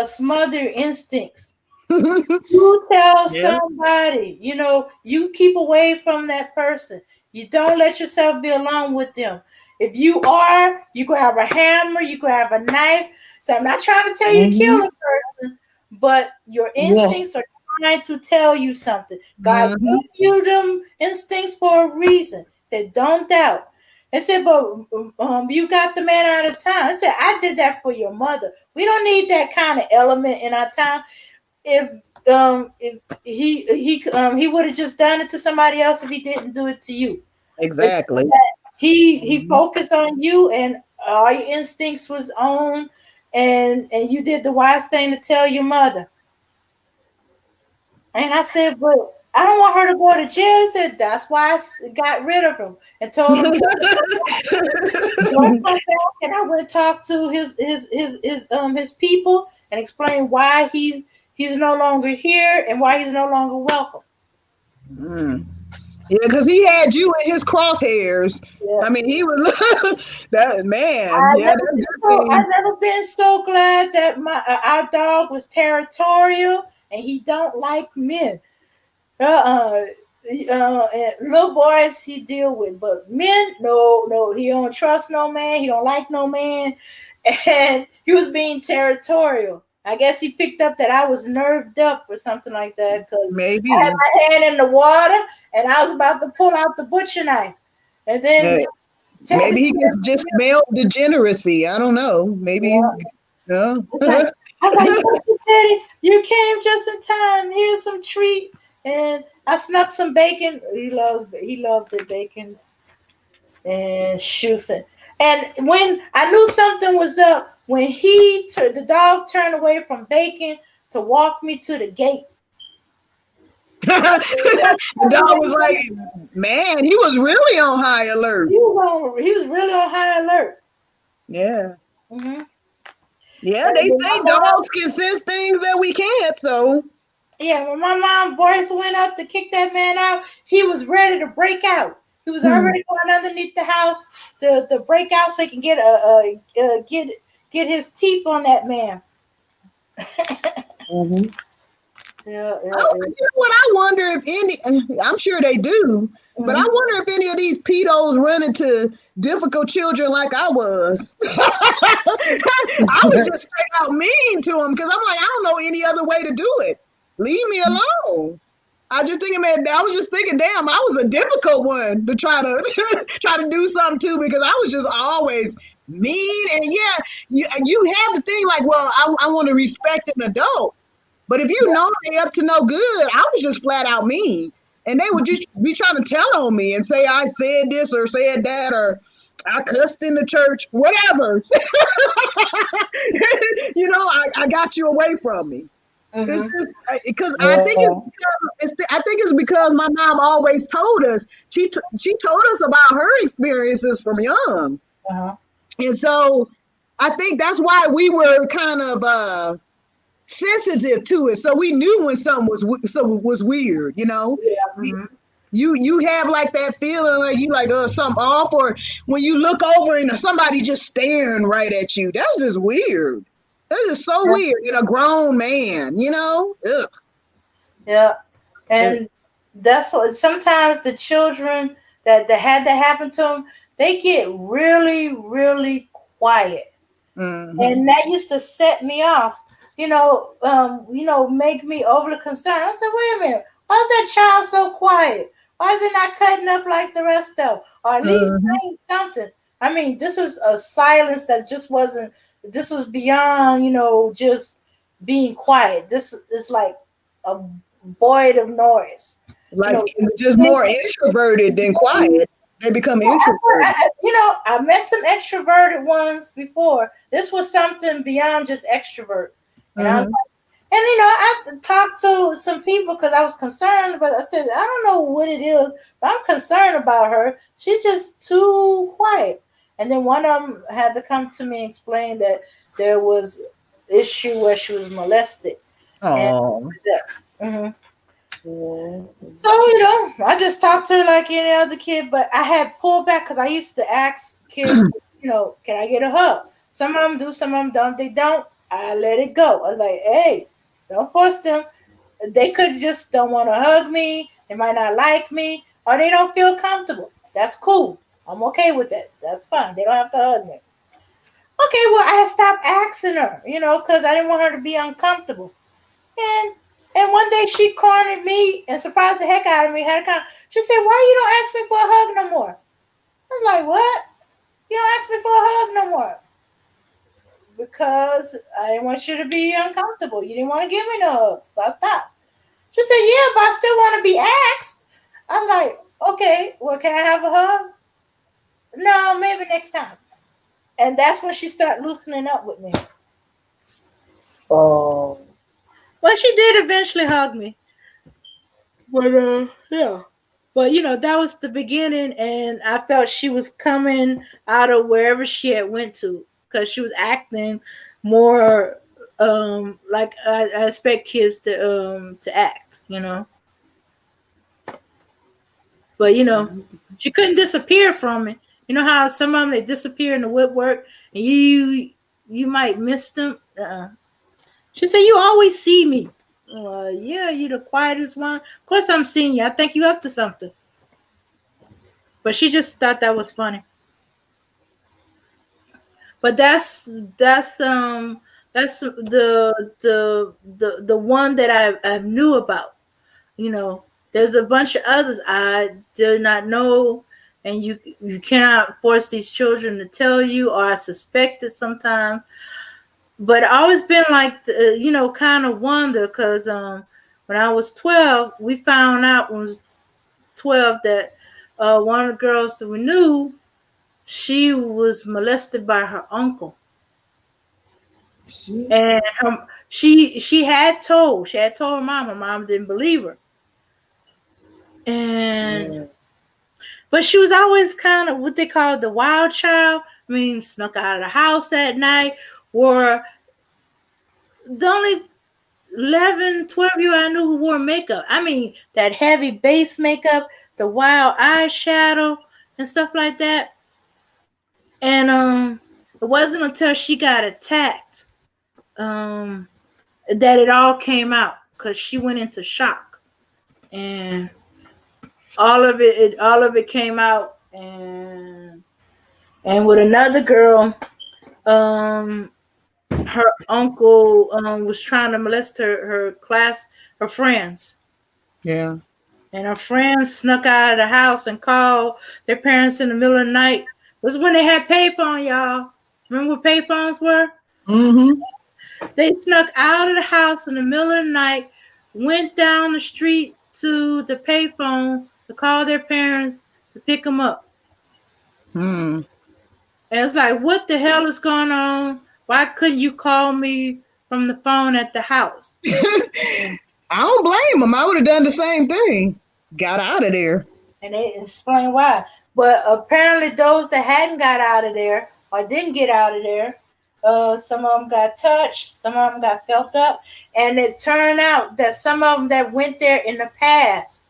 smother your instincts. You tell Yep. somebody, you keep away from that person. You don't let yourself be alone with them. If you grab a hammer, you grab a knife. So I'm not trying to tell you to kill Mhm. a person, but your Yeah. instincts are trying to tell you something. God Mm-hmm. gave you them instincts for a reason. Said, don't doubt. I said, but you got the man out of town. I said, I did that for your mother. We don't need that kind of element in our town. If he would have just done it to somebody else if he didn't do it to you. But Exactly. he focused on you and all your instincts was on, and you did the wise thing to tell your mother. And I said, but I don't want her to go to jail. He said, that's why I got rid of him and told him don't come back. And I went and talked to his people and explained why he's no longer here and why he's no longer welcome. Mm. Yeah, because he had you in his crosshairs. Yeah. I mean, he was that man. Yeah, that's a good I've thing. never been so glad that my our dog was territorial and he don't like men. Uh, and little boys he deal with, but men, no, no, he don't trust no man. He don't like no man, and he was being territorial. I guess he picked up that I was nerved up or something like that because I had Maybe. my hand in the water and I was about to pull out the butcher knife, and then Yeah. Ted Maybe he said, just smelled degeneracy. I don't know. Maybe. yeah. Yeah. It's like, I was like, "Thank you, Teddy, you came just in time. Here's some treat." And I snuck some bacon. He loved the bacon and shoots it. And when I knew something was up, when the dog turned away from bacon to walk me to the gate. The dog was like, man, he was really on high alert. He was really on high alert. Yeah. Mm-hmm. Yeah, And they when my say mom, dogs can sense things that we can't, so yeah, when my mom voice went up to kick that man out, he was ready to break out. He was hmm. already going underneath the house to break out so he can get his teeth on that man. Mhm. Yeah, yeah, Oh, yeah. you know what? I wonder if any, I'm sure they do, but I Mm-hmm. wonder if any of these pedos run into difficult children like I was. I was just straight out mean to them because I'm like, I don't know any other way to do it. Leave me alone. I just thinking, man. I was just thinking, damn, I was a difficult one to try to try to do something to because I was just always mean. And yeah, you have the thing like, well, I want to respect an adult, but if you know they up to no good, I was just flat out mean. And they would just be trying to tell on me and say I said this or said that or I cussed in the church, whatever. I got you away from me. It's Mm-hmm. just because I think Yeah. I think it's because my mom always told us she told us about her experiences from young, Uh-huh. and so I think that's why we were kind of sensitive to it, so we knew when something was weird. Yeah. Mm-hmm. You have like that feeling like you like something off, or when you look over and somebody just staring right at you. That's just weird. That's just so weird in a grown man. Ugh. Yeah. It, And that's what sometimes the children that had that happen to them, they get really, really quiet. mhm. And that used to set me off, make me overly concerned. I said, wait a minute, why is that child so quiet? Why is it not cutting up like the rest of them? Or at least Mhm. saying something. I mean, this is a silence that just wasn't, this was beyond, just being quiet. This is like a void of noise. You Like know, just more introverted than quiet. They become introverted. I met some extroverted ones before. This was something beyond just extrovert. And I was Mhm. like, and I talked to some people because I was concerned, but I said, I don't know what it is, but I'm concerned about her. She's just too quiet. And then one of them had to come to me and explain that there was issue where she was molested. And Oh. mhm. Yeah. So, I just talked to her like any other kid, but I had pulled back because I used to ask kids, can I get a hug? Some of them do, some of them don't. They don't, I let it go. I was like, hey, don't force them. They could just don't want to hug me. They might not like me, or they don't feel comfortable. That's cool. I'm okay with that. That's fine. They don't have to hug me. Okay, well, I had stopped asking her, because I didn't want her to be uncomfortable. And and one day she cornered me and surprised the heck out of me. She said, "Why you don't ask me for a hug no more?" I was like, "What? You don't ask me for a hug no more?" Because I didn't want you to be uncomfortable. You didn't want to give me no hugs, so I stopped. She said, "Yeah, but I still want to be asked." I was like, "Okay, well, can I have a hug?" No, maybe next time. And that's when she started loosening up with me. Oh. Well, she did eventually hug me. But yeah. But that was the beginning, and I felt she was coming out of wherever she had went to because she was acting more like I expect kids to act. But But she couldn't disappear from it. You know how some of them they disappear in the woodwork, and you might miss them. She said, "You always see me." Yeah, you the quietest one. Of course, I'm seeing you. I think you up to something. But she just thought that was funny. But that's the one that I knew about. There's a bunch of others I did not know, and you cannot force these children to tell you, or I suspect it sometimes. But I always been like, kind of wonder because when I was 12, we found out when I was 12 that one of the girls that we knew, she was molested by her uncle. See? And she had told her mom. Her mom didn't believe her. And Yeah. but she was always kind of what they call the wild child. I mean, snuck out of the house at night. Wore the only 11, 12-year I knew who wore makeup. I mean, that heavy base makeup, the wild eyeshadow and stuff like that. And it wasn't until she got attacked that it all came out because she went into shock, and all of it came out. And with another girl, um, her uncle was trying to molest her friends. Yeah. And her friends snuck out of the house and called their parents in the middle of the night. This was when they had payphone, y'all. Remember what payphones were? Mm-hmm. They snuck out of the house in the middle of the night, went down the street to the payphone to call their parents to pick them up. Hmm. And it's like, what the hell is going on? Why couldn't you call me from the phone at the house? I don't blame them. I would have done the same thing. Got out of there. And they explain why. But apparently, those that hadn't got out of there or didn't get out of there, some of them got touched, some of them got felt up, and it turned out that some of them that went there in the past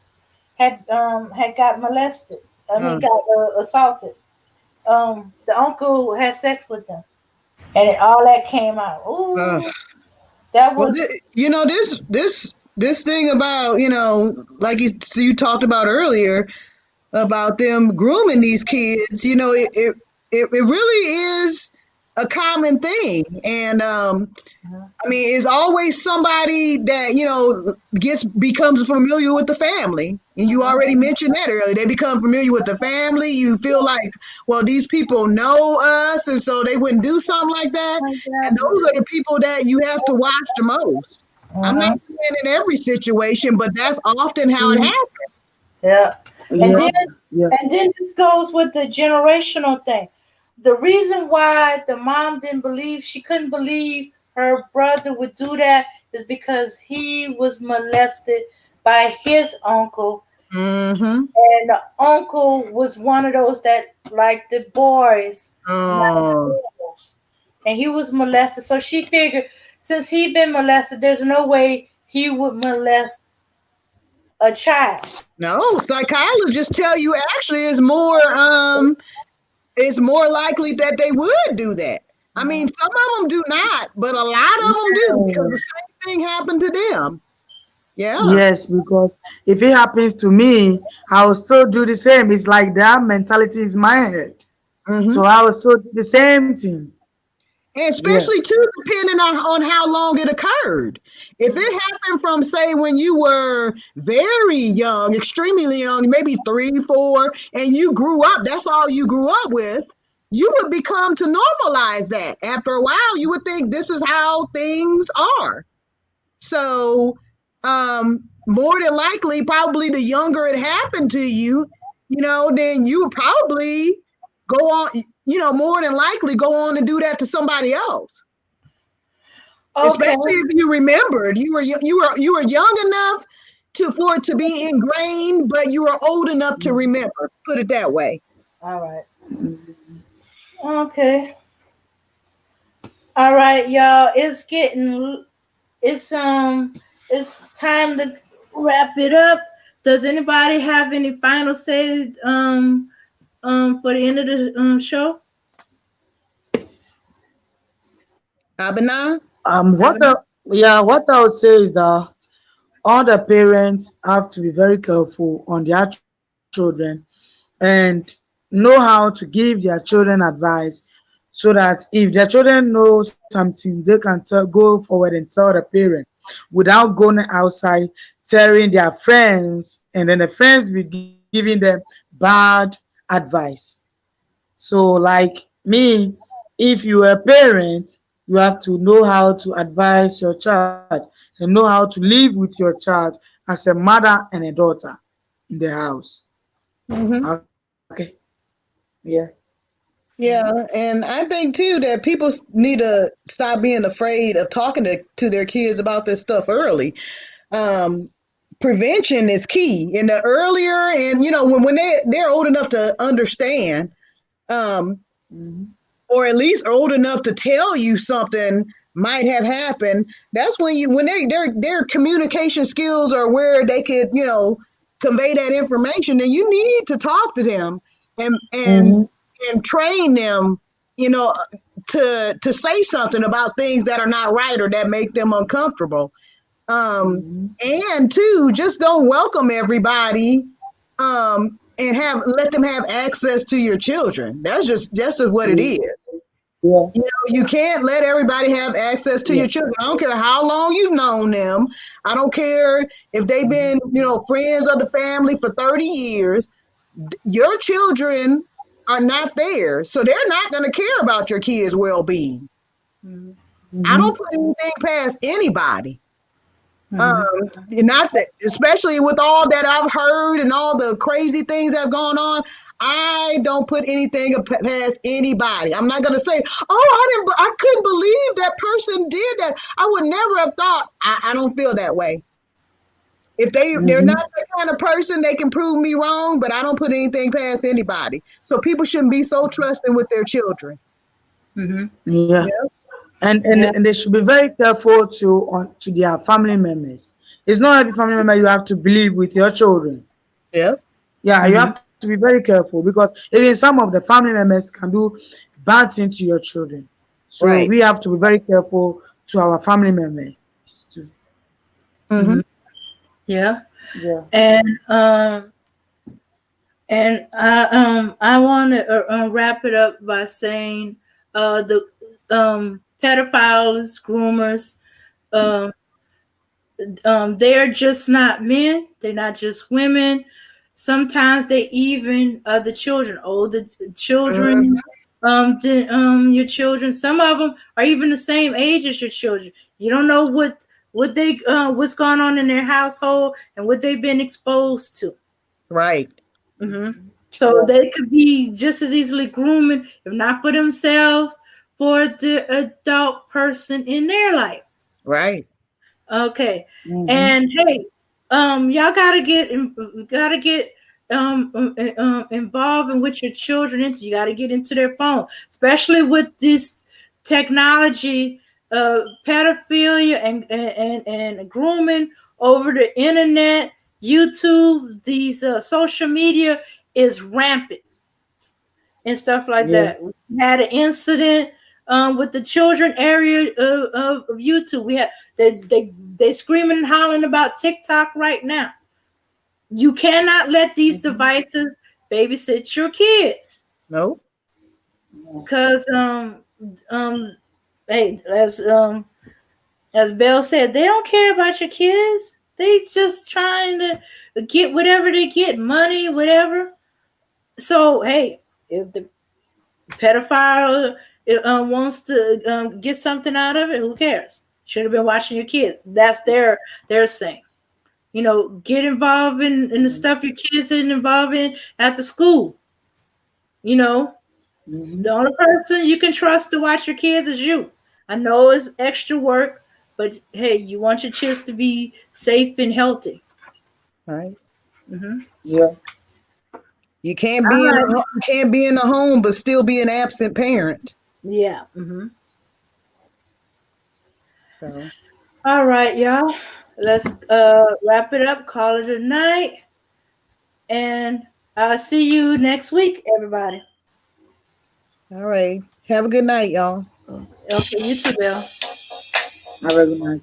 had got molested. I mean, Uh, got assaulted. The uncle had sex with them, and all that came out. uh, Ooh, that well, was this thing about like you talked about earlier about them grooming these kids. It really is a common thing, and I mean, it's always somebody that becomes familiar with the family, and you already mentioned that earlier. They become familiar with the family. You feel like, well, these people know us, and so they wouldn't do something like that. And those are the people that you have to watch the most. I'm not uh-huh. saying in every situation, but that's often how it happens. Yeah. And Yeah. then Yeah. and then this goes with the generational thing. The reason why the mom didn't believe she couldn't believe her brother would do that is because he was molested by his uncle, Mm-hmm. and the uncle was one of those that liked the boys, not Oh girls. And he was molested. So she figured since he'd been molested, there's no way he would molest a child. no, psychologists tell you actually it's more likely that they would do that. I mean, some of them do not, but a lot of them do because the same thing happened to them. Yeah. Yes, because if it happens to me, I will still do the same. It's like that mentality is my head. So Mm-hmm. I will still do the same thing. And Yeah. especially too, depending on how long it occurred. If it happened from, say, when you were very young, extremely young, maybe 3, 4, and you grew up, that's all you grew up with, you would become to normalize that. After a while, you would think this is how things are. So, more than likely, probably the younger it happened to you, then you would probably go on, more than likely go on and do that to somebody else. Okay. Especially if you remembered you were young enough for it to be ingrained, but you were old enough to remember. Put it that way. All right. Okay. All right, y'all. It's time to wrap it up. Does anybody have any final says for the end of the show? Abana? What I, yeah, what I would say is that all the parents have to be very careful on their children and know how to give their children advice so that if their children know something, they can go forward and tell the parent without going outside telling their friends, and then the friends be giving them bad advice. So, like me, if you are a parent, you have to know how to advise your child and know how to live with your child as a mother and a daughter in the house. Mm-hmm. Okay. Yeah. Yeah, and I think too that people need to stop being afraid of talking to their kids about this stuff early. Um, Prevention is key. And the earlier, and when they're old enough to understand, um, Mhm. or at least old enough to tell you something might have happened, that's when their communication skills are where they could convey that information. And you need to talk to them and and Mhm. and train them, you know to say something about things that are not right or that make them uncomfortable. um Mhm. and two, just don't welcome everybody, and have let them have access to your children. That's just what it is. Yeah. You can't let everybody have access to Yeah. your children. I don't care how long you've known them. I don't care if they've been, friends of the family for 30 years. Your children are not there. So they're not going to care about your kids' well being. Mm-hmm. I don't Mhm. put anything past anybody. Um, Mm-hmm. Not that, especially with all that I've heard and all the crazy things that have gone on. I don't put anything past anybody. I'm not gonna say, "Oh, I couldn't believe that person did that." I would never have thought. I don't feel that way. If they're Mhm. not that kind of person, they can prove me wrong. But I don't put anything past anybody. So people shouldn't be so trusting with their children. Mm-hmm. Yeah. Yeah, And Yeah. and they should be very careful to their family members. It's not every family member you have to believe with your children. yeah, Yeah, you Mm-hmm. have to be very careful because even some of the family members can do bad things to your children. So right. we have to be very careful to our family members too. Mm-hmm. Mm-hmm. Yeah. Yeah. And I want to wrap it up by saying the pedophiles, groomers, um, they are just not men. They're not just women. Sometimes they even the children, older children, your children. Some of them are even the same age as your children. You don't know what's going on in their household and what they've been exposed to. Right, Mm-hmm. So Yeah. they could be just as easily grooming, if not for themselves, for the adult person in their life. right. Okay, Mm-hmm. and hey, y'all gotta get involved in with your children into. You gotta get into their phone, especially with this technology, pedophilia and grooming over the internet, YouTube. These social media is rampant and stuff like Yeah. that. We had an incident with the children area of YouTube. We had they screaming and hollering about TikTok right now. You cannot let these Mm-hmm. devices babysit your kids No. because hey, as Belle said, they don't care about your kids. They just trying to get whatever they get, money, whatever. So hey, if the pedophile wants to get something out of it, who cares? Should have been watching your kids. That's their saying. Get involved in the stuff your kids are involved in at the school. You know, Mm-hmm. the only person you can trust to watch your kids is you. I know it's extra work, but hey, you want your kids to be safe and healthy. Right. Mm-hmm. Yeah. All right. You can't be in the home but still be an absent parent. Yeah. Mm-hmm. So All right, y'all. Let's wrap it up. Call it a night. And I'll see you next week, everybody. All right. Have a good night, y'all. Okay, you too, Bill. Have a good night.